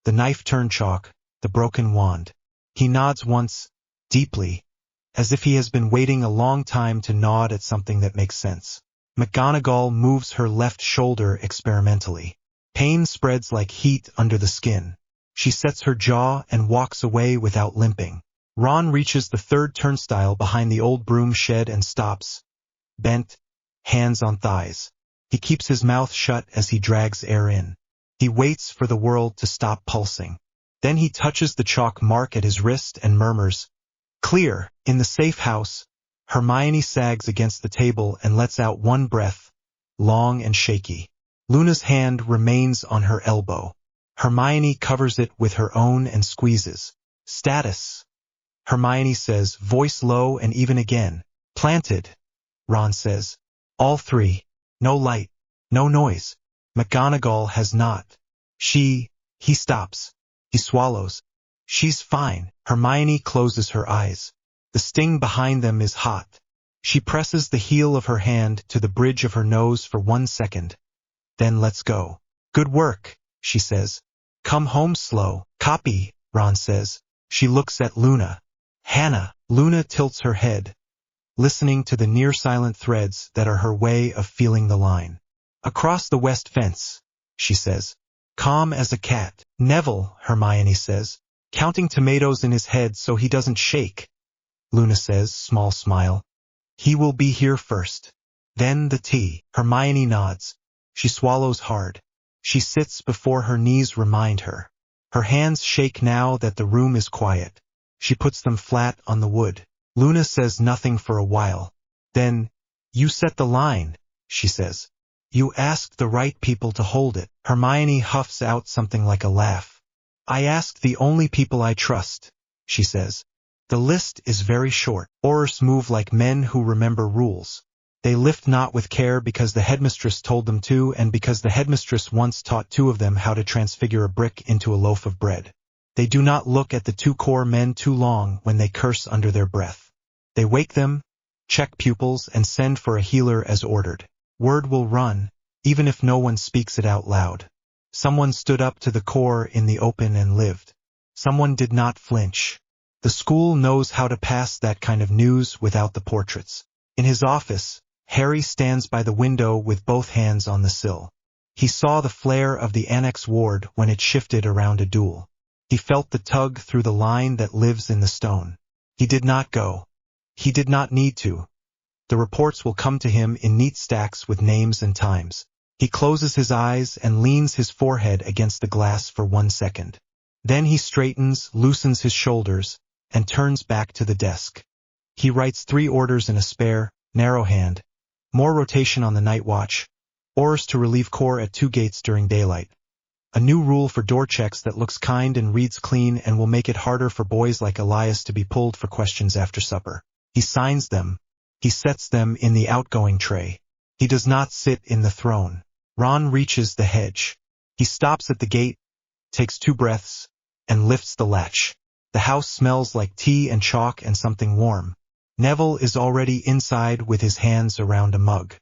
the knife-turned chalk, the broken wand. He nods once, deeply, as if he has been waiting a long time to nod at something that makes sense. McGonagall moves her left shoulder experimentally. Pain spreads like heat under the skin. She sets her jaw and walks away without limping. Ron reaches the third turnstile behind the old broom shed and stops, bent, hands on thighs. He keeps his mouth shut as he drags air in. He waits for the world to stop pulsing. Then he touches the chalk mark at his wrist and murmurs, "Clear." In the safe house, Hermione sags against the table and lets out one breath, long and shaky. Luna's hand remains on her elbow. Hermione covers it with her own and squeezes. "Status," Hermione says, voice low and even again. "Planted," Ron says. "All 3. No light. No noise." McGonagall has not. He stops. He swallows. "She's fine." Hermione closes her eyes. The sting behind them is hot. She presses the heel of her hand to the bridge of her nose for 1 second. Then lets go. "Good work," she says. "Come home slow." "Copy," Ron says. She looks at Luna. "Hannah." Luna tilts her head, listening to the near-silent threads that are her way of feeling the line. "Across the west fence," she says. "Calm as a cat." "Neville," Hermione says, "counting tomatoes in his head so he doesn't shake." Luna says, small smile. "He will be here first. Then the tea." Hermione nods. She swallows hard. She sits before her knees remind her. Her hands shake now that the room is quiet. She puts them flat on the wood. Luna says nothing for a while. Then, "You set the line," she says. "You asked the right people to hold it." Hermione huffs out something like a laugh. "I asked the only people I trust," she says. "The list is very short. Aurors move like men who remember rules." They lift not with care because the headmistress told them to, and because the headmistress once taught two of them how to transfigure a brick into a loaf of bread. They do not look at the two core men too long when they curse under their breath. They wake them, check pupils, and send for a healer as ordered. Word will run, even if no one speaks it out loud. Someone stood up to the core in the open and lived. Someone did not flinch. The school knows how to pass that kind of news without the portraits. In his office, Harry stands by the window with both hands on the sill. He saw the flare of the annex ward when it shifted around a duel. He felt the tug through the line that lives in the stone. He did not go. He did not need to. The reports will come to him in neat stacks with names and times. He closes his eyes and leans his forehead against the glass for 1 second. Then he straightens, loosens his shoulders, and turns back to the desk. He writes 3 orders in a spare, narrow hand. More rotation on the night watch. Orders to relieve corps at 2 gates during daylight. A new rule for door checks that looks kind and reads clean and will make it harder for boys like Elias to be pulled for questions after supper. He signs them. He sets them in the outgoing tray. He does not sit in the throne. Ron reaches the hedge. He stops at the gate, takes 2 breaths, and lifts the latch. The house smells like tea and chalk and something warm. Neville is already inside with his hands around a mug.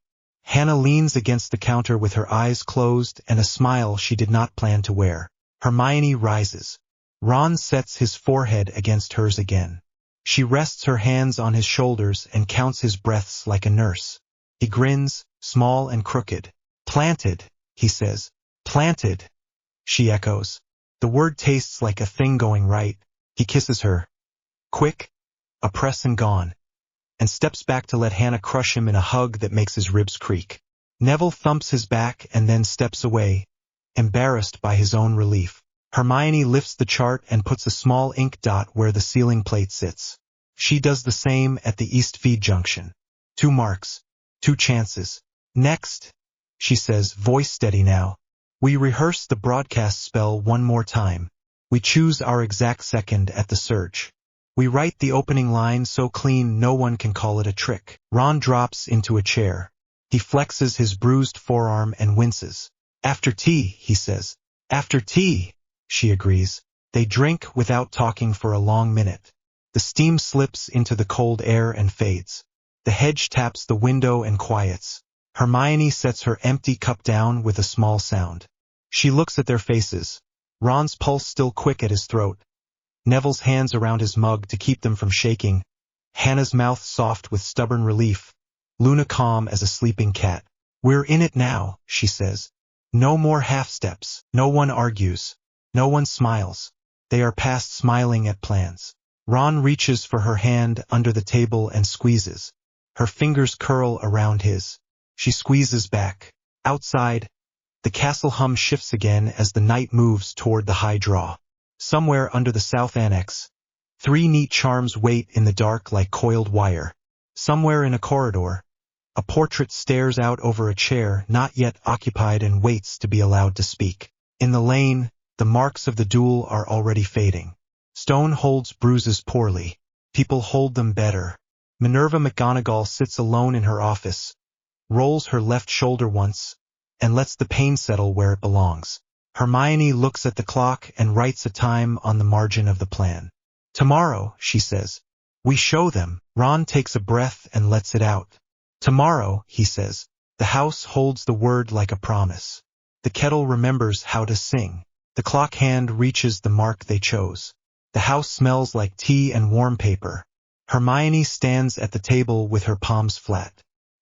Hannah leans against the counter with her eyes closed and a smile she did not plan to wear. Hermione rises. Ron sets his forehead against hers again. She rests her hands on his shoulders and counts his breaths like a nurse. He grins, small and crooked. Planted, he says. Planted, she echoes. The word tastes like a thing going right. He kisses her. Quick, a press and gone. And steps back to let Hannah crush him in a hug that makes his ribs creak. Neville thumps his back and then steps away, embarrassed by his own relief. Hermione lifts the chart and puts a small ink dot where the ceiling plate sits. She does the same at the East Feed junction. 2 marks. 2 chances. Next, she says, voice steady now. We rehearse the broadcast spell 1 more time. We choose our exact second at the surge. We write the opening line so clean no one can call it a trick. Ron drops into a chair. He flexes his bruised forearm and winces. After tea, he says. After tea, she agrees. They drink without talking for a long minute. The steam slips into the cold air and fades. The hedge taps the window and quiets. Hermione sets her empty cup down with a small sound. She looks at their faces. Ron's pulse still quick at his throat. Neville's hands around his mug to keep them from shaking. Hannah's mouth soft with stubborn relief. Luna calm as a sleeping cat. We're in it now, she says. No more half-steps. No one argues. No one smiles. They are past smiling at plans. Ron reaches for her hand under the table and squeezes. Her fingers curl around his. She squeezes back. Outside, the castle hum shifts again as the night moves toward the high draw. Somewhere under the south annex, 3 neat charms wait in the dark like coiled wire. Somewhere in a corridor, a portrait stares out over a chair not yet occupied and waits to be allowed to speak. In the lane, the marks of the duel are already fading. Stone holds bruises poorly. People hold them better. Minerva McGonagall sits alone in her office, rolls her left shoulder once, and lets the pain settle where it belongs. Hermione looks at the clock and writes a time on the margin of the plan. Tomorrow, she says. We show them. Ron takes a breath and lets it out. Tomorrow, he says. The house holds the word like a promise. The kettle remembers how to sing. The clock hand reaches the mark they chose. The house smells like tea and warm paper. Hermione stands at the table with her palms flat.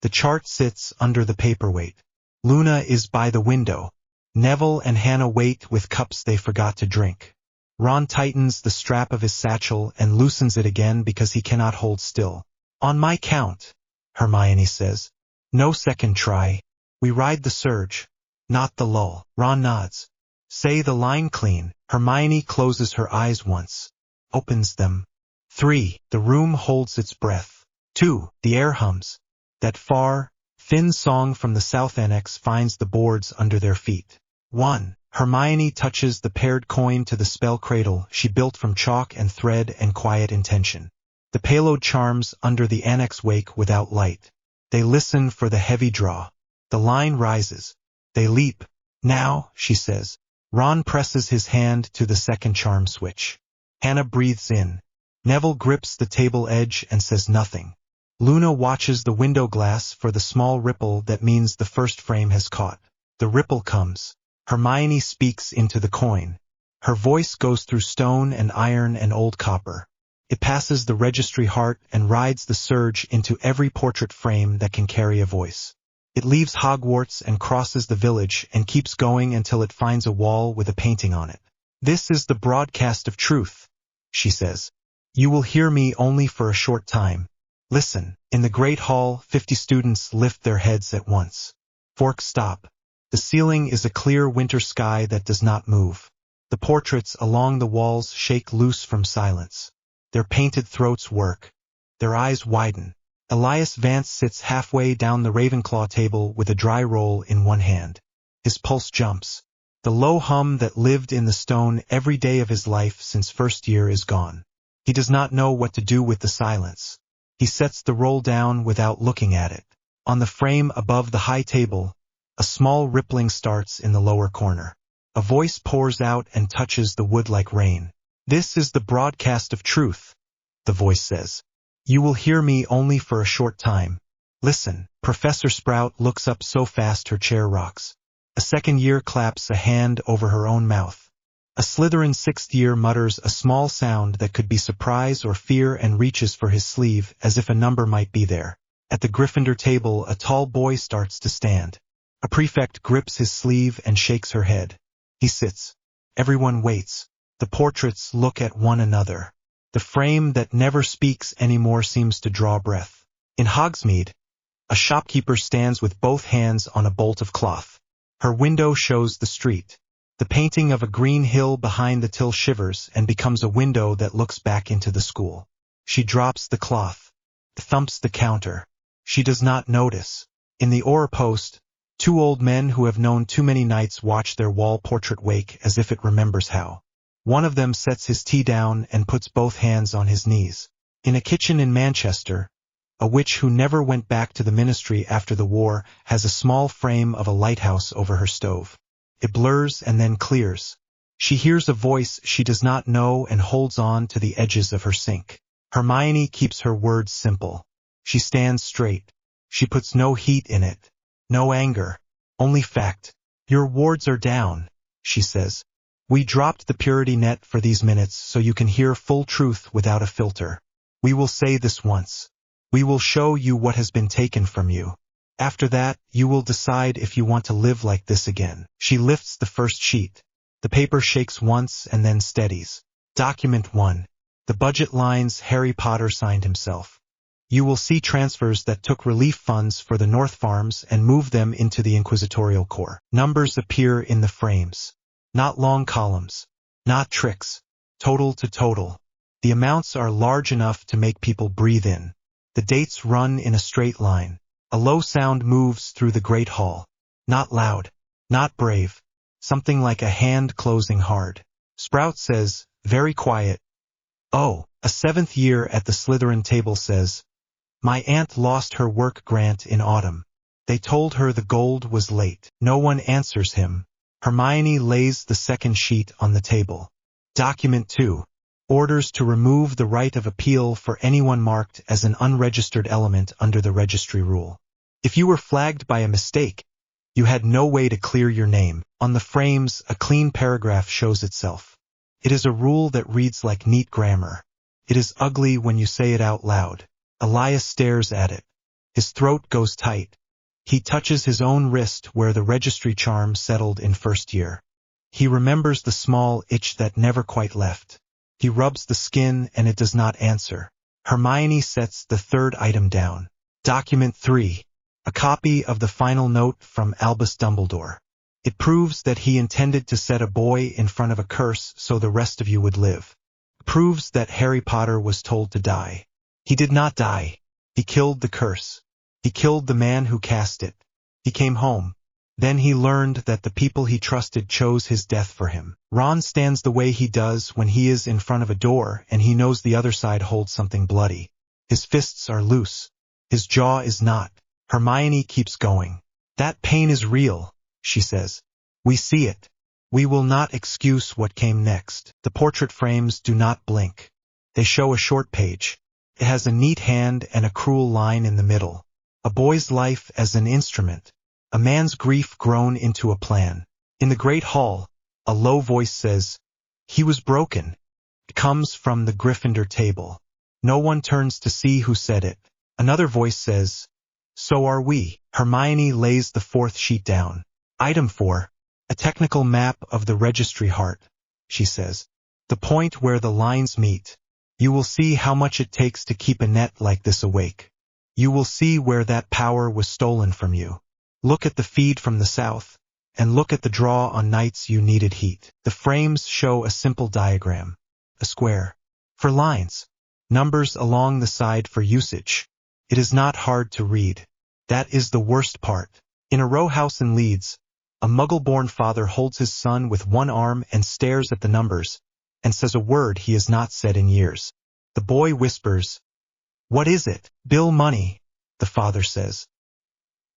The chart sits under the paperweight. Luna is by the window. Neville and Hannah wait with cups they forgot to drink. Ron tightens the strap of his satchel and loosens it again because he cannot hold still. On my count, Hermione says. No second try. We ride the surge, not the lull. Ron nods. Say the line clean. Hermione closes her eyes once, opens them. 3. The room holds its breath. 2. The air hums. That far, thin song from the south annex finds the boards under their feet. 1. Hermione touches the paired coin to the spell cradle she built from chalk and thread and quiet intention. The payload charms under the annex wake without light. They listen for the heavy draw. The line rises. They leap. Now, she says. Ron presses his hand to the second charm switch. Hannah breathes in. Neville grips the table edge and says nothing. Luna watches the window glass for the small ripple that means the first frame has caught. The ripple comes. Hermione speaks into the coin. Her voice goes through stone and iron and old copper. It passes the registry heart and rides the surge into every portrait frame that can carry a voice. It leaves Hogwarts and crosses the village and keeps going until it finds a wall with a painting on it. This is the broadcast of truth, she says. You will hear me only for a short time. Listen. In the great hall, 50 students lift their heads at once. Forks stop. The ceiling is a clear winter sky that does not move. The portraits along the walls shake loose from silence. Their painted throats work. Their eyes widen. Elias Vance sits halfway down the Ravenclaw table with a dry roll in one hand. His pulse jumps. The low hum that lived in the stone every day of his life since first year is gone. He does not know what to do with the silence. He sets the roll down without looking at it. On the frame above the high table, a small rippling starts in the lower corner. A voice pours out and touches the wood like rain. This is the broadcast of truth, the voice says. You will hear me only for a short time. Listen. Professor Sprout looks up so fast her chair rocks. A second year claps a hand over her own mouth. A Slytherin sixth year mutters a small sound that could be surprise or fear and reaches for his sleeve as if a number might be there. At the Gryffindor table, a tall boy starts to stand. A prefect grips his sleeve and shakes her head. He sits. Everyone waits. The portraits look at one another. The frame that never speaks anymore seems to draw breath. In Hogsmeade, a shopkeeper stands with both hands on a bolt of cloth. Her window shows the street. The painting of a green hill behind the till shivers and becomes a window that looks back into the school. She drops the cloth. Thumps the counter. She does not notice. In the Aura Post, 2 old men who have known too many nights watch their wall portrait wake as if it remembers how. One of them sets his tea down and puts both hands on his knees. In a kitchen in Manchester, a witch who never went back to the ministry after the war has a small frame of a lighthouse over her stove. It blurs and then clears. She hears a voice she does not know and holds on to the edges of her sink. Hermione keeps her words simple. She stands straight. She puts no heat in it. No anger. Only fact. Your wards are down, she says. We dropped the purity net for these minutes so you can hear full truth without a filter. We will say this once. We will show you what has been taken from you. After that, you will decide if you want to live like this again. She lifts the first sheet. The paper shakes once and then steadies. Document 1. The budget lines Harry Potter signed himself. You will see transfers that took relief funds for the North Farms and moved them into the Inquisitorial Corps. Numbers appear in the frames. Not long columns. Not tricks. Total to total. The amounts are large enough to make people breathe in. The dates run in a straight line. A low sound moves through the great hall. Not loud. Not brave. Something like a hand closing hard. Sprout says, very quiet. Oh, a 7th year at the Slytherin table says, my aunt lost her work grant in autumn. They told her the gold was late. No one answers him. Hermione lays the second sheet on the table. Document 2. Orders to remove the right of appeal for anyone marked as an unregistered element under the registry rule. If you were flagged by a mistake, you had no way to clear your name. On the frames, a clean paragraph shows itself. It is a rule that reads like neat grammar. It is ugly when you say it out loud. Elias stares at it. His throat goes tight. He touches his own wrist where the registry charm settled in first year. He remembers the small itch that never quite left. He rubs the skin and it does not answer. Hermione sets the third item down. Document 3. A copy of the final note from Albus Dumbledore. It proves that he intended to set a boy in front of a curse so the rest of you would live. It proves that Harry Potter was told to die. He did not die. He killed the curse. He killed the man who cast it. He came home. Then he learned that the people he trusted chose his death for him. Ron stands the way he does when he is in front of a door and he knows the other side holds something bloody. His fists are loose. His jaw is not. Hermione keeps going. That pain is real, she says. We see it. We will not excuse what came next. The portrait frames do not blink. They show a short page. It has a neat hand and a cruel line in the middle. A boy's life as an instrument. A man's grief grown into a plan. In the great hall, a low voice says, "He was broken." It comes from the Gryffindor table. No one turns to see who said it. Another voice says, "So are we." Hermione lays the fourth sheet down. Item 4. A technical map of the registry heart, she says. The point where the lines meet. You will see how much it takes to keep a net like this awake. You will see where that power was stolen from you. Look at the feed from the south, and look at the draw on nights you needed heat. The frames show a simple diagram. A square. For lines. Numbers along the side for usage. It is not hard to read. That is the worst part. In a row house in Leeds, a Muggle-born father holds his son with one arm and stares at the numbers, and says a word he has not said in years. The boy whispers, "What is it?" "Bill money," the father says.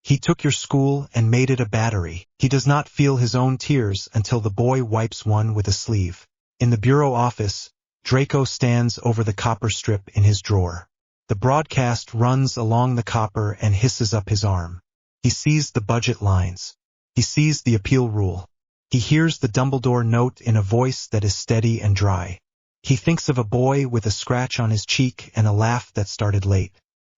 "He took your school and made it a battery." He does not feel his own tears until the boy wipes one with a sleeve. In the bureau office, Draco stands over the copper strip in his drawer. The broadcast runs along the copper and hisses up his arm. He sees the budget lines. He sees the appeal rule. He hears the Dumbledore note in a voice that is steady and dry. He thinks of a boy with a scratch on his cheek and a laugh that started late.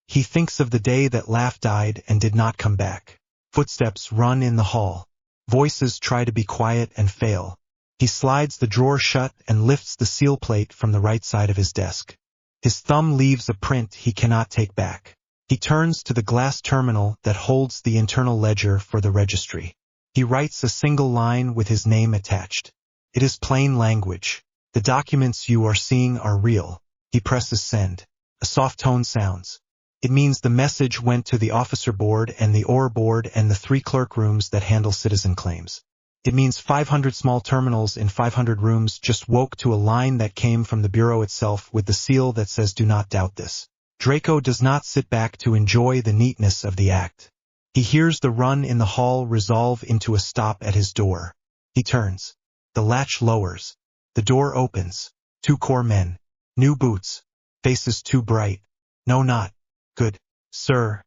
He thinks of the day that laugh died and did not come back. Footsteps run in the hall. Voices try to be quiet and fail. He slides the drawer shut and lifts the seal plate from the right side of his desk. His thumb leaves a print he cannot take back. He turns to the glass terminal that holds the internal ledger for the registry. He writes a single line with his name attached. It is plain language. The documents you are seeing are real. He presses send. A soft tone sounds. It means the message went to the officer board and the OR board and the 3 clerk rooms that handle citizen claims. It means 500 small terminals in 500 rooms just woke to a line that came from the bureau itself with the seal that says "Do not doubt this." Draco does not sit back to enjoy the neatness of the act. He hears the run in the hall resolve into a stop at his door. He turns. The latch lowers. The door opens. 2 core men. New boots. Faces too bright. No, not good, sir.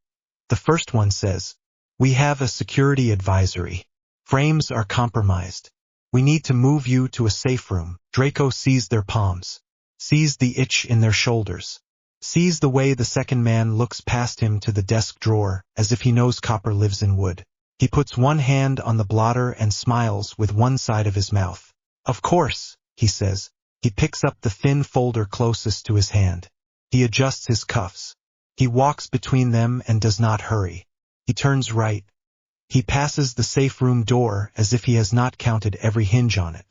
The first one says, "We have a security advisory. Frames are compromised. We need to move you to a safe room." Draco sees their palms. Sees the itch in their shoulders. Sees the way the second man looks past him to the desk drawer, as if he knows copper lives in wood. He puts one hand on the blotter and smiles with one side of his mouth. "Of course," he says. He picks up the thin folder closest to his hand. He adjusts his cuffs. He walks between them and does not hurry. He turns right. He passes the safe room door as if he has not counted every hinge on it.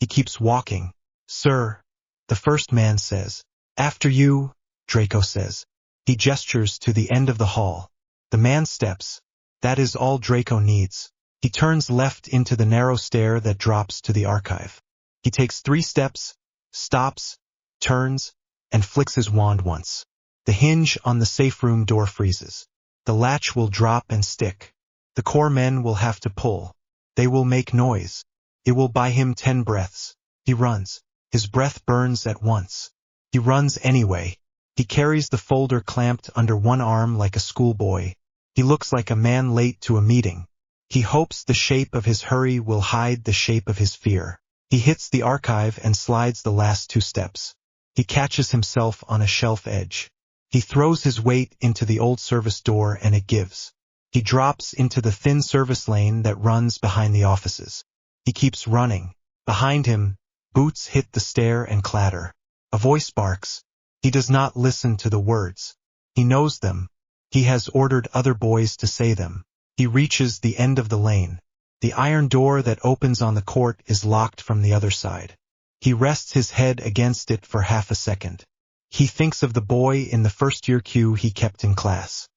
He keeps walking. "Sir," the first man says. "After you," Draco says. He gestures to the end of the hall. The man steps. That is all Draco needs. He turns left into the narrow stair that drops to the archive. He takes 3 steps, stops, turns, and flicks his wand once. The hinge on the safe room door freezes. The latch will drop and stick. The core men will have to pull. They will make noise. It will buy him 10 breaths. He runs. His breath burns at once. He runs anyway. He carries the folder clamped under one arm like a schoolboy. He looks like a man late to a meeting. He hopes the shape of his hurry will hide the shape of his fear. He hits the archive and slides the last 2 steps. He catches himself on a shelf edge. He throws his weight into the old service door and it gives. He drops into the thin service lane that runs behind the offices. He keeps running. Behind him, boots hit the stair and clatter. A voice barks. He does not listen to the words. He knows them. He has ordered other boys to say them. He reaches the end of the lane. The iron door that opens on the court is locked from the other side. He rests his head against it for half a second. He thinks of the boy in the first-year queue he kept in class.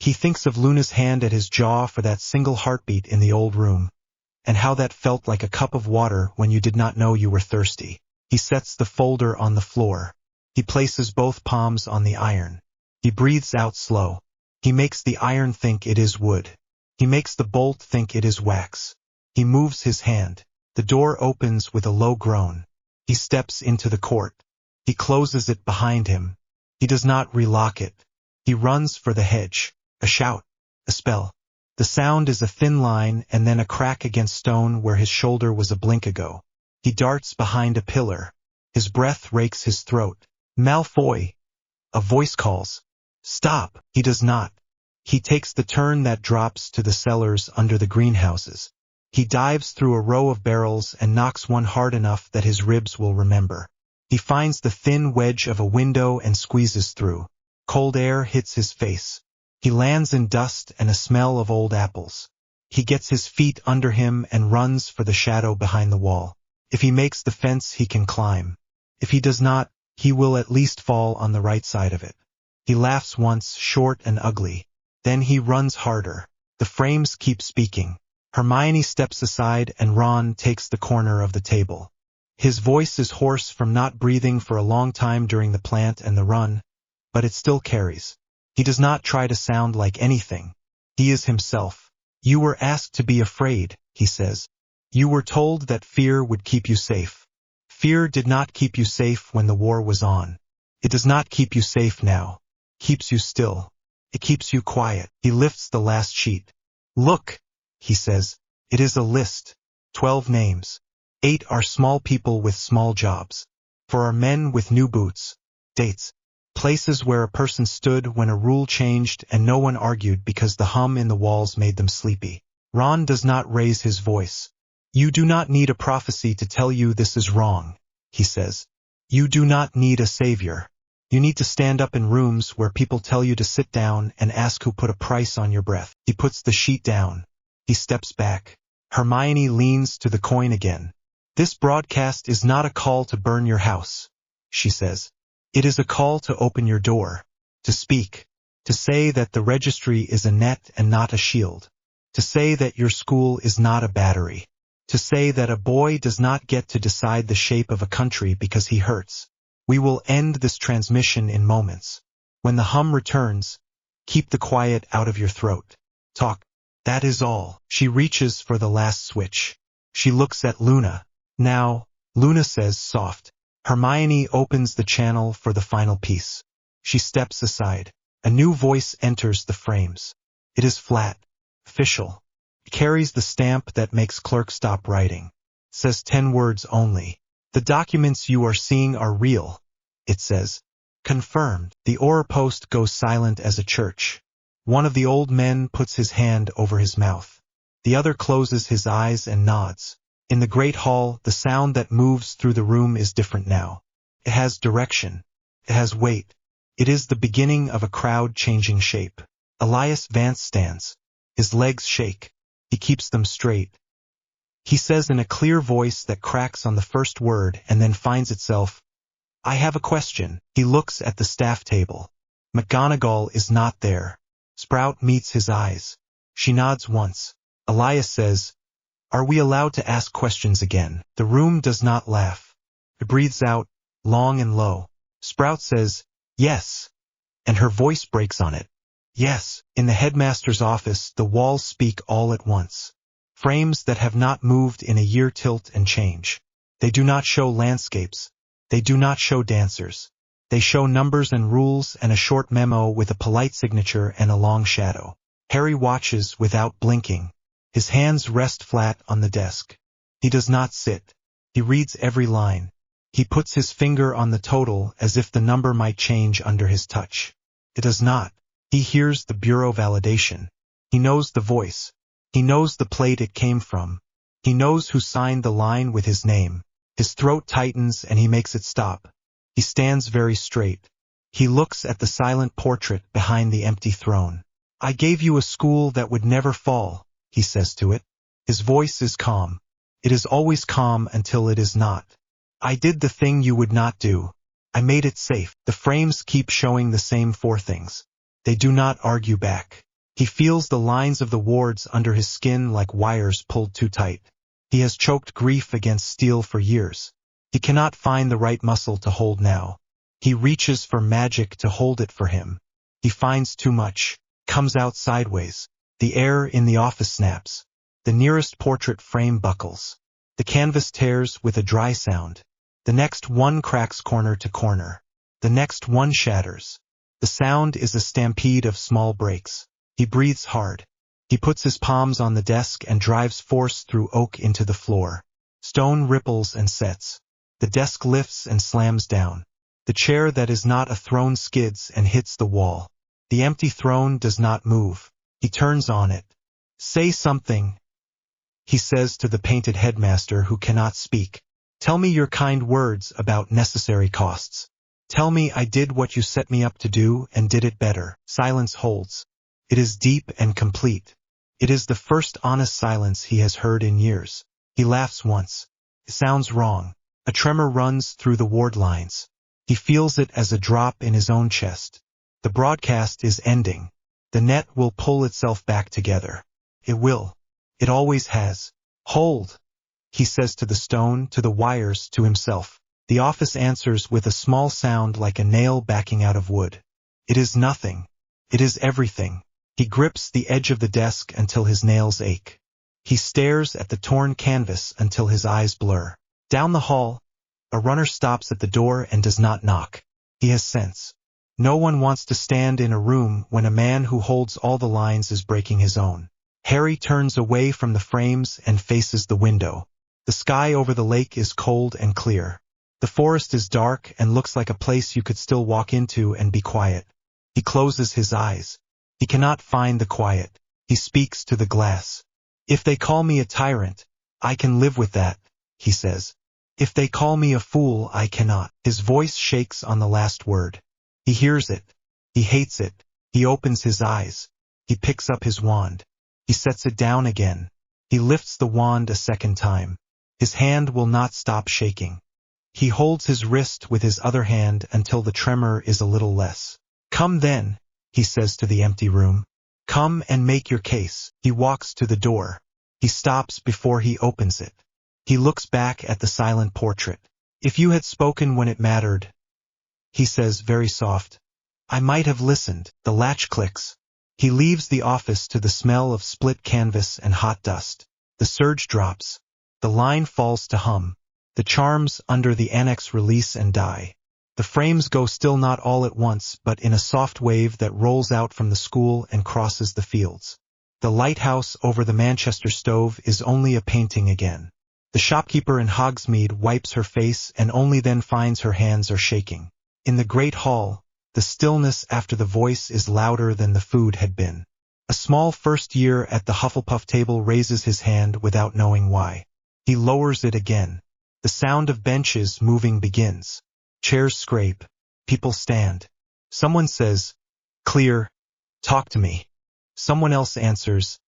He thinks of Luna's hand at his jaw for that single heartbeat in the old room, and how that felt like a cup of water when you did not know you were thirsty. He sets the folder on the floor. He places both palms on the iron. He breathes out slow. He makes the iron think it is wood. He makes the bolt think it is wax. He moves his hand. The door opens with a low groan. He steps into the court. He closes it behind him. He does not relock it. He runs for the hedge. A shout. A spell. The sound is a thin line and then a crack against stone where his shoulder was a blink ago. He darts behind a pillar. His breath rakes his throat. Malfoy! A voice calls. Stop! He does not. He takes the turn that drops to the cellars under the greenhouses. He dives through a row of barrels and knocks one hard enough that his ribs will remember. He finds the thin wedge of a window and squeezes through. Cold air hits his face. He lands in dust and a smell of old apples. He gets his feet under him and runs for the shadow behind the wall. If he makes the fence, he can climb. If he does not, he will at least fall on the right side of it. He laughs once, short and ugly. Then he runs harder. The frames keep speaking. Hermione steps aside and Ron takes the corner of the table. His voice is hoarse from not breathing for a long time during the plant and the run, but it still carries. He does not try to sound like anything. He is himself. You were asked to be afraid, he says. You were told that fear would keep you safe. Fear did not keep you safe when the war was on. It does not keep you safe now. It keeps you still. It keeps you quiet. He lifts the last sheet. Look, he says. It is a list. 12 names. 8 are small people with small jobs. 4 are men with new boots. Dates. Places where a person stood when a rule changed and no one argued because the hum in the walls made them sleepy. Ron does not raise his voice. You do not need a prophecy to tell you this is wrong, he says. You do not need a savior. You need to stand up in rooms where people tell you to sit down and ask who put a price on your breath. He puts the sheet down. He steps back. Hermione leans to the coin again. This broadcast is not a call to burn your house, she says. It is a call to open your door, to speak, to say that the registry is a net and not a shield, to say that your school is not a battery, to say that a boy does not get to decide the shape of a country because he hurts. We will end this transmission in moments. When the hum returns, keep the quiet out of your throat. Talk. That is all. She reaches for the last switch. She looks at Luna. Now, Luna says soft. Hermione opens the channel for the final piece. She steps aside. A new voice enters the frames. It is flat, official. It carries the stamp that makes clerks stop writing. It says 10 words only. The documents you are seeing are real, it says. Confirmed. The Aura post goes silent as a church. One of the old men puts his hand over his mouth. The other closes his eyes and nods. In the great hall, the sound that moves through the room is different now. It has direction. It has weight. It is the beginning of a crowd changing shape. Elias Vance stands. His legs shake. He keeps them straight. He says in a clear voice that cracks on the first word and then finds itself, I have a question. He looks at the staff table. McGonagall is not there. Sprout meets his eyes. She nods once. Elias says, Are we allowed to ask questions again? The room does not laugh. It breathes out, long and low. Sprout says, Yes. And her voice breaks on it. Yes. In the headmaster's office, the walls speak all at once. Frames that have not moved in a year tilt and change. They do not show landscapes. They do not show dancers. They show numbers and rules and a short memo with a polite signature and a long shadow. Harry watches without blinking. His hands rest flat on the desk. He does not sit. He reads every line. He puts his finger on the total as if the number might change under his touch. It does not. He hears the bureau validation. He knows the voice. He knows the plate it came from. He knows who signed the line with his name. His throat tightens and he makes it stop. He stands very straight. He looks at the silent portrait behind the empty throne. I gave you a school that would never fall, he says to it. His voice is calm. It is always calm until it is not. I did the thing you would not do. I made it safe. The frames keep showing the same 4 things. They do not argue back. He feels the lines of the wards under his skin like wires pulled too tight. He has choked grief against steel for years. He cannot find the right muscle to hold now. He reaches for magic to hold it for him. He finds too much. comes out sideways. The air in the office snaps. The nearest portrait frame buckles. The canvas tears with a dry sound. The next one cracks corner to corner. The next one shatters. The sound is a stampede of small breaks. He breathes hard. He puts his palms on the desk and drives force through oak into the floor. Stone ripples and sets. The desk lifts and slams down. The chair that is not a throne skids and hits the wall. The empty throne does not move. He turns on it. "Say something," he says to the painted headmaster who cannot speak. "Tell me your kind words about necessary costs. Tell me I did what you set me up to do and did it better." Silence holds. It is deep and complete. It is the first honest silence he has heard in years. He laughs once. It sounds wrong. A tremor runs through the ward lines. He feels it as a drop in his own chest. The broadcast is ending. The net will pull itself back together. It will. It always has. "Hold," he says to the stone, to the wires, to himself. The office answers with a small sound like a nail backing out of wood. It is nothing. It is everything. He grips the edge of the desk until his nails ache. He stares at the torn canvas until his eyes blur. Down the hall, a runner stops at the door and does not knock. He has sense. No one wants to stand in a room when a man who holds all the lines is breaking his own. Harry turns away from the frames and faces the window. The sky over the lake is cold and clear. The forest is dark and looks like a place you could still walk into and be quiet. He closes his eyes. He cannot find the quiet. He speaks to the glass. "If they call me a tyrant, I can live with that," he says. "If they call me a fool, I cannot." His voice shakes on the last word. He hears it. He hates it. He opens his eyes. He picks up his wand. He sets it down again. He lifts the wand a second time. His hand will not stop shaking. He holds his wrist with his other hand until the tremor is a little less. "Come then," he says to the empty room. "Come and make your case." He walks to the door. He stops before he opens it. He looks back at the silent portrait. "If you had spoken when it mattered," he says, very soft, "I might have listened." The latch clicks. He leaves the office to the smell of split canvas and hot dust. The surge drops. The line falls to hum. The charms under the annex release and die. The frames go still, not all at once, but in a soft wave that rolls out from the school and crosses the fields. The lighthouse over the Manchester stove is only a painting again. The shopkeeper in Hogsmeade wipes her face and only then finds her hands are shaking. In the great hall, the stillness after the voice is louder than the food had been. A small first year at the Hufflepuff table raises his hand without knowing why. He lowers it again. The sound of benches moving begins. Chairs scrape. People stand. Someone says, "Clear. Talk to me." Someone else answers,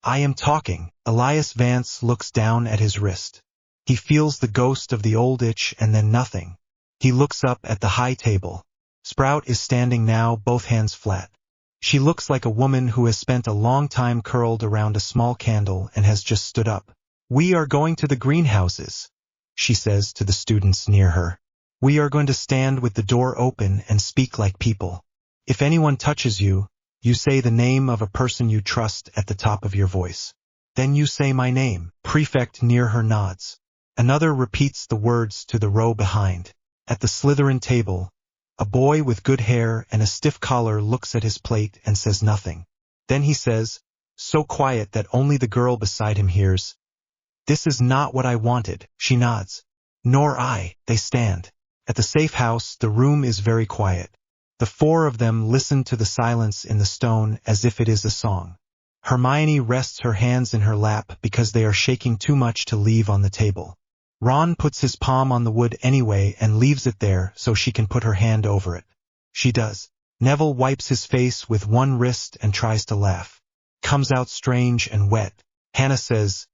"I am talking." Elias Vance looks down at his wrist. He feels the ghost of the old itch and then nothing. He looks up at the high table. Sprout is standing now, both hands flat. She looks like a woman who has spent a long time curled around a small candle and has just stood up. "We are going to the greenhouses," she says to the students near her. "We are going to stand with the door open and speak like people. If anyone touches you, you say the name of a person you trust at the top of your voice. Then you say my name." Prefect near her nods. Another repeats the words to the row behind. At the Slytherin table, a boy with good hair and a stiff collar looks at his plate and says nothing. Then he says, so quiet that only the girl beside him hears, "This is not what I wanted." She nods. "Nor I." They stand. At the safe house, the room is very quiet. The four of them listen to the silence in the stone as if it is a song. Hermione rests her hands in her lap because they are shaking too much to leave on the table. Ron puts his palm on the wood anyway and leaves it there so she can put her hand over it. She does. Neville wipes his face with one wrist and tries to laugh. Comes out strange and wet. Hannah says,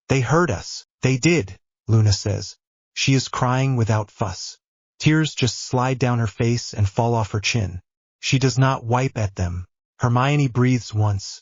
"They heard us." "They did," Luna says. She is crying without fuss. Tears just slide down her face and fall off her chin. She does not wipe at them. Hermione breathes once.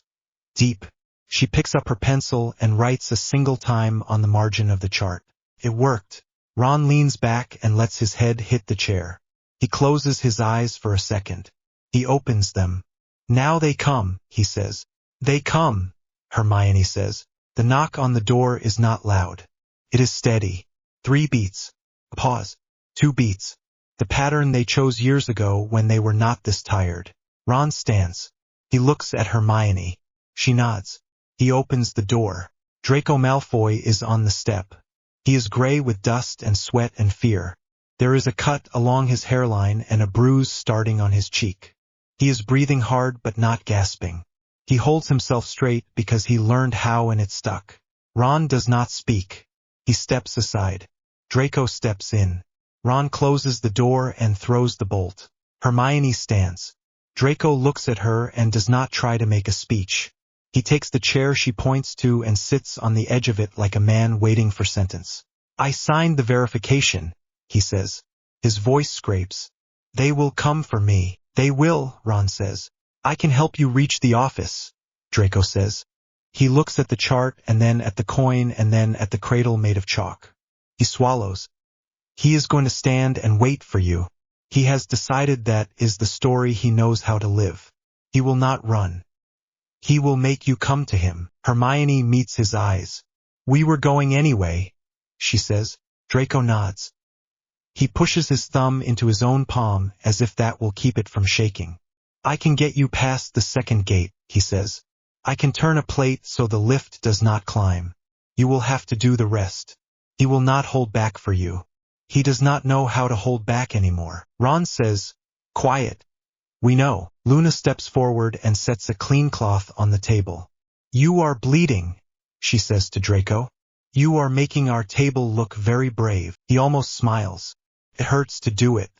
Deep. She picks up her pencil and writes a single time on the margin of the chart. It worked. Ron leans back and lets his head hit the chair. He closes his eyes for a second. He opens them. Now they come, he says. They come, Hermione says. The knock on the door is not loud. It is steady. 3 beats. A pause. 2 beats. The pattern they chose years ago when they were not this tired. Ron stands. He looks at Hermione. She nods. He opens the door. Draco Malfoy is on the step. He is gray with dust and sweat and fear. There is a cut along his hairline and a bruise starting on his cheek. He is breathing hard but not gasping. He holds himself straight because he learned how and it stuck. Ron does not speak. He steps aside. Draco steps in. Ron closes the door and throws the bolt. Hermione stands. Draco looks at her and does not try to make a speech. He takes the chair she points to and sits on the edge of it like a man waiting for sentence. I signed the verification, he says. His voice scrapes. They will come for me. They will, Ron says. I can help you reach the office, Draco says. He looks at the chart and then at the coin and then at the cradle made of chalk. He swallows. He is going to stand and wait for you. He has decided that is the story he knows how to live. He will not run. He will make you come to him. Hermione meets his eyes. We were going anyway, she says. Draco nods. He pushes his thumb into his own palm as if that will keep it from shaking. I can get you past the second gate, he says. I can turn a plate so the lift does not climb. You will have to do the rest. He will not hold back for you. He does not know how to hold back anymore. Ron says, quiet. We know. Luna steps forward and sets a clean cloth on the table. You are bleeding, she says to Draco. You are making our table look very brave. He almost smiles. It hurts to do it.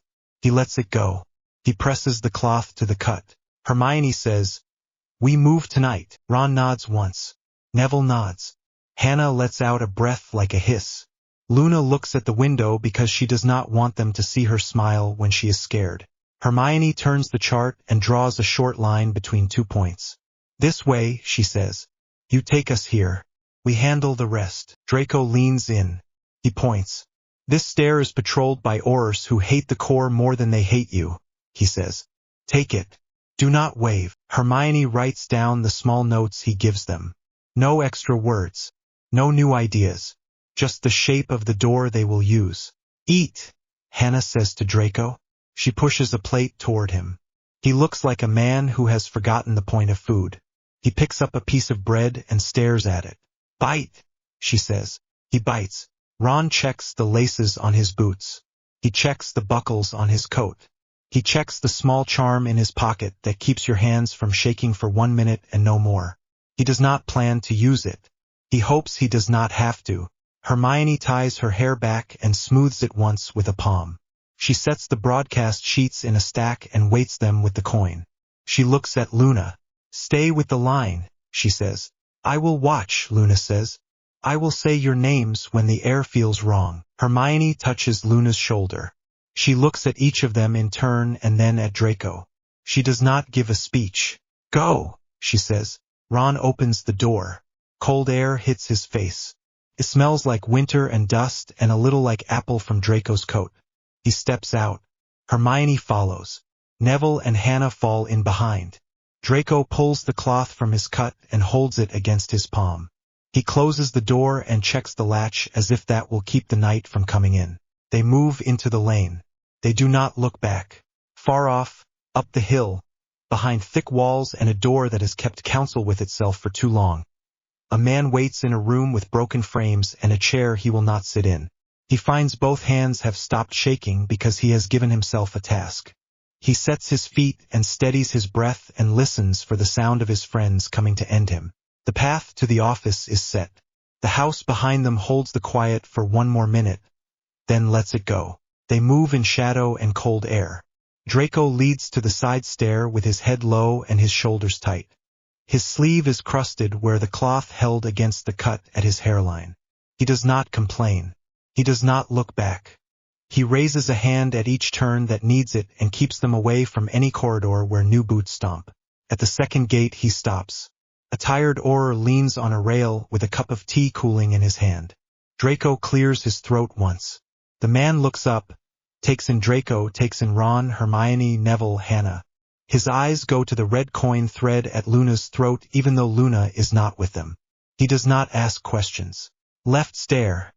He lets it go. He presses the cloth to the cut. Hermione says, we move tonight. Ron nods once. Neville nods. Hannah lets out a breath like a hiss. Luna looks at the window because she does not want them to see her smile when she is scared. Hermione turns the chart and draws a short line between 2 points. This way, she says. You take us here. We handle the rest. Draco leans in. He points. This stair is patrolled by Aurors who hate the core more than they hate you, he says. Take it. Do not wave. Hermione writes down the small notes he gives them. No extra words. No new ideas. Just the shape of the door they will use. Eat, Hannah says to Draco. She pushes a plate toward him. He looks like a man who has forgotten the point of food. He picks up a piece of bread and stares at it. Bite, she says. He bites. Ron checks the laces on his boots. He checks the buckles on his coat. He checks the small charm in his pocket that keeps your hands from shaking for 1 minute and no more. He does not plan to use it. He hopes he does not have to. Hermione ties her hair back and smooths it once with a palm. She sets the broadcast sheets in a stack and weights them with the coin. She looks at Luna. Stay with the line, she says. I will watch, Luna says. I will say your names when the air feels wrong. Hermione touches Luna's shoulder. She looks at each of them in turn and then at Draco. She does not give a speech. Go, she says. Ron opens the door. Cold air hits his face. It smells like winter and dust and a little like apple from Draco's coat. He steps out. Hermione follows. Neville and Hannah fall in behind. Draco pulls the cloth from his cut and holds it against his palm. He closes the door and checks the latch as if that will keep the night from coming in. They move into the lane. They do not look back. Far off, up the hill, behind thick walls and a door that has kept counsel with itself for too long. A man waits in a room with broken frames and a chair he will not sit in. He finds both hands have stopped shaking because he has given himself a task. He sets his feet and steadies his breath and listens for the sound of his friends coming to end him. The path to the office is set. The house behind them holds the quiet for 1 more minute, then lets it go. They move in shadow and cold air. Draco leads to the side stair with his head low and his shoulders tight. His sleeve is crusted where the cloth held against the cut at his hairline. He does not complain. He does not look back. He raises a hand at each turn that needs it and keeps them away from any corridor where new boots stomp. At the second gate he stops. A tired Auror leans on a rail with a cup of tea cooling in his hand. Draco clears his throat once. The man looks up, takes in Draco, takes in Ron, Hermione, Neville, Hannah. His eyes go to the red coin thread at Luna's throat even though Luna is not with them. He does not ask questions. Left stare.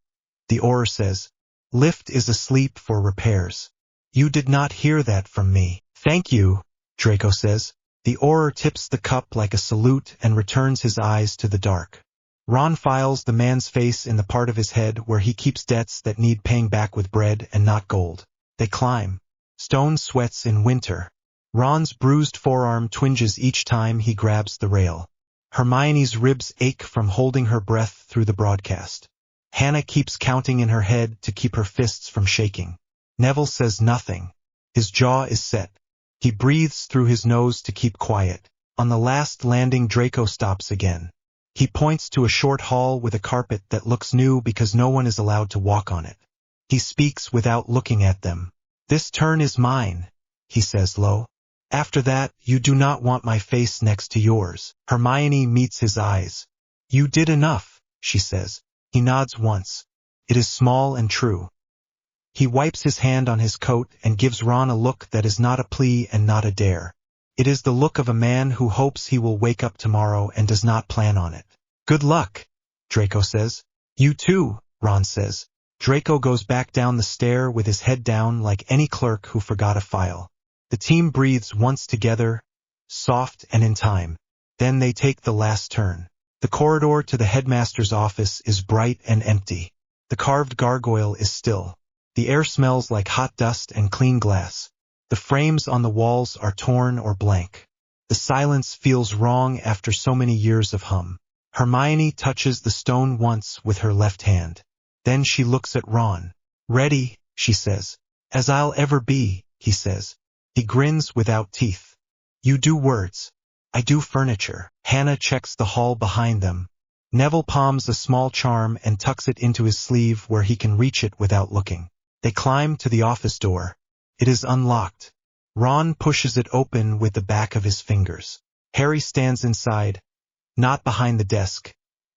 The Auror says, Lift is asleep for repairs. You did not hear that from me. Thank you, Draco says. The Auror tips the cup like a salute and returns his eyes to the dark. Ron files the man's face in the part of his head where he keeps debts that need paying back with bread and not gold. They climb. Stone sweats in winter. Ron's bruised forearm twinges each time he grabs the rail. Hermione's ribs ache from holding her breath through the broadcast. Hannah keeps counting in her head to keep her fists from shaking. Neville says nothing. His jaw is set. He breathes through his nose to keep quiet. On the last landing, Draco stops again. He points to a short hall with a carpet that looks new because no one is allowed to walk on it. He speaks without looking at them. This turn is mine, he says low. After that, you do not want my face next to yours. Hermione meets his eyes. You did enough, she says. He nods once. It is small and true. He wipes his hand on his coat and gives Ron a look that is not a plea and not a dare. It is the look of a man who hopes he will wake up tomorrow and does not plan on it. Good luck, Draco says. You too, Ron says. Draco goes back down the stair with his head down like any clerk who forgot a file. The team breathes once together, soft and in time. Then they take the last turn. The corridor to the headmaster's office is bright and empty. The carved gargoyle is still. The air smells like hot dust and clean glass. The frames on the walls are torn or blank. The silence feels wrong after so many years of hum. Hermione touches the stone once with her left hand. Then she looks at Ron. Ready, she says. As I'll ever be, he says. He grins without teeth. You do words. I do furniture. Hannah checks the hall behind them. Neville palms a small charm and tucks it into his sleeve where he can reach it without looking. They climb to the office door. It is unlocked. Ron pushes it open with the back of his fingers. Harry stands inside, not behind the desk,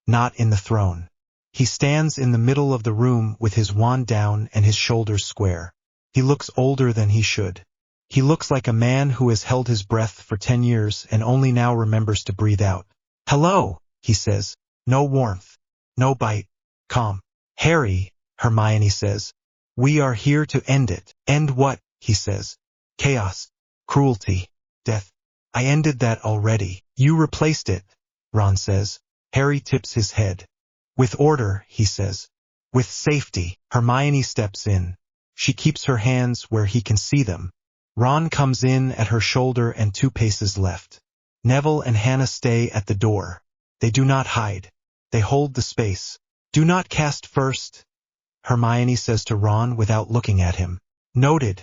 not in the throne. He stands in the middle of the room with his wand down and his shoulders square. He looks older than he should. He looks like a man who has held his breath for 10 years and only now remembers to breathe out. Hello, he says. No warmth. No bite. Calm. Harry, Hermione says. We are here to end it. End what? He says. Chaos. Cruelty. Death. I ended that already. You replaced it, Ron says. Harry tips his head. With order, he says. With safety. Hermione steps in. She keeps her hands where he can see them. Ron comes in at her shoulder and 2 paces left. Neville and Hannah stay at the door. They do not hide. They hold the space. Do not cast first, Hermione says to Ron without looking at him. Noted,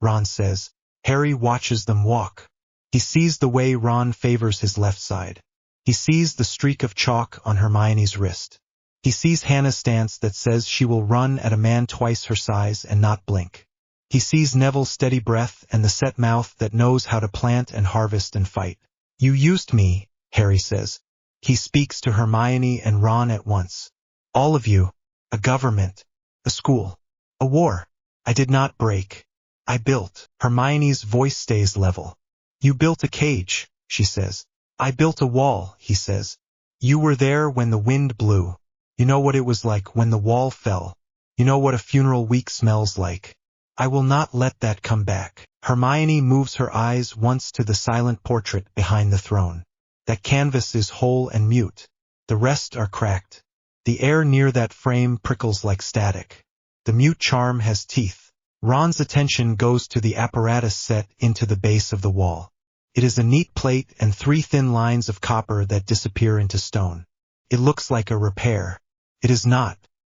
Ron says. Harry watches them walk. He sees the way Ron favors his left side. He sees the streak of chalk on Hermione's wrist. He sees Hannah's stance that says she will run at a man twice her size and not blink. He sees Neville's steady breath and the set mouth that knows how to plant and harvest and fight. You used me, Harry says. He speaks to Hermione and Ron at once. All of you. A government. A school. A war. I did not break. I built. Hermione's voice stays level. You built a cage, she says. I built a wall, he says. You were there when the wind blew. You know what it was like when the wall fell. You know what a funeral week smells like. I will not let that come back. Hermione moves her eyes once to the silent portrait behind the throne. That canvas is whole and mute. The rest are cracked. The air near that frame prickles like static. The mute charm has teeth. Ron's attention goes to the apparatus set into the base of the wall. It is a neat plate and 3 thin lines of copper that disappear into stone. It looks like a repair. It is not.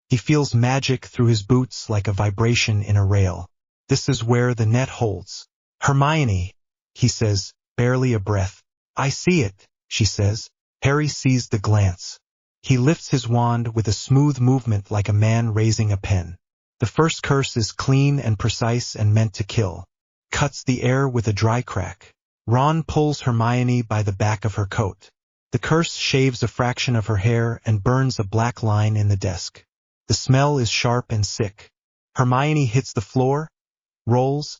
He feels magic through his boots like a vibration in a rail. This is where the net holds. Hermione, he says, barely a breath. I see it, she says. Harry sees the glance. He lifts his wand with a smooth movement like a man raising a pen. The first curse is clean and precise and meant to kill. Cuts the air with a dry crack. Ron pulls Hermione by the back of her coat. The curse shaves a fraction of her hair and burns a black line in the desk. The smell is sharp and sick. Hermione hits the floor, rolls,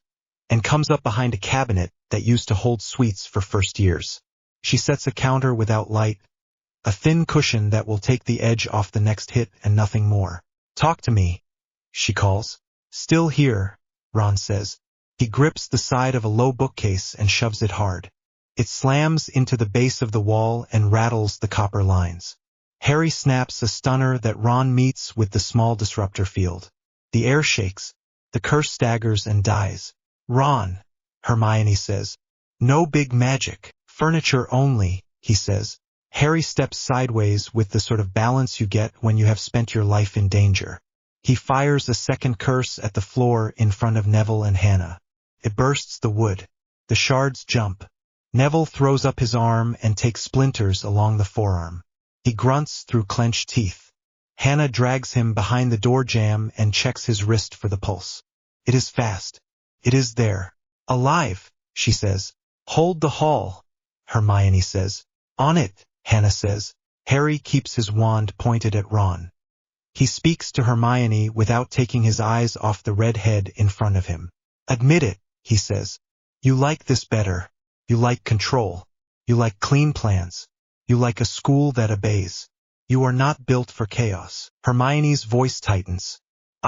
and comes up behind a cabinet that used to hold sweets for first years. She sets a counter without light, a thin cushion that will take the edge off the next hit and nothing more. "Talk to me," she calls. "Still here," Ron says. He grips the side of a low bookcase and shoves it hard. It slams into the base of the wall and rattles the copper lines. Harry snaps a stunner that Ron meets with the small disruptor field. The air shakes. The curse staggers and dies. "Ron," Hermione says. "No big magic. Furniture only," he says. Harry steps sideways with the sort of balance you get when you have spent your life in danger. He fires a second curse at the floor in front of Neville and Hannah. It bursts the wood. The shards jump. Neville throws up his arm and takes splinters along the forearm. He grunts through clenched teeth. Hannah drags him behind the door jamb and checks his wrist for the pulse. It is fast. It is there. "Alive," she says. "Hold the hall," Hermione says. "On it," Hannah says. Harry keeps his wand pointed at Ron. He speaks to Hermione without taking his eyes off the red head in front of him. "Admit it," he says. "You like this better. You like control. You like clean plans. You like a school that obeys. You are not built for chaos." Hermione's voice tightens.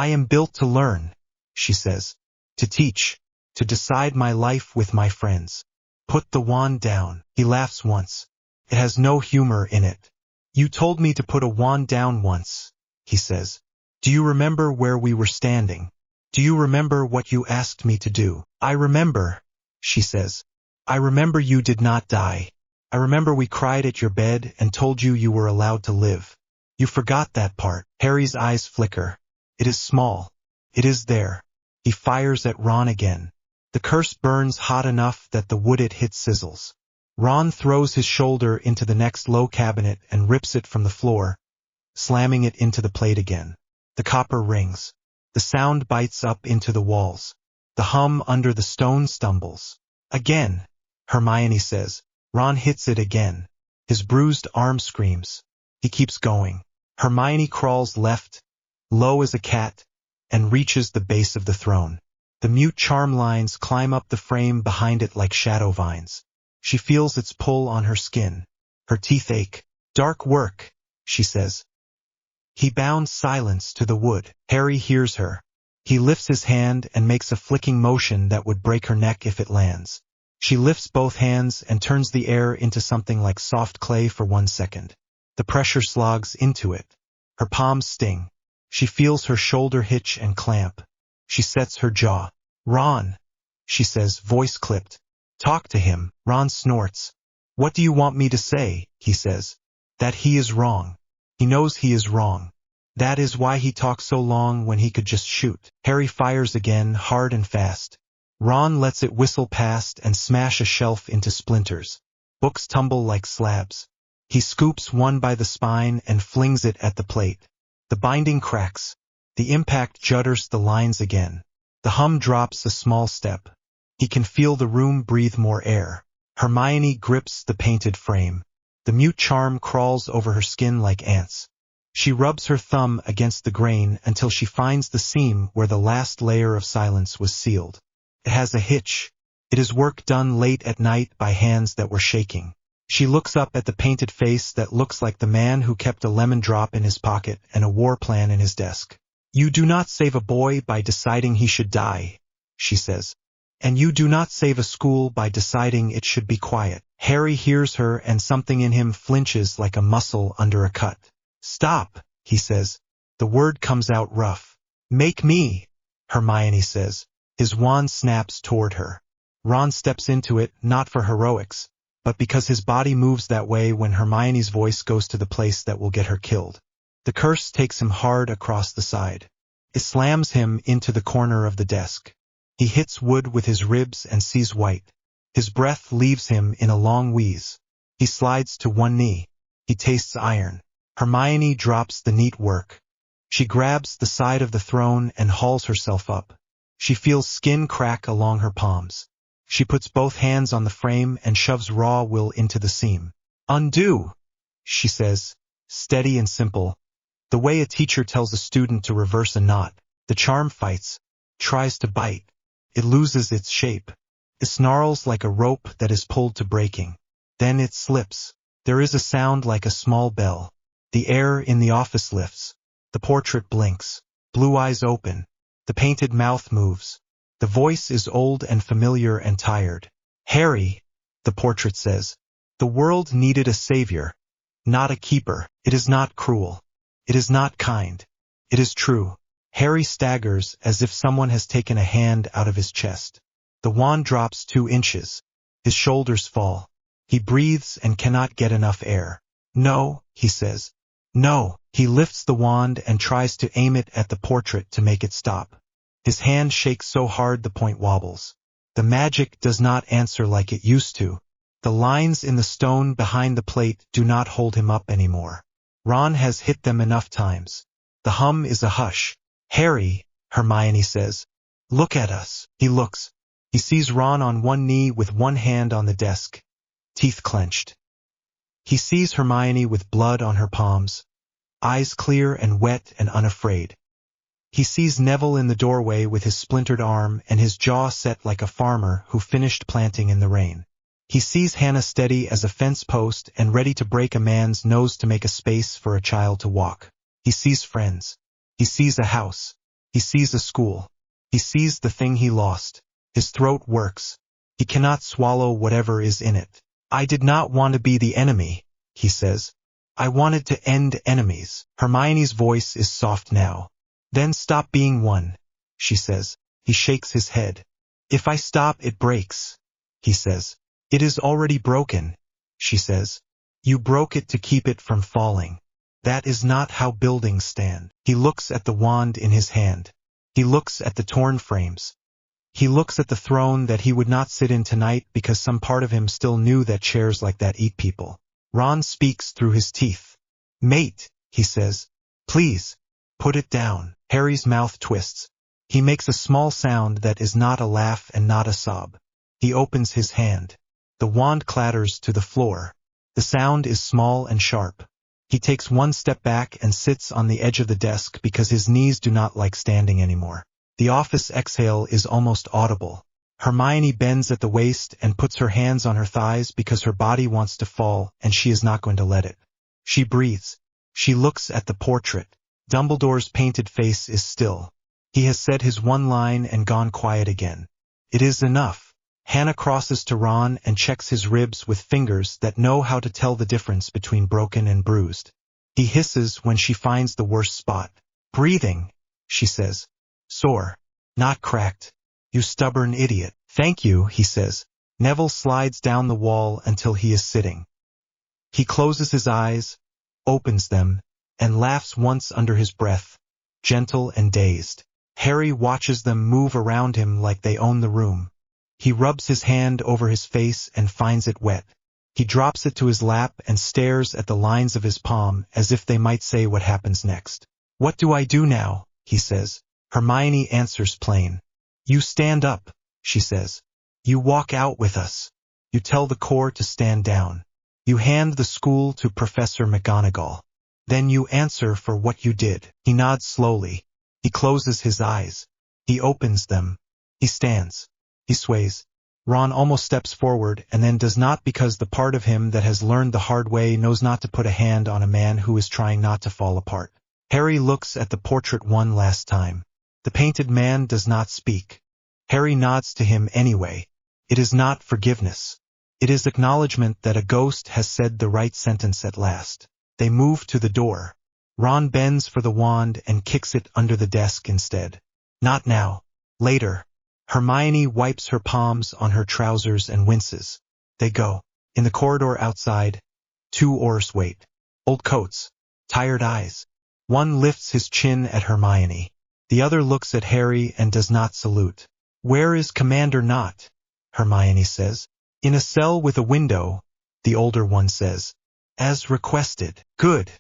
"I am built to learn," she says. "To teach. To decide my life with my friends." "Put the wand down." He laughs once. It has no humor in it. "You told me to put a wand down once," he says. "Do you remember where we were standing? Do you remember what you asked me to do?" "I remember," she says. "I remember you did not die. I remember we cried at your bed and told you you were allowed to live. You forgot that part." Harry's eyes flicker. It is small. It is there. He fires at Ron again. The curse burns hot enough that the wood it hits sizzles. Ron throws his shoulder into the next low cabinet and rips it from the floor, slamming it into the plate again. The copper rings. The sound bites up into the walls. The hum under the stone stumbles. "Again," Hermione says. Ron hits it again. His bruised arm screams. He keeps going. Hermione crawls left, low as a cat, and reaches the base of the throne. The mute charm lines climb up the frame behind it like shadow vines. She feels its pull on her skin. Her teeth ache. "Dark work," she says. He bounds silence to the wood. Harry hears her. He lifts his hand and makes a flicking motion that would break her neck if it lands. She lifts both hands and turns the air into something like soft clay for 1 second. The pressure slogs into it. Her palms sting. She feels her shoulder hitch and clamp. She sets her jaw. "Ron," she says, voice clipped. "Talk to him." Ron snorts. "What do you want me to say?" he says. "That he is wrong. He knows he is wrong. That is why he talks so long when he could just shoot." Harry fires again, hard and fast. Ron lets it whistle past and smash a shelf into splinters. Books tumble like slabs. He scoops one by the spine and flings it at the plate. The binding cracks. The impact judders the lines again. The hum drops a small step. He can feel the room breathe more air. Hermione grips the painted frame. The mute charm crawls over her skin like ants. She rubs her thumb against the grain until she finds the seam where the last layer of silence was sealed. It has a hitch. It is work done late at night by hands that were shaking. She looks up at the painted face that looks like the man who kept a lemon drop in his pocket and a war plan in his desk. "You do not save a boy by deciding he should die," she says. "And you do not save a school by deciding it should be quiet." Harry hears her and something in him flinches like a muscle under a cut. "Stop," he says. The word comes out rough. "Make me," Hermione says. His wand snaps toward her. Ron steps into it, not for heroics, but because his body moves that way when Hermione's voice goes to the place that will get her killed. The curse takes him hard across the side. It slams him into the corner of the desk. He hits wood with his ribs and sees white. His breath leaves him in a long wheeze. He slides to one knee. He tastes iron. Hermione drops the neat work. She grabs the side of the throne and hauls herself up. She feels skin crack along her palms. She puts both hands on the frame and shoves raw will into the seam. "Undo," she says, steady and simple, the way a teacher tells a student to reverse a knot. The charm fights, tries to bite. It loses its shape. It snarls like a rope that is pulled to breaking. Then it slips. There is a sound like a small bell. The air in the office lifts. The portrait blinks. Blue eyes open. The painted mouth moves. The voice is old and familiar and tired. "Harry," the portrait says, "the world needed a savior, not a keeper. It is not cruel. It is not kind. It is true." Harry staggers as if someone has taken a hand out of his chest. The wand drops 2 inches. His shoulders fall. He breathes and cannot get enough air. "No," he says. "No." He lifts the wand and tries to aim it at the portrait to make it stop. His hand shakes so hard the point wobbles. The magic does not answer like it used to. The lines in the stone behind the plate do not hold him up anymore. Ron has hit them enough times. The hum is a hush. "Harry," Hermione says, "look at us." He looks. He sees Ron on one knee with one hand on the desk, teeth clenched. He sees Hermione with blood on her palms, eyes clear and wet and unafraid. He sees Neville in the doorway with his splintered arm and his jaw set like a farmer who finished planting in the rain. He sees Hannah steady as a fence post and ready to break a man's nose to make a space for a child to walk. He sees friends. He sees a house. He sees a school. He sees the thing he lost. His throat works. He cannot swallow whatever is in it. "I did not want to be the enemy," he says. "I wanted to end enemies." Hermione's voice is soft now. "Then stop being one," she says. He shakes his head. "If I stop, it breaks," he says. "It is already broken," she says. "You broke it to keep it from falling. That is not how buildings stand." He looks at the wand in his hand. He looks at the torn frames. He looks at the throne that he would not sit in tonight because some part of him still knew that chairs like that eat people. Ron speaks through his teeth. "Mate," he says, "please, put it down." Harry's mouth twists. He makes a small sound that is not a laugh and not a sob. He opens his hand. The wand clatters to the floor. The sound is small and sharp. He takes one step back and sits on the edge of the desk because his knees do not like standing anymore. The office exhale is almost audible. Hermione bends at the waist and puts her hands on her thighs because her body wants to fall and she is not going to let it. She breathes. She looks at the portrait. Dumbledore's painted face is still. He has said his one line and gone quiet again. It is enough. Hannah crosses to Ron and checks his ribs with fingers that know how to tell the difference between broken and bruised. He hisses when she finds the worst spot. "Breathing," she says. "Sore. Not cracked. You stubborn idiot." "Thank you," he says. Neville slides down the wall until he is sitting. He closes his eyes, opens them, and laughs once under his breath, gentle and dazed. Harry watches them move around him like they own the room. He rubs his hand over his face and finds it wet. He drops it to his lap and stares at the lines of his palm as if they might say what happens next. "What do I do now?" he says. Hermione answers plain. "You stand up," she says. "You walk out with us. You tell the corps to stand down. You hand the school to Professor McGonagall. Then you answer for what you did." He nods slowly. He closes his eyes. He opens them. He stands. He sways. Ron almost steps forward and then does not because the part of him that has learned the hard way knows not to put a hand on a man who is trying not to fall apart. Harry looks at the portrait one last time. The painted man does not speak. Harry nods to him anyway. It is not forgiveness. It is acknowledgement that a ghost has said the right sentence at last. They move to the door. Ron bends for the wand and kicks it under the desk instead. "Not now. Later." Hermione wipes her palms on her trousers and winces. They go. In the corridor outside, 2 oars wait. Old coats. Tired eyes. One lifts his chin at Hermione. The other looks at Harry and does not salute. "Where is Commander Knott?" Hermione says. "In a cell with a window," the older one says. "As requested." "Good,"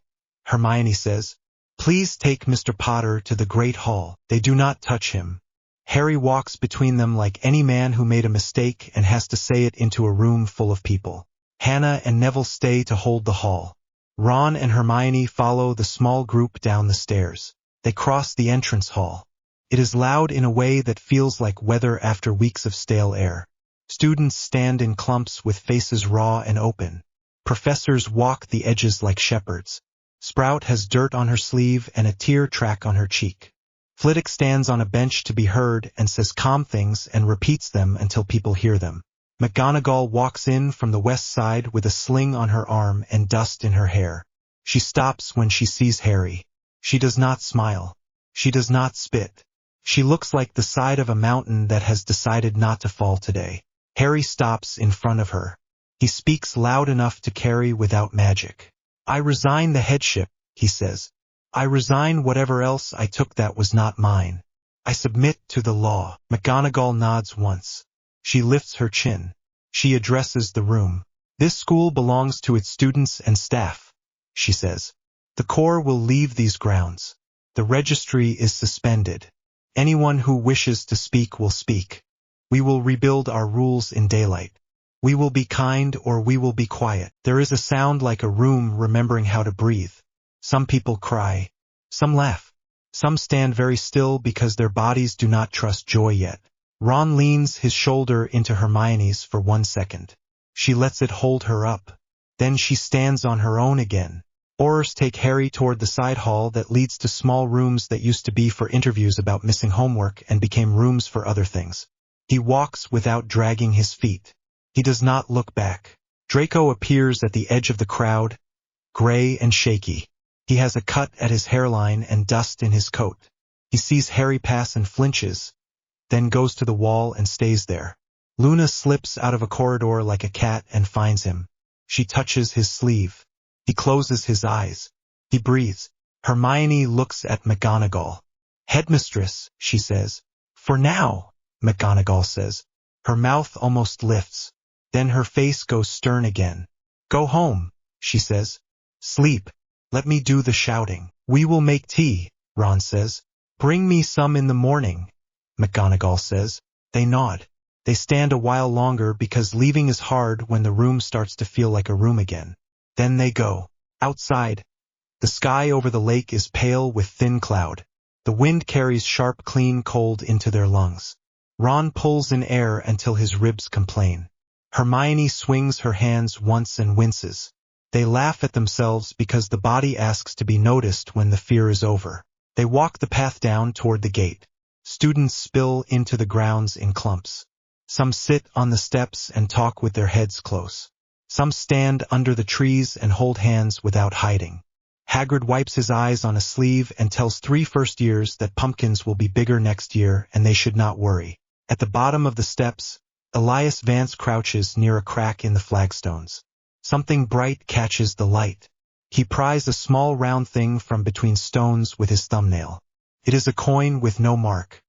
Hermione says. "Please take Mr. Potter to the Great Hall." They do not touch him. Harry walks between them like any man who made a mistake and has to say it into a room full of people. Hannah and Neville stay to hold the hall. Ron and Hermione follow the small group down the stairs. They cross the entrance hall. It is loud in a way that feels like weather after weeks of stale air. Students stand in clumps with faces raw and open. Professors walk the edges like shepherds. Sprout has dirt on her sleeve and a tear track on her cheek. Flitwick stands on a bench to be heard and says calm things and repeats them until people hear them. McGonagall walks in from the west side with a sling on her arm and dust in her hair. She stops when she sees Harry. She does not smile. She does not spit. She looks like the side of a mountain that has decided not to fall today. Harry stops in front of her. He speaks loud enough to carry without magic. "I resign the headship," he says. "I resign whatever else I took that was not mine. I submit to the law." McGonagall nods once. She lifts her chin. She addresses the room. "This school belongs to its students and staff," she says. "The Corps will leave these grounds. The registry is suspended. Anyone who wishes to speak will speak. We will rebuild our rules in daylight. We will be kind or we will be quiet." There is a sound like a room remembering how to breathe. Some people cry. Some laugh. Some stand very still because their bodies do not trust joy yet. Ron leans his shoulder into Hermione's for 1 second. She lets it hold her up. Then she stands on her own again. Aurors take Harry toward the side hall that leads to small rooms that used to be for interviews about missing homework and became rooms for other things. He walks without dragging his feet. He does not look back. Draco appears at the edge of the crowd, gray and shaky. He has a cut at his hairline and dust in his coat. He sees Harry pass and flinches, then goes to the wall and stays there. Luna slips out of a corridor like a cat and finds him. She touches his sleeve. He closes his eyes. He breathes. Hermione looks at McGonagall. "Headmistress," she says. "For now," McGonagall says. Her mouth almost lifts. Then her face goes stern again. "Go home," she says. "Sleep. Let me do the shouting." "We will make tea," Ron says. "Bring me some in the morning," McGonagall says. They nod. They stand a while longer because leaving is hard when the room starts to feel like a room again. Then they go. Outside, the sky over the lake is pale with thin cloud. The wind carries sharp, clean cold into their lungs. Ron pulls in air until his ribs complain. Hermione swings her hands once and winces. They laugh at themselves because the body asks to be noticed when the fear is over. They walk the path down toward the gate. Students spill into the grounds in clumps. Some sit on the steps and talk with their heads close. Some stand under the trees and hold hands without hiding. Hagrid wipes his eyes on a sleeve and tells 3 first-years that pumpkins will be bigger next year and they should not worry. At the bottom of the steps, Elias Vance crouches near a crack in the flagstones. Something bright catches the light. He pries a small round thing from between stones with his thumbnail. It is a coin with no mark.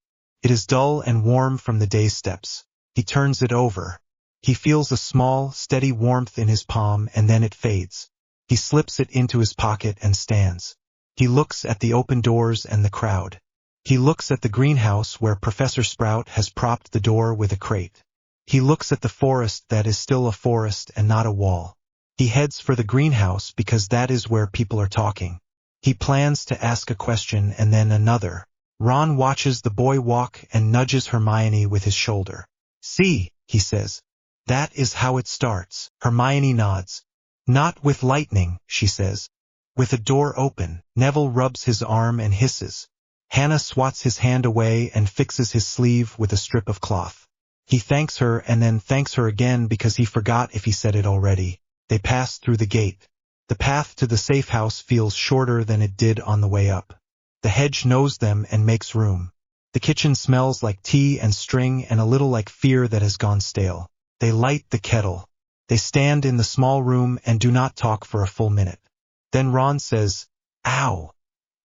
It is dull and warm from the day's steps. He turns it over. He feels a small, steady warmth in his palm and then it fades. He slips it into his pocket and stands. He looks at the open doors and the crowd. He looks at the greenhouse where Professor Sprout has propped the door with a crate. He looks at the forest that is still a forest and not a wall. He heads for the greenhouse because that is where people are talking. He plans to ask a question and then another. Ron watches the boy walk and nudges Hermione with his shoulder. "See," he says. "That is how it starts." Hermione nods. "Not with lightning," she says. "With a door open." Neville rubs his arm and hisses. Hannah swats his hand away and fixes his sleeve with a strip of cloth. He thanks her and then thanks her again because he forgot if he said it already. They pass through the gate. The path to the safe house feels shorter than it did on the way up. The hedge knows them and makes room. The kitchen smells like tea and string and a little like fear that has gone stale. They light the kettle. They stand in the small room and do not talk for a full minute. Then Ron says, "Ow,"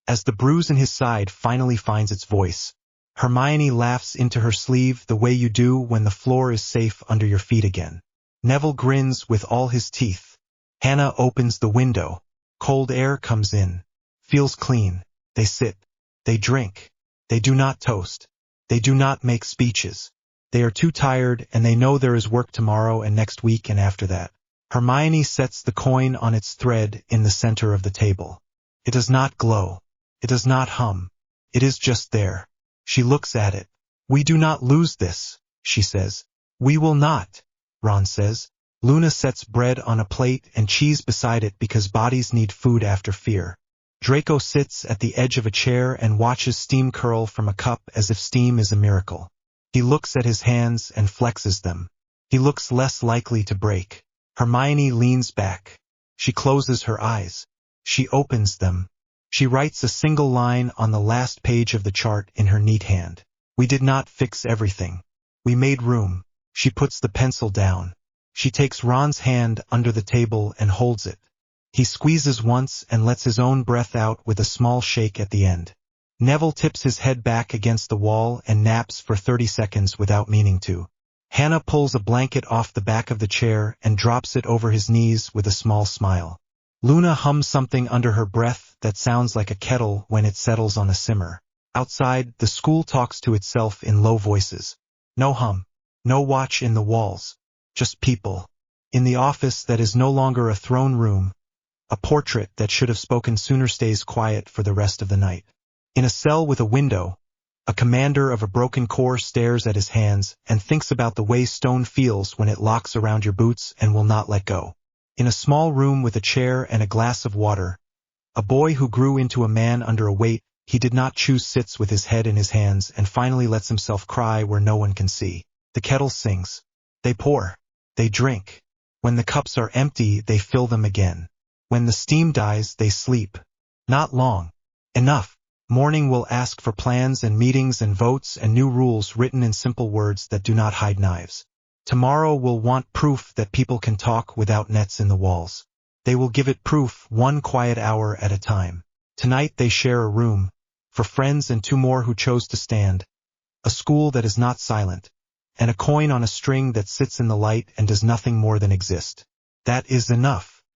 as the bruise in his side finally finds its voice. Hermione laughs into her sleeve the way you do when the floor is safe under your feet again. Neville grins with all his teeth. Hannah opens the window. Cold air comes in. Feels clean. They sit. They drink. They do not toast. They do not make speeches. They are too tired and they know there is work tomorrow and next week and after that. Hermione sets the coin on its thread in the center of the table. It does not glow. It does not hum. It is just there. She looks at it. We do not lose this, she says. We will not, Ron says. Luna sets bread on a plate and cheese beside it because bodies need food after fear. Draco sits at the edge of a chair and watches steam curl from a cup as if steam is a miracle. He looks at his hands and flexes them. He looks less likely to break. Hermione leans back. She closes her eyes. She opens them. She writes a single line on the last page of the chart in her neat hand. We did not fix everything. We made room. She puts the pencil down. She takes Ron's hand under the table and holds it. He squeezes once and lets his own breath out with a small shake at the end. Neville tips his head back against the wall and naps for 30 seconds without meaning to. Hannah pulls a blanket off the back of the chair and drops it over his knees with a small smile. Luna hums something under her breath that sounds like a kettle when it settles on a simmer. Outside, the school talks to itself in low voices. No hum. No watch in the walls. Just people. In the office that is no longer a throne room, a portrait that should have spoken sooner stays quiet for the rest of the night. In a cell with a window, a commander of a broken corps stares at his hands and thinks about the way stone feels when it locks around your boots and will not let go. In a small room with a chair and a glass of water, a boy who grew into a man under a weight he did not choose sits with his head in his hands and finally lets himself cry where no one can see. The kettle sings. They pour. They drink. When the cups are empty, they fill them again. When the steam dies, they sleep. Not long. Enough. Morning will ask for plans and meetings and votes and new rules written in simple words that do not hide knives. Tomorrow will want proof that people can talk without nets in the walls. They will give it proof 1 quiet hour at a time. Tonight they share a room, for friends and 2 more who chose to stand, a school that is not silent, and a coin on a string that sits in the light and does nothing more than exist. That is enough.